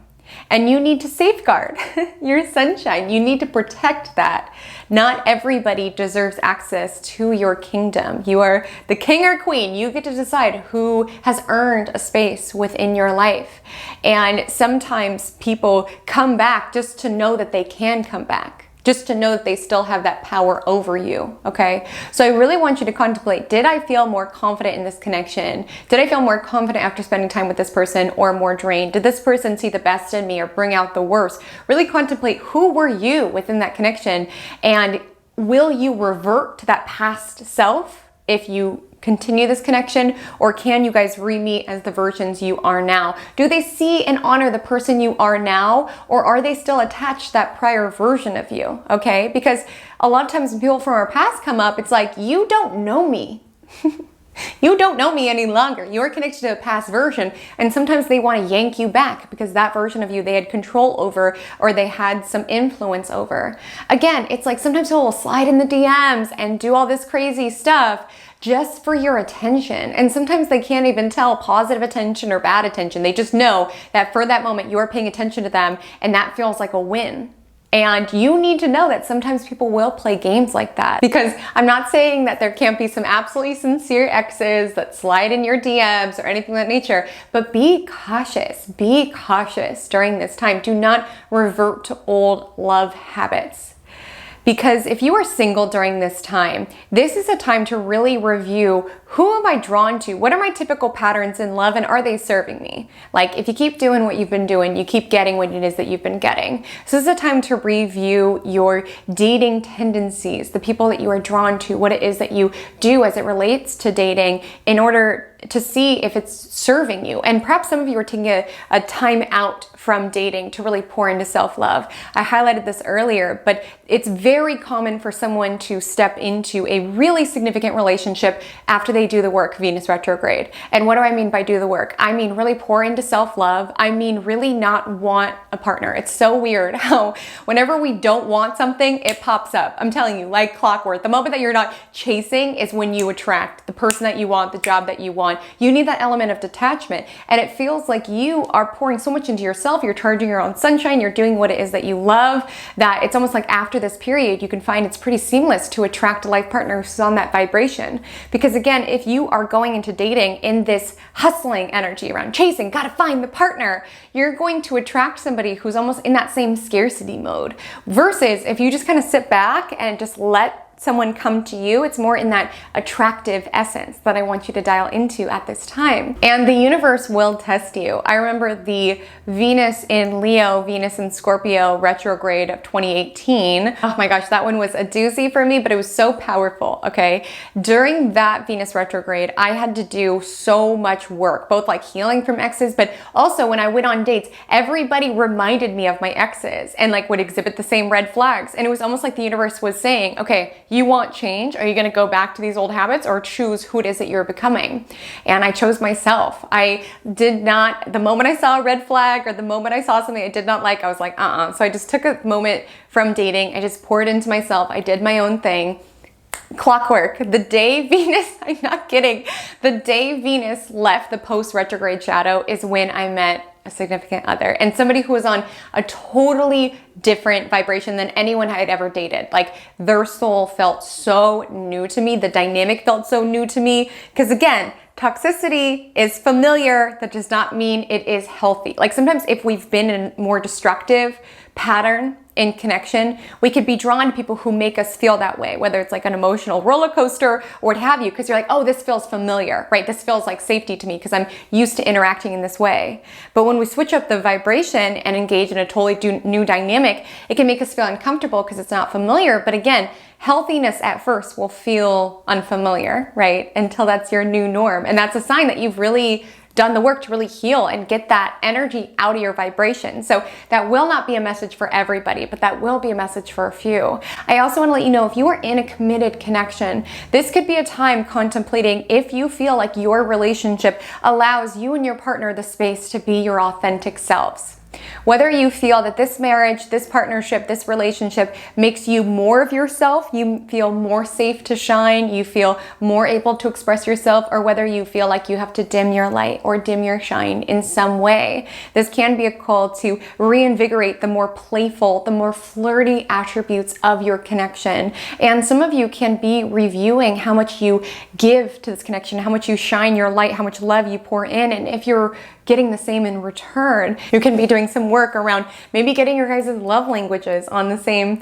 And you need to safeguard your sunshine. You need to protect that. Not everybody deserves access to your kingdom. You are the king or queen. You get to decide who has earned a space within your life. And sometimes people come back just to know that they can come back, just to know that they still have that power over you, okay? So I really want you to contemplate, did I feel more confident in this connection? Did I feel more confident after spending time with this person, or more drained? Did this person see the best in me or bring out the worst? Really contemplate, who were you within that connection? And will you revert to that past self if you continue this connection, or can you guys re-meet as the versions you are now? Do they see and honor the person you are now, or are they still attached to that prior version of you? Okay, because a lot of times when people from our past come up, it's like, you don't know me. You don't know me any longer. You're connected to a past version, and sometimes they want to yank you back because that version of you they had control over, or they had some influence over. Again, it's like sometimes people will slide in the DMs and do all this crazy stuff just for your attention. And sometimes they can't even tell positive attention or bad attention. They just know that for that moment you're paying attention to them, and that feels like a win. And you need to know that sometimes people will play games like that, because I'm not saying that there can't be some absolutely sincere exes that slide in your DMs or anything of that nature, but be cautious during this time. Do not revert to old love habits. Because if you are single during this time, this is a time to really review, who am I drawn to? What are my typical patterns in love, and are they serving me? Like, if you keep doing what you've been doing, you keep getting what it is that you've been getting. So this is a time to review your dating tendencies, the people that you are drawn to, what it is that you do as it relates to dating, in order to see if it's serving you. And perhaps some of you are taking a time out from dating to really pour into self-love. I highlighted this earlier, but it's very common for someone to step into a really significant relationship after they do the work, Venus retrograde. And what do I mean by do the work? I mean really pour into self-love. I mean really not want a partner. It's so weird how whenever we don't want something, it pops up. I'm telling you, like clockwork. The moment that you're not chasing is when you attract the person that you want, the job that you want. You need that element of detachment. And it feels like you are pouring so much into yourself. You're charging your own sunshine. You're doing what it is that you love, that it's almost like after this period, you can find it's pretty seamless to attract a life partner who's on that vibration. Because again, if you are going into dating in this hustling energy around chasing, gotta find the partner, you're going to attract somebody who's almost in that same scarcity mode. Versus if you just kind of sit back and just let someone come to you, it's more in that attractive essence that I want you to dial into at this time. And the universe will test you. I remember the Venus in Leo, Venus in Scorpio retrograde of 2018. Oh my gosh, that one was a doozy for me, but it was so powerful, okay? During that Venus retrograde, I had to do so much work, both like healing from exes, but also when I went on dates, everybody reminded me of my exes and like would exhibit the same red flags. And it was almost like the universe was saying, okay, you want change? Are you going to go back to these old habits or choose who it is that you're becoming? And I chose myself. I did not, the moment I saw a red flag or the moment I saw something I did not like, I was like, So I just took a moment from dating. I just poured into myself. I did my own thing. Clockwork. The day Venus, I'm not kidding, the day Venus left the post-retrograde shadow is when I met a significant other and somebody who was on a totally different vibration than anyone I had ever dated. Like their soul felt so new to me. The dynamic felt so new to me. Because again, toxicity is familiar. That does not mean it is healthy. Like sometimes if we've been in a more destructive pattern in connection, we could be drawn to people who make us feel that way, whether it's like an emotional roller coaster or what have you, because you're like, oh, this feels familiar, right? This feels like safety to me because I'm used to interacting in this way. But when we switch up the vibration and engage in a totally new dynamic, it can make us feel uncomfortable because it's not familiar. But again, healthiness at first will feel unfamiliar, right? Until that's your new norm. And that's a sign that you've really done the work to really heal and get that energy out of your vibration. So that will not be a message for everybody, but that will be a message for a few. I also want to let you know if you are in a committed connection, this could be a time contemplating if you feel like your relationship allows you and your partner the space to be your authentic selves. Whether you feel that this marriage, this partnership, this relationship makes you more of yourself, you feel more safe to shine, you feel more able to express yourself, or whether you feel like you have to dim your light or dim your shine in some way. This can be a call to reinvigorate the more playful, the more flirty attributes of your connection. And some of you can be reviewing how much you give to this connection, how much you shine your light, how much love you pour in. And if you're getting the same in return, you can be doing some work around maybe getting your guys' love languages on the same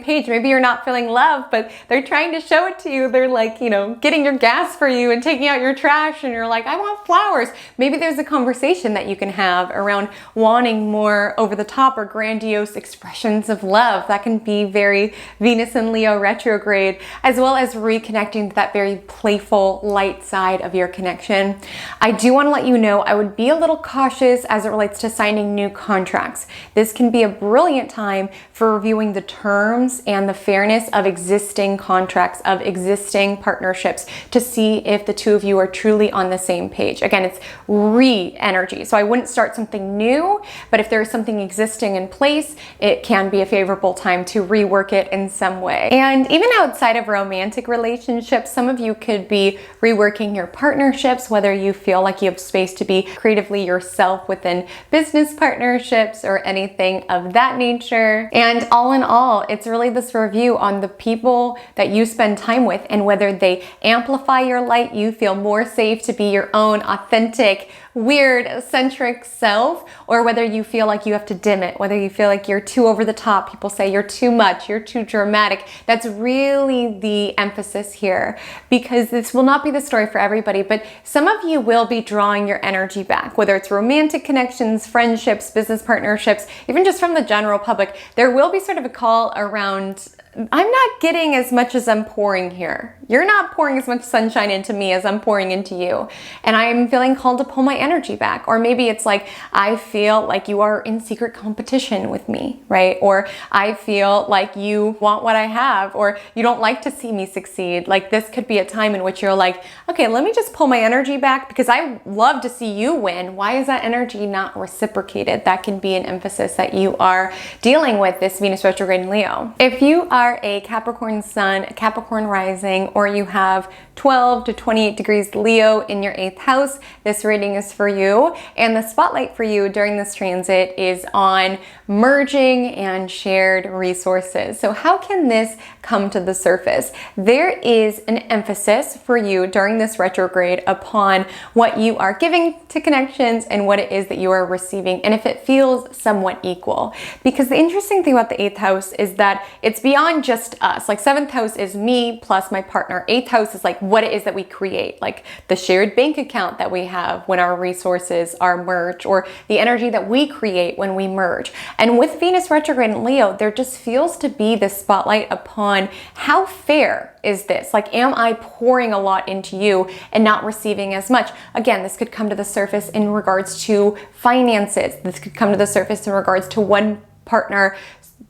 page. Maybe you're not feeling love, but they're trying to show it to you. They're like, getting your gas for you and taking out your trash, and you're like, I want flowers. Maybe there's a conversation that you can have around wanting more over the top or grandiose expressions of love. That can be very Venus and Leo retrograde, as well as reconnecting to that very playful, light side of your connection. I do want to let you know, I would be a little cautious as it relates to signing new contracts. This can be a brilliant time for reviewing the terms and the fairness of existing contracts, of existing partnerships, to see if the two of you are truly on the same page. Again, it's re-energy. So I wouldn't start something new, but if there's something existing in place, it can be a favorable time to rework it in some way. And even outside of romantic relationships, some of you could be reworking your partnerships, whether you feel like you have space to be creatively yourself within business partnerships or anything of that nature. And all in all, it's really this review on the people that you spend time with and whether they amplify your light, you feel more safe to be your own authentic, weird, eccentric self, or whether you feel like you have to dim it, whether you feel like you're too over the top. People say you're too much, you're too dramatic. That's really the emphasis here, because this will not be the story for everybody, but some of you will be drawing your energy back, whether it's romantic connections, friendships, business partnerships, even just from the general public. There will be sort of a call around, I'm not getting as much as I'm pouring here. you're not pouring as much sunshine into me as I'm pouring into you. And I'm feeling called to pull my energy back. Or maybe it's like, I feel like you are in secret competition with me, right? Or I feel like you want what I have, or you don't like to see me succeed. Like this could be a time in which you're like, okay, let me just pull my energy back because I love to see you win. Why is that energy not reciprocated? That can be an emphasis that you are dealing with this Venus retrograde in Leo. If you are a Capricorn sun, Capricorn rising, or you have 12 to 28 degrees Leo in your 8th house, this reading is for you. And the spotlight for you during this transit is on merging and shared resources. So how can this come to the surface? There is an emphasis for you during this retrograde upon what you are giving to connections and what it is that you are receiving, and if it feels somewhat equal. Because the interesting thing about the 8th house is that it's beyond just us. Like 7th house is me plus my partner. 8th house is like what it is that we create, like the shared bank account that we have when our resources are merged, or the energy that we create when we merge. And with Venus retrograde in Leo, there just feels to be this spotlight upon how fair is this? Like, am I pouring a lot into you and not receiving as much? Again, this could come to the surface in regards to finances. This could come to the surface in regards to one partner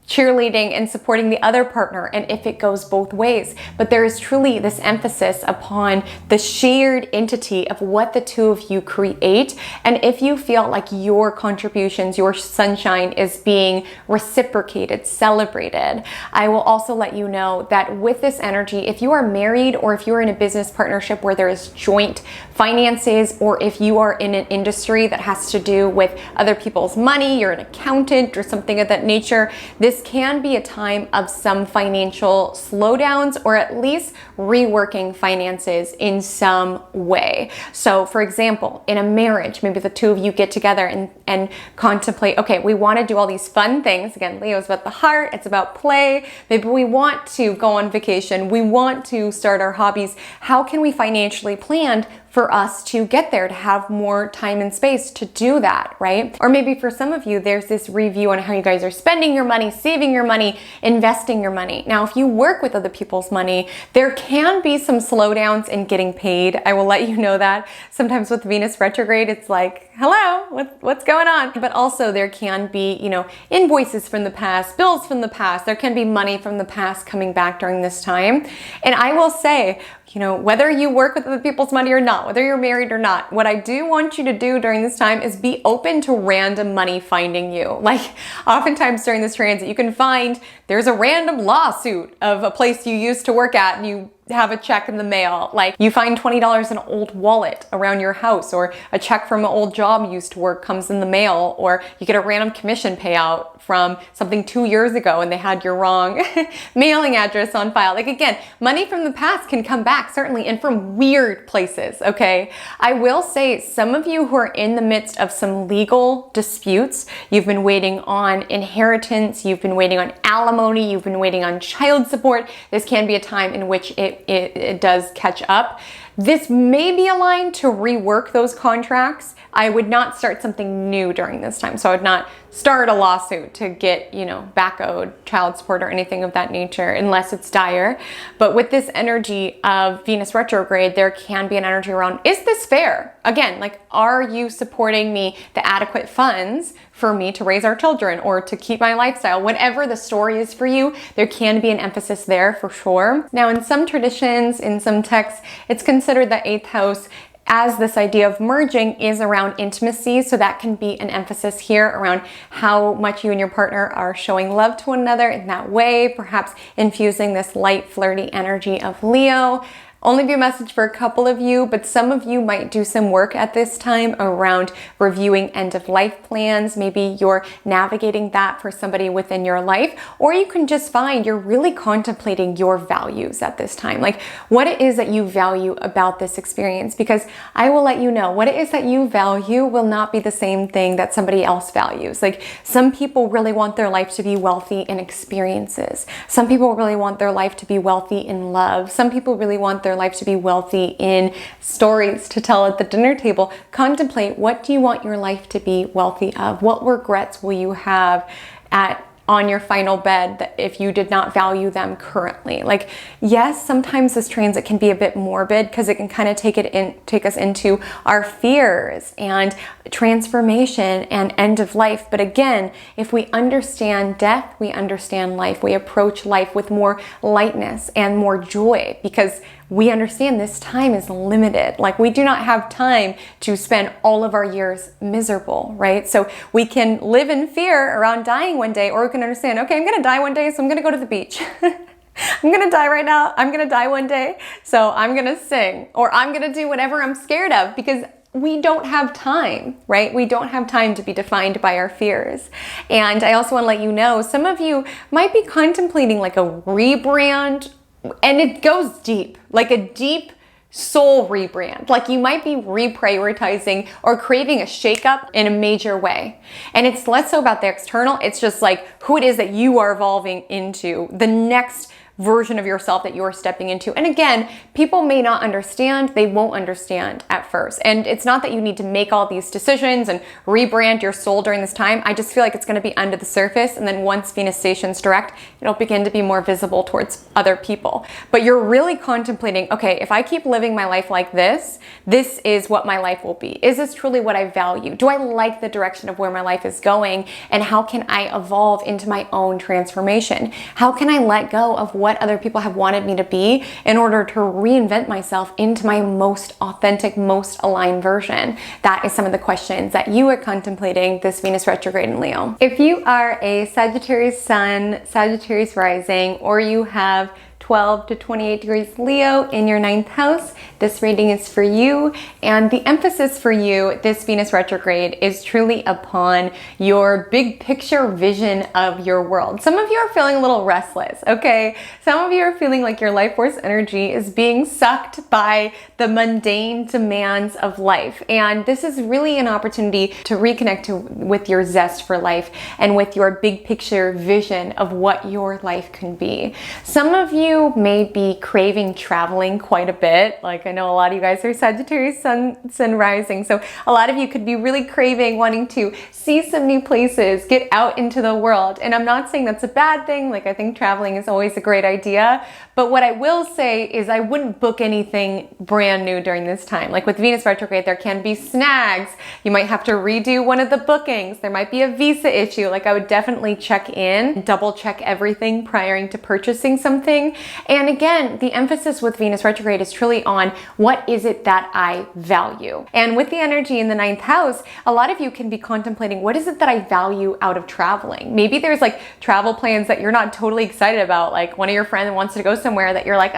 cheerleading and supporting the other partner, and if it goes both ways. But there is truly this emphasis upon the shared entity of what the two of you create, and if you feel like your contributions, your sunshine is being reciprocated, celebrated. I will also let you know that with this energy, if you are married or if you're in a business partnership where there is joint finances, or if you are in an industry that has to do with other people's money, you're an accountant or something of that nature, this can be a time of some financial slowdowns, or at least reworking finances in some way. So for example, in a marriage, maybe the two of you get together and contemplate, okay, we want to do all these fun things. Again, Leo's about the heart, it's about play. Maybe we want to go on vacation, we want to start our hobbies. How can we financially plan for us to get there, to have more time and space to do that, right? Or maybe for some of you, there's this review on how you guys are spending your money, saving your money, investing your money. Now, if you work with other people's money, there can be some slowdowns in getting paid. I will let you know that. Sometimes with Venus retrograde, it's like, hello, what's going on? But also there can be, invoices from the past, bills from the past. There can be money from the past coming back during this time. And I will say, whether you work with other people's money or not, whether you're married or not, what I do want you to do during this time is be open to random money finding you. Like oftentimes during this transit, you can find there's a random lawsuit of a place you used to work at and you have a check in the mail. Like you find $20 in an old wallet around your house, or a check from an old job you used to work comes in the mail, or you get a random commission payout from something 2 years ago and they had your wrong mailing address on file. Like again, money from the past can come back certainly, and from weird places, okay? I will say some of you who are in the midst of some legal disputes, you've been waiting on inheritance, you've been waiting on alimony, you've been waiting on child support. This can be a time in which it does catch up. This may be aligned to rework those contracts. I would not start something new during this time. So I would not start a lawsuit to get, back owed child support or anything of that nature unless it's dire. But with this energy of Venus retrograde, there can be an energy around, is this fair? Again, like, are you supporting me the adequate funds for me to raise our children or to keep my lifestyle? Whatever the story is for you, there can be an emphasis there for sure. Now, in some traditions, in some texts, it's considered the 8th house as this idea of merging is around intimacy. So that can be an emphasis here around how much you and your partner are showing love to one another in that way, perhaps infusing this light, flirty energy of Leo. Only be a message for a couple of you, but some of you might do some work at this time around reviewing end-of-life plans. Maybe you're navigating that for somebody within your life, or you can just find you're really contemplating your values at this time, like what it is that you value about this experience, because I will let you know what it is that you value will not be the same thing that somebody else values. Like some people really want their life to be wealthy in experiences. Some people really want their life to be wealthy in love. Some people really want their life to be wealthy in stories to tell at the dinner table. Contemplate, what do you want your life to be wealthy of? What regrets will you have at on your final bed that if you did not value them currently. Like, yes, sometimes this transit can be a bit morbid because it can kind of take us into our fears and transformation and end of life. But again, if we understand death, we understand life. We approach life with more lightness and more joy because we understand this time is limited. Like, we do not have time to spend all of our years miserable, right? So we can live in fear around dying one day, or we can understand, okay, I'm gonna die one day, so I'm gonna go to the beach. I'm gonna die right now. I'm gonna die one day, so I'm gonna sing, or I'm gonna do whatever I'm scared of, because we don't have time, right? We don't have time to be defined by our fears. And I also want to let you know, some of you might be contemplating like a rebrand, and it goes deep, like a deep soul rebrand. Like, you might be reprioritizing or craving a shakeup in a major way. And it's less so about the external, it's just like who it is that you are evolving into, the next version of yourself that you're stepping into. And again, people may not understand, they won't understand at first. And it's not that you need to make all these decisions and rebrand your soul during this time. I just feel like it's going to be under the surface. And then once Venus stations direct, it'll begin to be more visible towards other people. But you're really contemplating, okay, if I keep living my life like this, this is what my life will be. Is this truly what I value? Do I like the direction of where my life is going? And how can I evolve into my own transformation? How can I let go of what other people have wanted me to be in order to reinvent myself into my most authentic, most aligned version? That is some of the questions that you are contemplating this Venus retrograde in Leo. If you are a Sagittarius sun, Sagittarius rising, or you have 12 to 28 degrees Leo in your 9th house, this reading is for you. And the emphasis for you this Venus retrograde is truly upon your big picture vision of your world. Some of you are feeling a little restless, okay? Some of you are feeling like your life force energy is being sucked by the mundane demands of life. And this is really an opportunity to reconnect with your zest for life and with your big picture vision of what your life can be. Some of you may be craving traveling quite a bit. Like, I know a lot of you guys are Sagittarius sun rising, so a lot of you could be really craving wanting to see some new places, get out into the world. And I'm not saying that's a bad thing. Like, I think traveling is always a great idea. But what I will say is I wouldn't book anything brand new during this time. Like, with Venus retrograde, there can be snags. You might have to redo one of the bookings. There might be a visa issue. Like, I would definitely check in, double check everything prior to purchasing something. And again, the emphasis with Venus retrograde is truly on what is it that I value. And with the energy in the 9th house, a lot of you can be contemplating, what is it that I value out of traveling? Maybe there's like travel plans that you're not totally excited about. Like, one of your friends wants to go somewhere that you're like,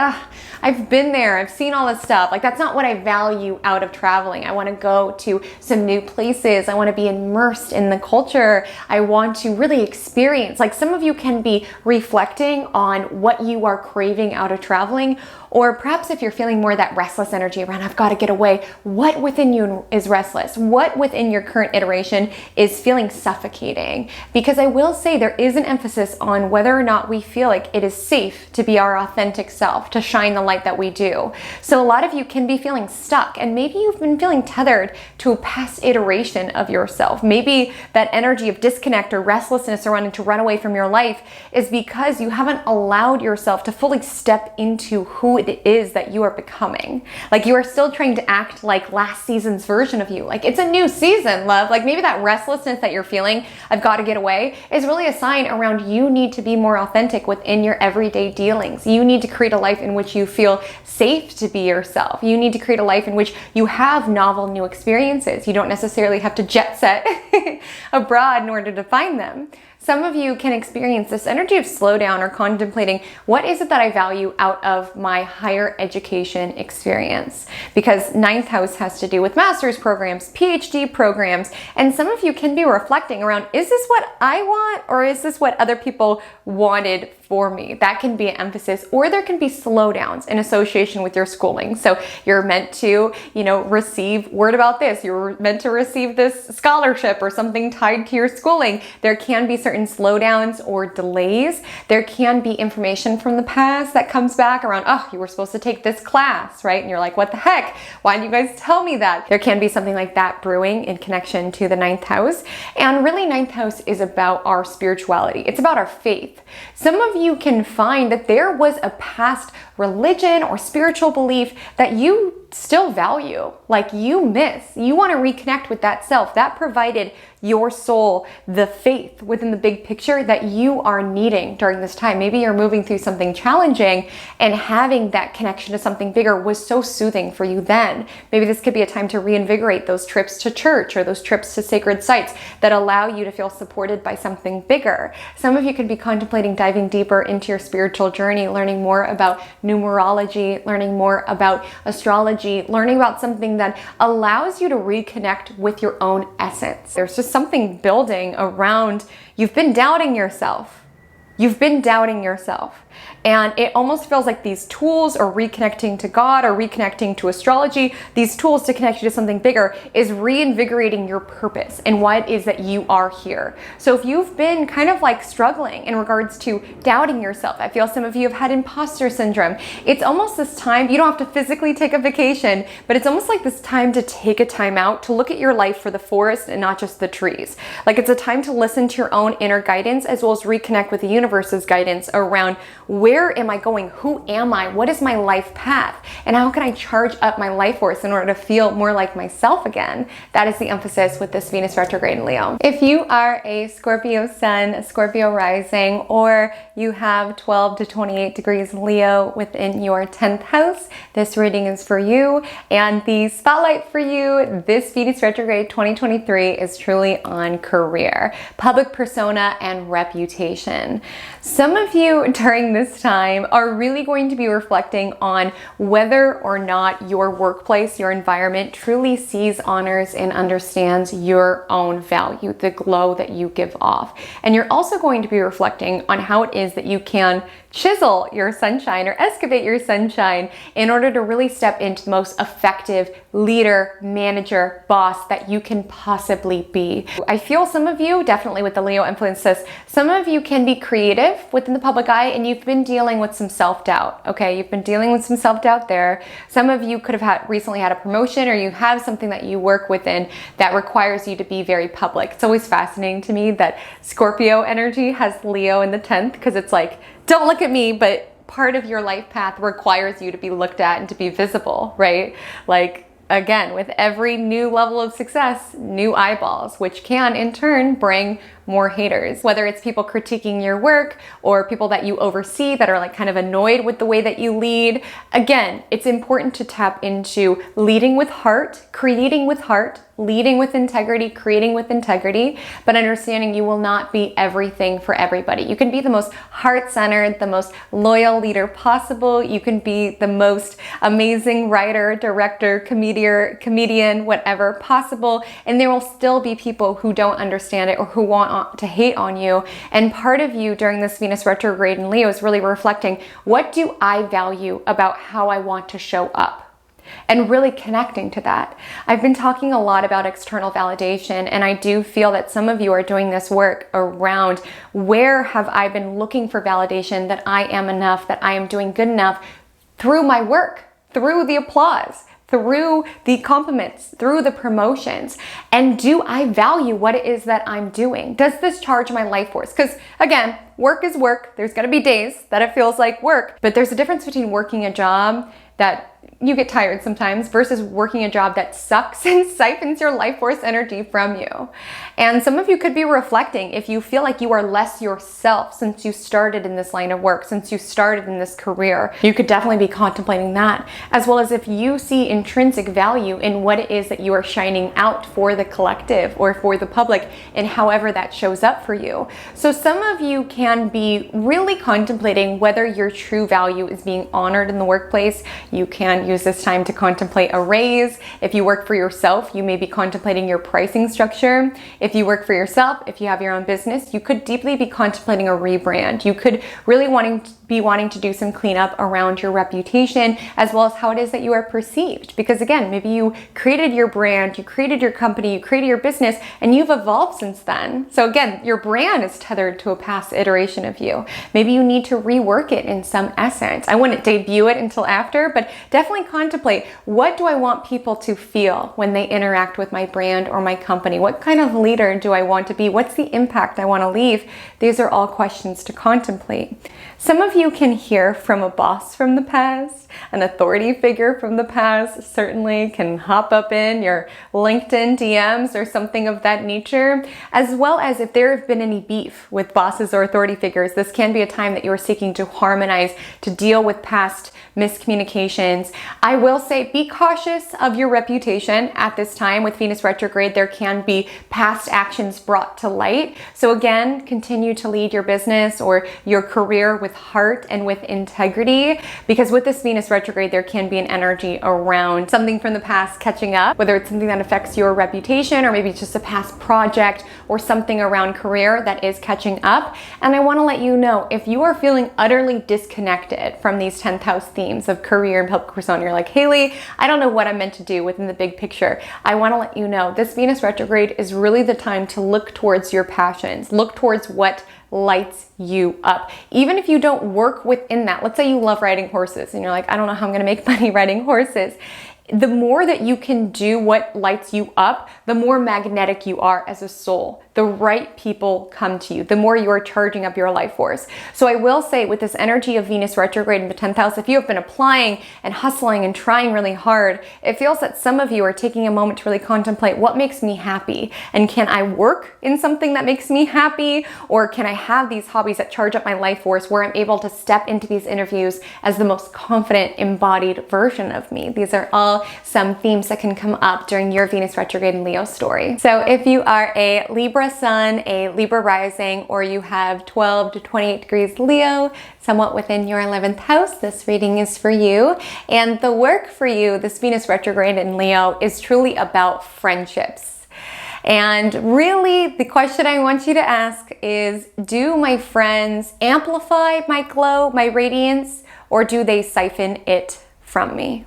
I've been there, I've seen all this stuff. Like, that's not what I value out of traveling. I want to go to some new places. I want to be immersed in the culture. I want to really experience. Like, some of you can be reflecting on what you are craving out of traveling, or perhaps if you're feeling more that restless energy around, I've got to get away, what within you is restless? What within your current iteration is feeling suffocating? Because I will say there is an emphasis on whether or not we feel like it is safe to be our authentic self, to shine the light that we do. So a lot of you can be feeling stuck, and maybe you've been feeling tethered to a past iteration of yourself. Maybe that energy of disconnect or restlessness or wanting to run away from your life is because you haven't allowed yourself to fully step into who it is that you are becoming. Like, you are still trying to act like last season's version of you. Like, it's a new season, love. Like, maybe that restlessness that you're feeling, I've got to get away, is really a sign around you need to be more authentic within your everyday dealings. You need to create a life in which you feel safe to be yourself. You need to create a life in which you have novel new experiences. You don't necessarily have to jet set abroad in order to find them. Some of you can experience this energy of slowdown or contemplating, what is it that I value out of my higher education experience? Because 9th house has to do with master's programs, PhD programs, and some of you can be reflecting around, is this what I want, or is this what other people wanted for me. That can be an emphasis, or there can be slowdowns in association with your schooling. So you're meant to, receive word about this. You're meant to receive this scholarship or something tied to your schooling. There can be certain slowdowns or delays. There can be information from the past that comes back around, oh, you were supposed to take this class, right? And you're like, what the heck? Why didn't you guys tell me that? There can be something like that brewing in connection to the ninth house. And really, ninth house is about our spirituality. It's about our faith. Some of you can find that there was a past religion or spiritual belief that you still value, like you miss. You want to reconnect with that self that provided your soul the faith within the big picture that you are needing during this time. Maybe you're moving through something challenging, and having that connection to something bigger was so soothing for you then. Maybe this could be a time to reinvigorate those trips to church or those trips to sacred sites that allow you to feel supported by something bigger. Some of you could be contemplating diving deeper into your spiritual journey, learning more about numerology, learning more about astrology, learning about something that allows you to reconnect with your own essence. There's just something building around, you've been doubting yourself. You've been doubting yourself. And it almost feels like these tools, or reconnecting to God or reconnecting to astrology, these tools to connect you to something bigger, is reinvigorating your purpose and why it is that you are here. So if you've been kind of like struggling in regards to doubting yourself, I feel some of you have had imposter syndrome. It's almost this time, you don't have to physically take a vacation, but it's almost like this time to take a time out to look at your life for the forest and not just the trees. Like it's a time to listen to your own inner guidance, as well as reconnect with the universe's guidance around, where am I going? Who am I? What is my life path? And how can I charge up my life force in order to feel more like myself again? That is the emphasis with this Venus retrograde in Leo. If you are a Scorpio sun, a Scorpio rising, or you have 12 to 28 degrees Leo within your 10th house, this reading is for you. And the spotlight for you this Venus retrograde 2023 is truly on career, public persona, and reputation. Some of you during this time are really going to be reflecting on whether or not your workplace, your environment truly sees, honors, and understands your own value, the glow that you give off. And you're also going to be reflecting on how it is that you can chisel your sunshine or excavate your sunshine in order to really step into the most effective leader, manager, boss that you can possibly be. I feel some of you, definitely with the Leo influences, some of you can be creative within the public eye, and you've been dealing with some self-doubt, okay? You've been dealing with some self-doubt there. Some of you could have recently had a promotion, or you have something that you work within that requires you to be very public. It's always fascinating to me that Scorpio energy has Leo in the 10th, because it's like, don't look at me, but part of your life path requires you to be looked at and to be visible, right? Like, again, with every new level of success, new eyeballs, which can in turn bring more haters, whether it's people critiquing your work or people that you oversee that are like kind of annoyed with the way that you lead. Again, it's important to tap into leading with heart, creating with heart, leading with integrity, creating with integrity, but understanding you will not be everything for everybody. You can be the most heart-centered, the most loyal leader possible. You can be the most amazing writer, director, comedian, whatever possible, and there will still be people who don't understand it or who want to hate on you. And part of you during this Venus retrograde in Leo is really reflecting, what do I value about how I want to show up? And really connecting to that. I've been talking a lot about external validation, and I do feel that some of you are doing this work around, where have I been looking for validation that I am enough, that I am doing good enough through my work, through the applause, through the compliments, through the promotions. And do I value what it is that I'm doing? Does this charge my life force? Because again, work is work. There's gonna be days that it feels like work, but there's a difference between working a job that you get tired sometimes versus working a job that sucks and siphons your life force energy from you. And some of you could be reflecting, if you feel like you are less yourself since you started in this line of work, since you started in this career, you could definitely be contemplating that, as well as if you see intrinsic value in what it is that you are shining out for the collective or for the public, and however that shows up for you. So some of you can be really contemplating whether your true value is being honored in the workplace. You can use this time to contemplate a raise. If you work for yourself, you may be contemplating your pricing structure. If you work for yourself, if you have your own business, you could deeply be contemplating a rebrand. You could really be wanting to do some cleanup around your reputation, as well as how it is that you are perceived. Because again, maybe you created your brand, you created your company, you created your business, and you've evolved since then. So again, your brand is tethered to a past iteration of you. Maybe you need to rework it in some essence. I wouldn't debut it until after, but definitely contemplate, what do I want people to feel when they interact with my brand or my company? What kind of leader do I want to be? What's the impact I want to leave? These are all questions to contemplate. Some of you can hear from a boss from the past, an authority figure from the past, certainly can hop up in your LinkedIn DMs or something of that nature, as well as if there have been any beef with bosses or authority figures. This can be a time that you are seeking to harmonize, to deal with past miscommunications. I will say, be cautious of your reputation at this time. With Venus retrograde, there can be past actions brought to light. So again, continue to lead your business or your career with heart and with integrity, because with this Venus retrograde, there can be an energy around something from the past catching up, whether it's something that affects your reputation or maybe it's just a past project or something around career that is catching up. And I want to let you know, if you are feeling utterly disconnected from these 10th house themes of career and public persona, you're like, Haley, I don't know what I'm meant to do within the big picture. I want to let you know, this Venus retrograde is really the time to look towards your passions, look towards what lights you up. Even if you don't work within that, let's say you love riding horses and you're like, I don't know how I'm going to make money riding horses. The more that you can do what lights you up, the more magnetic you are as a soul. The right people come to you, the more you are charging up your life force. So I will say, with this energy of Venus retrograde in the 10th house, if you have been applying and hustling and trying really hard, it feels that some of you are taking a moment to really contemplate, what makes me happy? And can I work in something that makes me happy? Or can I have these hobbies that charge up my life force, where I'm able to step into these interviews as the most confident, embodied version of me? These are all some themes that can come up during your Venus retrograde and Leo story. So if you are a Libra sun, a Libra rising, or you have 12 to 28 degrees Leo, somewhat within your 11th house, this reading is for you. And the work for you, this Venus retrograde in Leo, is truly about friendships. And really, the question I want you to ask is, do my friends amplify my glow, my radiance, or do they siphon it from me?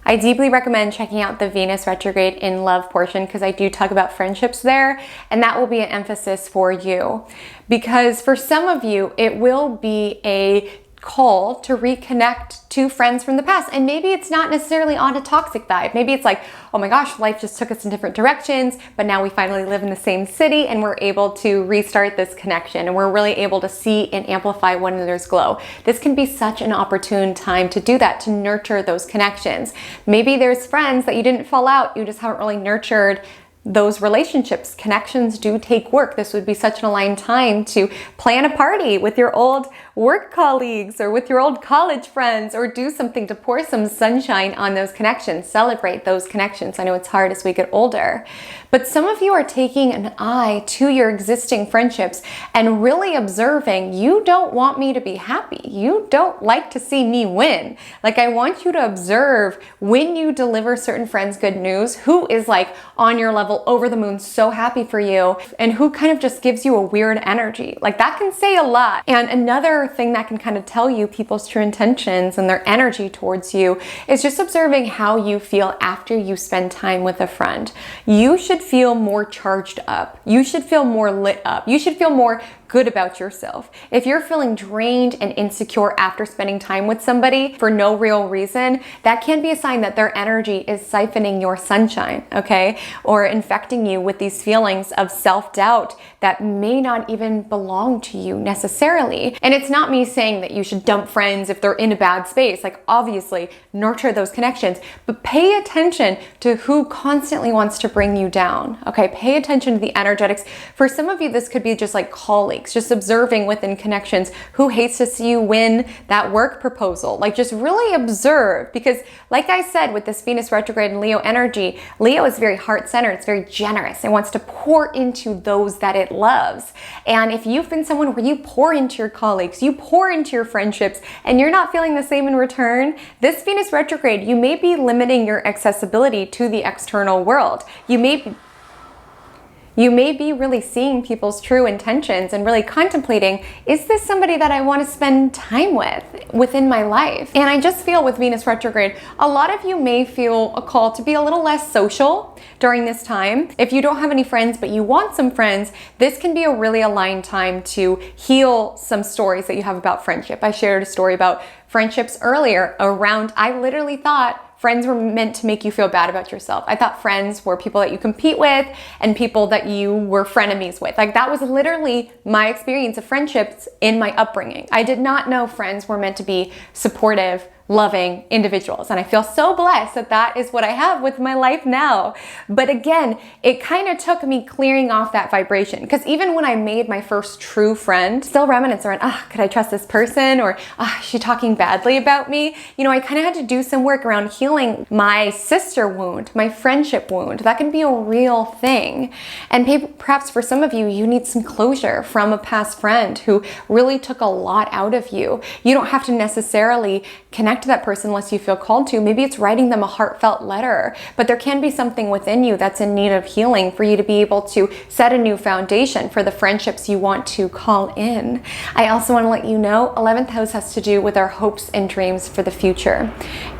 I deeply recommend checking out the Venus Retrograde in Love portion, because I do talk about friendships there, and that will be an emphasis for you. Because for some of you, it will be a call to reconnect to friends from the past. And maybe it's not necessarily on a toxic vibe. Maybe it's like, oh my gosh, life just took us in different directions, but now we finally live in the same city and we're able to restart this connection, and we're really able to see and amplify one another's glow. This can be such an opportune time to do that, to nurture those connections. Maybe there's friends that you didn't fall out, you just haven't really nurtured those relationships. Connections do take work. This would be such an aligned time to plan a party with your old work colleagues or with your old college friends, or do something to pour some sunshine on those connections, celebrate those connections. I know it's hard as we get older, but some of you are taking an eye to your existing friendships and really observing, you don't want me to be happy. You don't like to see me win. Like, I want you to observe when you deliver certain friends good news, who is like on your level, over the moon, so happy for you, and who kind of just gives you a weird energy. Like, that can say a lot. And another thing that can kind of tell you people's true intentions and their energy towards you is just observing how you feel after you spend time with a friend. You should feel more charged up. You should feel more lit up. You should feel more good about yourself. If you're feeling drained and insecure after spending time with somebody for no real reason, that can be a sign that their energy is siphoning your sunshine, okay? Or infecting you with these feelings of self-doubt that may not even belong to you necessarily. And it's not me saying that you should dump friends if they're in a bad space. Like, obviously, nurture those connections, but pay attention to who constantly wants to bring you down, okay? Pay attention to the energetics. For some of you, this could be just like colleagues, just observing within connections who hates to see you win that work proposal. Like, just really observe, because like I said, with this Venus retrograde and Leo energy, Leo is very heart-centered. It's very generous. It wants to pour into those that it loves. And if you've been someone where you pour into your colleagues, you pour into your friendships and you're not feeling the same in return, this Venus retrograde, you may be limiting your accessibility to the external world. You may be really seeing people's true intentions and really contemplating, is this somebody that I want to spend time with within my life? And I just feel with Venus retrograde, a lot of you may feel a call to be a little less social during this time. If you don't have any friends, but you want some friends, this can be a really aligned time to heal some stories that you have about friendship. I shared a story about friendships earlier around, I literally thought friends were meant to make you feel bad about yourself. I thought friends were people that you compete with and people that you were frenemies with. Like that was literally my experience of friendships in my upbringing. I did not know friends were meant to be supportive, loving individuals. And I feel so blessed that that is what I have with my life now. But again, it kind of took me clearing off that vibration, because even when I made my first true friend, still remnants around, could I trust this person? Or, is she talking badly about me? You know, I kind of had to do some work around healing my sister wound, my friendship wound. That can be a real thing. And perhaps for some of you, you need some closure from a past friend who really took a lot out of you. You don't have to necessarily connect to that person unless you feel called to. Maybe it's writing them a heartfelt letter, but there can be something within you that's in need of healing for you to be able to set a new foundation for the friendships you want to call in. I also want to let you know 11th house has to do with our hopes and dreams for the future.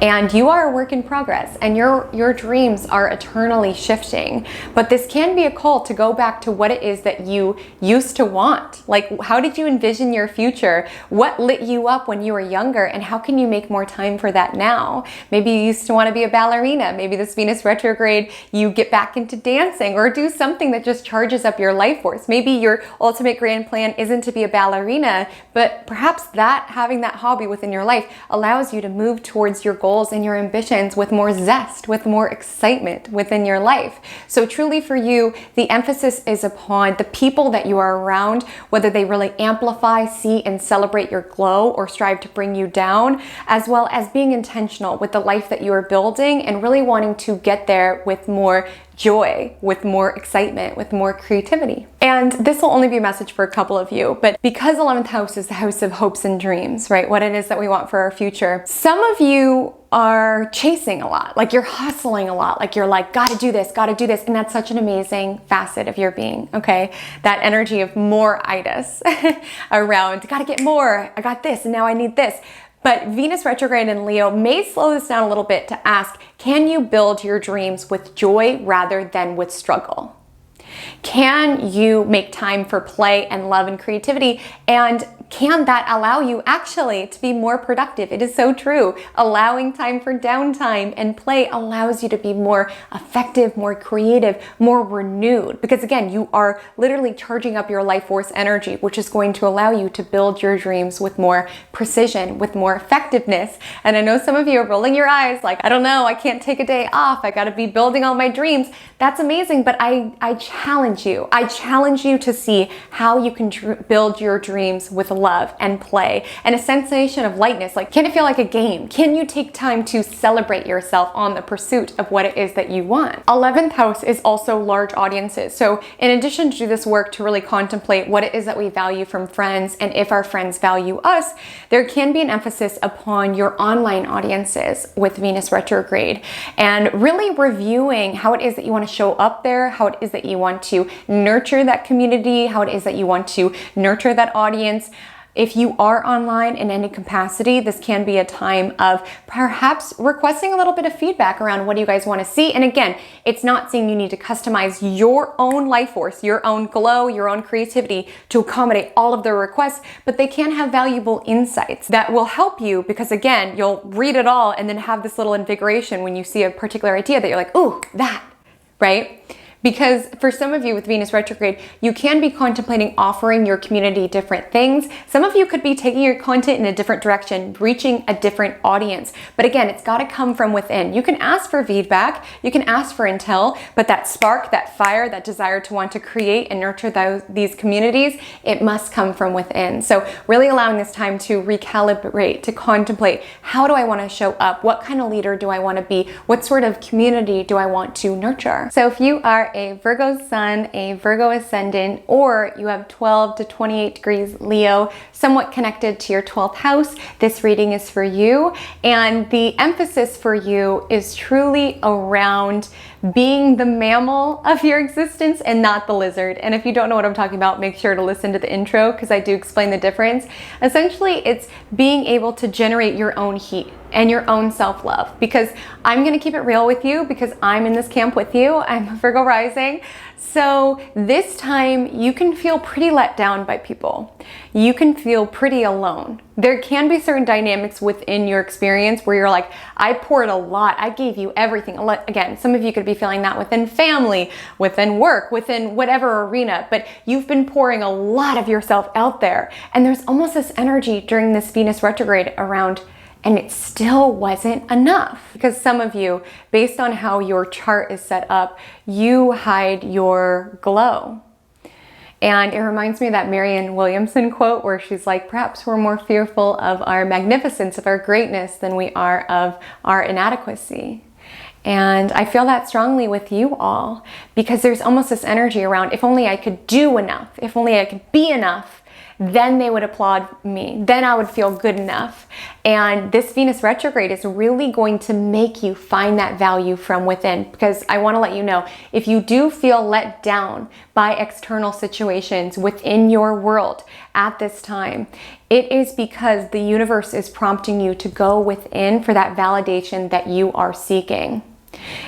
And you are a work in progress, and your dreams are eternally shifting. But this can be a call to go back to what it is that you used to want. Like, how did you envision your future? What lit you up when you were younger, and how can you make more time for that now? Maybe you used to want to be a ballerina. Maybe this Venus retrograde, you get back into dancing or do something that just charges up your life force. Maybe your ultimate grand plan isn't to be a ballerina, but perhaps having that hobby within your life allows you to move towards your goals and your ambitions with more zest, with more excitement within your life. So truly for you, the emphasis is upon the people that you are around, whether they really amplify, see, and celebrate your glow or strive to bring you down, as well as being intentional with the life that you are building and really wanting to get there with more joy, with more excitement, with more creativity. And this will only be a message for a couple of you, but because 11th house is the house of hopes and dreams, right? What it is that we want for our future. Some of you are chasing a lot, like you're hustling a lot, like you're like, gotta do this. And that's such an amazing facet of your being, okay? That energy of more-itis around, gotta get more, I got this, and now I need this. But Venus retrograde in Leo may slow this down a little bit to ask, can you build your dreams with joy rather than with struggle? Can you make time for play and love and creativity? And can that allow you actually to be more productive? It is so true. Allowing time for downtime and play allows you to be more effective, more creative, more renewed. Because again, you are literally charging up your life force energy, which is going to allow you to build your dreams with more precision, with more effectiveness. And I know some of you are rolling your eyes like, I don't know, I can't take a day off. I got to be building all my dreams. That's amazing. But I challenge you. I challenge you to see how you can build your dreams with love and play and a sensation of lightness. Like, can it feel like a game? Can you take time to celebrate yourself on the pursuit of what it is that you want? 11th house is also large audiences. So in addition to this work to really contemplate what it is that we value from friends and if our friends value us, there can be an emphasis upon your online audiences with Venus retrograde and really reviewing how it is that you want to show up there, how it is that you want to nurture that community, how it is that you want to nurture that audience. If you are online in any capacity, this can be a time of perhaps requesting a little bit of feedback around what do you guys want to see. And again, it's not saying you need to customize your own life force, your own glow, your own creativity to accommodate all of their requests, but they can have valuable insights that will help you because again, you'll read it all and then have this little invigoration when you see a particular idea that you're like, ooh, that, right? Because for some of you with Venus retrograde, you can be contemplating offering your community different things. Some of you could be taking your content in a different direction, reaching a different audience. But again, it's got to come from within. You can ask for feedback, you can ask for intel, but that spark, that fire, that desire to want to create and nurture these communities, it must come from within. So really allowing this time to recalibrate, to contemplate, how do I want to show up? What kind of leader do I want to be? What sort of community do I want to nurture? So if you are a Virgo sun, a Virgo ascendant, or you have 12 to 28 degrees Leo, somewhat connected to your 12th house, this reading is for you. And the emphasis for you is truly around being the mammal of your existence and not the lizard. And if you don't know what I'm talking about, make sure to listen to the intro because I do explain the difference. Essentially, it's being able to generate your own heat and your own self-love, because I'm going to keep it real with you because I'm in this camp with you. I'm a Virgo rising. So this time you can feel pretty let down by people. You can feel pretty alone. There can be certain dynamics within your experience where you're like, I poured a lot. I gave you everything. Again, some of you could be feeling that within family, within work, within whatever arena, but you've been pouring a lot of yourself out there. And there's almost this energy during this Venus retrograde around, and it still wasn't enough. Because some of you, based on how your chart is set up, you hide your glow. And it reminds me of that Marianne Williamson quote where she's like, perhaps we're more fearful of our magnificence, of our greatness, than we are of our inadequacy. And I feel that strongly with you all, because there's almost this energy around, if only I could do enough, if only I could be enough, then they would applaud me. Then I would feel good enough. And this Venus retrograde is really going to make you find that value from within, because I want to let you know, if you do feel let down by external situations within your world at this time, it is because the universe is prompting you to go within for that validation that you are seeking.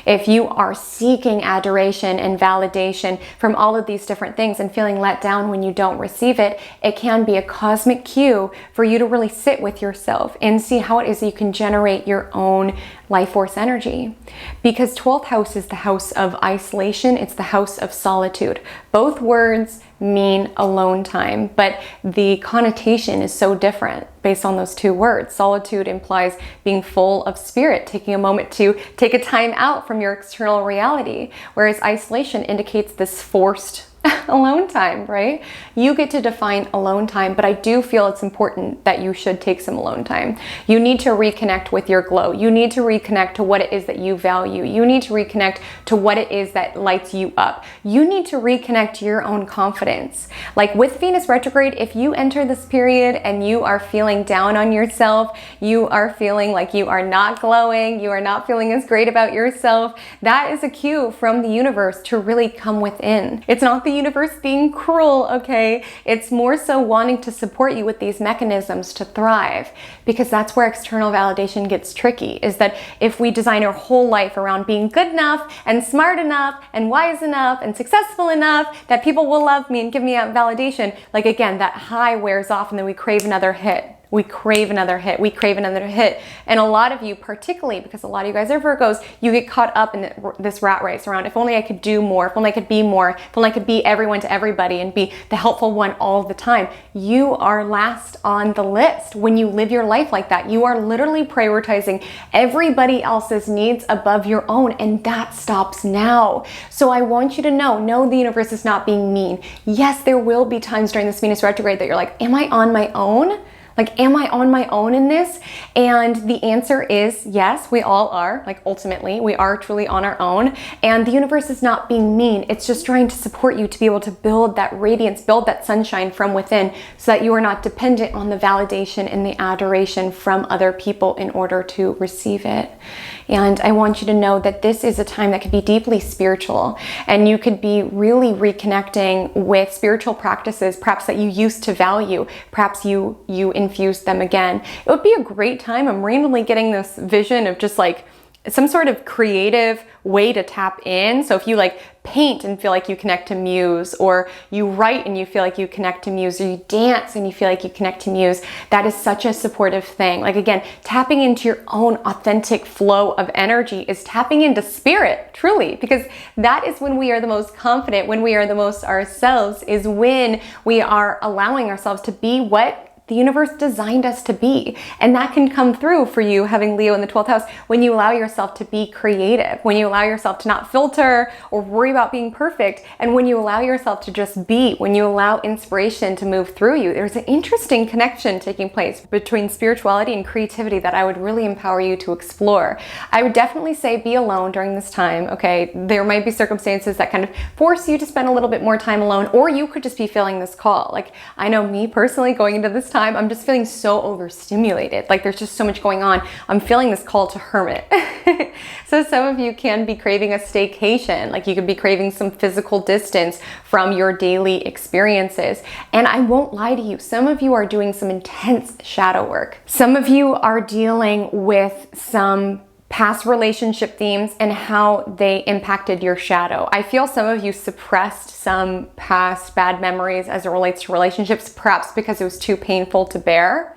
If you are seeking adoration and validation from all of these different things and feeling let down when you don't receive it, it can be a cosmic cue for you to really sit with yourself and see how it is you can generate your own life force energy. Because 12th house is the house of isolation, it's the house of solitude. Both words mean alone time, but the connotation is so different based on those two words. Solitude implies being full of spirit, taking a moment to take a time out from your external reality, whereas isolation indicates this forced alone time, right? You get to define alone time, but I do feel it's important that you should take some alone time. You need to reconnect with your glow. You need to reconnect to what it is that you value. You need to reconnect to what it is that lights you up. You need to reconnect to your own confidence. Like with Venus retrograde, if you enter this period and you are feeling down on yourself, you are feeling like you are not glowing, you are not feeling as great about yourself, that is a cue from the universe to really come within. It's not the universe being cruel, okay? It's more so wanting to support you with these mechanisms to thrive, because that's where external validation gets tricky, is that if we design our whole life around being good enough and smart enough and wise enough and successful enough that people will love me and give me a validation, like again, that high wears off and then we crave another hit. We crave another hit. We crave another hit. And a lot of you, particularly because a lot of you guys are Virgos, you get caught up in this rat race around, if only I could do more, if only I could be more, if only I could be everyone to everybody and be the helpful one all the time. You are last on the list when you live your life like that. You are literally prioritizing everybody else's needs above your own, and that stops now. So I want you to know, no, the universe is not being mean. Yes, there will be times during this Venus retrograde that you're like, am I on my own? Like, am I on my own in this? And the answer is yes, we all are. Like, ultimately, we are truly on our own. And the universe is not being mean. It's just trying to support you to be able to build that radiance, build that sunshine from within, so that you are not dependent on the validation and the adoration from other people in order to receive it. And I want you to know that this is a time that could be deeply spiritual, and you could be really reconnecting with spiritual practices, perhaps that you used to value, perhaps you infused them again. It would be a great time. I'm randomly getting this vision of just like some sort of creative way to tap in. So if you like paint and feel like you connect to muse, or you write and you feel like you connect to muse, or you dance and you feel like you connect to muse, that is such a supportive thing. Like again, tapping into your own authentic flow of energy is tapping into spirit, truly, because that is when we are the most confident, when we are the most ourselves, is when we are allowing ourselves to be what the universe designed us to be. And that can come through for you having Leo in the 12th house when you allow yourself to be creative, when you allow yourself to not filter or worry about being perfect, and when you allow yourself to just be, when you allow inspiration to move through you. There's an interesting connection taking place between spirituality and creativity that I would really empower you to explore. I would definitely say be alone during this time, okay? There might be circumstances that kind of force you to spend a little bit more time alone, or you could just be feeling this call. Like, I know me personally going into this time, I'm just feeling so overstimulated. Like, there's just so much going on. I'm feeling this call to hermit. So some of you can be craving a staycation. Like, you could be craving some physical distance from your daily experiences. And I won't lie to you, some of you are doing some intense shadow work. Some of you are dealing with some past relationship themes and how they impacted your shadow. I feel some of you suppressed some past bad memories as it relates to relationships, perhaps because it was too painful to bear.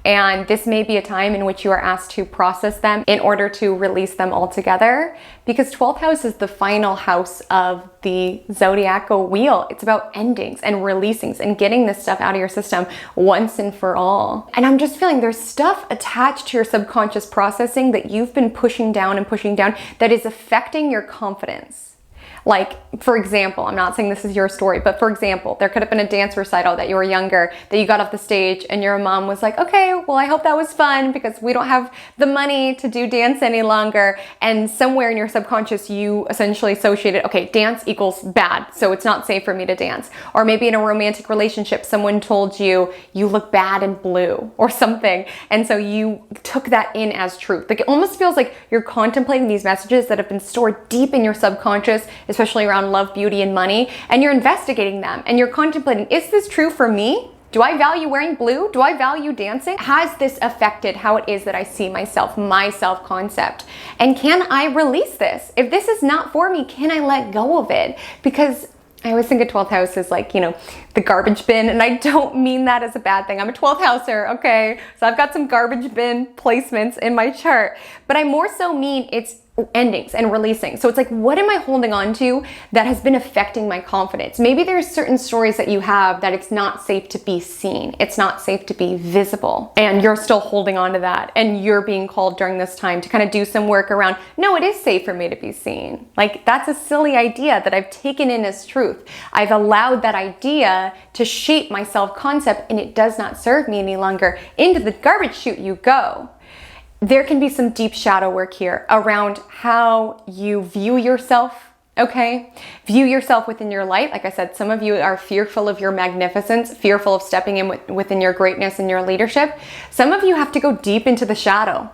And this may be a time in which you are asked to process them in order to release them altogether, because 12th house is the final house of the zodiacal wheel. It's about endings and releasings and getting this stuff out of your system once and for all. And I'm just feeling there's stuff attached to your subconscious processing that you've been pushing down that is affecting your confidence. Like, for example, I'm not saying this is your story, but for example, there could have been a dance recital that you were younger, that you got off the stage and your mom was like, okay, well, I hope that was fun because we don't have the money to do dance any longer. And somewhere in your subconscious, you essentially associated, okay, dance equals bad, so it's not safe for me to dance. Or maybe in a romantic relationship, someone told you, you look bad in blue or something. And so you took that in as truth. Like, it almost feels like you're contemplating these messages that have been stored deep in your subconscious, especially around love, beauty, and money, and you're investigating them and you're contemplating, is this true for me? Do I value wearing blue? Do I value dancing? Has this affected how it is that I see myself, my self-concept? And can I release this? If this is not for me, can I let go of it? Because I always think of 12th house as like, you know, the garbage bin, and I don't mean that as a bad thing. I'm a 12th houser, okay? So I've got some garbage bin placements in my chart, but I more so mean it's endings and releasing. So it's like, what am I holding on to that has been affecting my confidence? Maybe there's certain stories that you have that it's not safe to be seen. It's not safe to be visible. And you're still holding on to that. And you're being called during this time to kind of do some work around, no, it is safe for me to be seen. Like, that's a silly idea that I've taken in as truth. I've allowed that idea to shape my self-concept, and it does not serve me any longer. Into the garbage chute you go. There can be some deep shadow work here around how you view yourself, okay? View yourself within your light. Like I said, some of you are fearful of your magnificence, fearful of stepping in within your greatness and your leadership. Some of you have to go deep into the shadow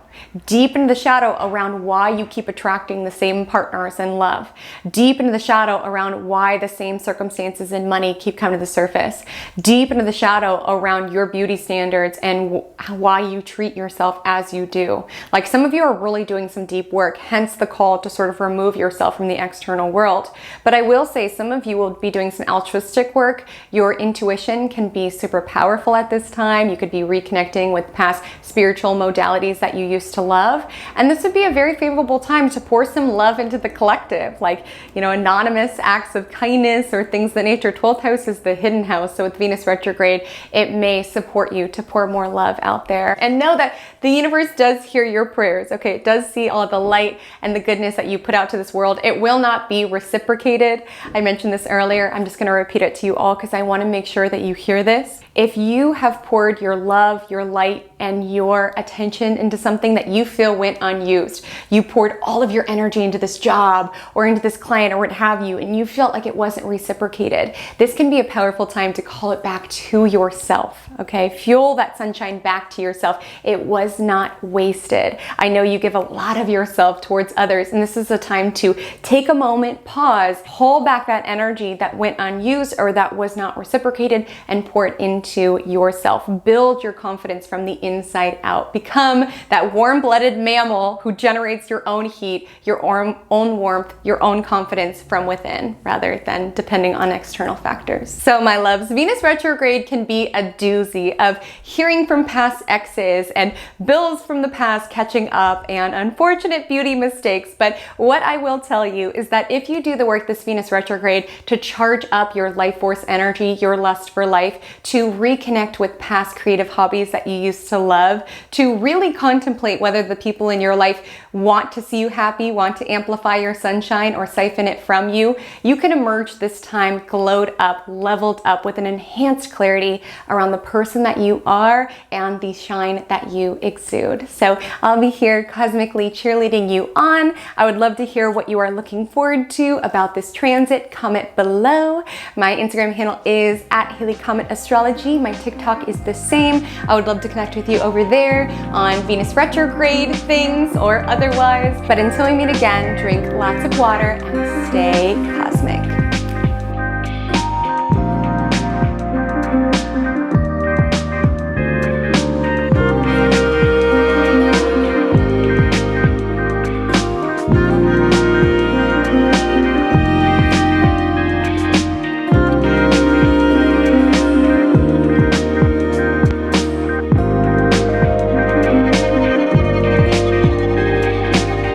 around why you keep attracting the same partners in love, deep into the shadow around why the same circumstances in money keep coming to the surface, deep into the shadow around your beauty standards and why you treat yourself as you do. Like, some of you are really doing some deep work, hence the call to sort of remove yourself from the external world. But I will say some of you will be doing some altruistic work. Your intuition can be super powerful at this time. You could be reconnecting with past spiritual modalities that you used to love. And this would be a very favorable time to pour some love into the collective, like, you know, anonymous acts of kindness or things of that nature. 12th house is the hidden house. So with Venus retrograde, it may support you to pour more love out there. And know that the universe does hear your prayers, okay? It does see all the light and the goodness that you put out to this world. It will not be reciprocated. I mentioned this earlier. I'm just going to repeat it to you all because I want to make sure that you hear this. If you have poured your love, your light, and your attention into something that you feel went unused, you poured all of your energy into this job or into this client or what have you, and you felt like it wasn't reciprocated, this can be a powerful time to call it back to yourself, okay? Fuel that sunshine back to yourself. It was not wasted. I know you give a lot of yourself towards others, and this is a time to take a moment, pause, hold back that energy that went unused or that was not reciprocated, and pour it into yourself. Build your confidence from the inside out. Become that warm-blooded mammal who generates your own heat, your own warmth, your own confidence from within, rather than depending on external factors. So my loves, Venus retrograde can be a doozy of hearing from past exes and bills from the past catching up and unfortunate beauty mistakes. But what I will tell you is that if you do the work this Venus retrograde to charge up your life force energy, your lust for life, to reconnect with past creative hobbies that you used to love, to really contemplate whether the people in your life want to see you happy, want to amplify your sunshine or siphon it from you. You can emerge this time glowed up, leveled up with an enhanced clarity around the person that you are and the shine that you exude. So I'll be here cosmically cheerleading you on. I would love to hear what you are looking forward to about this transit. Comment below. My Instagram handle is @HaleyCometAstrology. My TikTok is the same. I would love to connect with you over there on Venus retrograde things or otherwise. But until we meet again, drink lots of water and stay cosmic.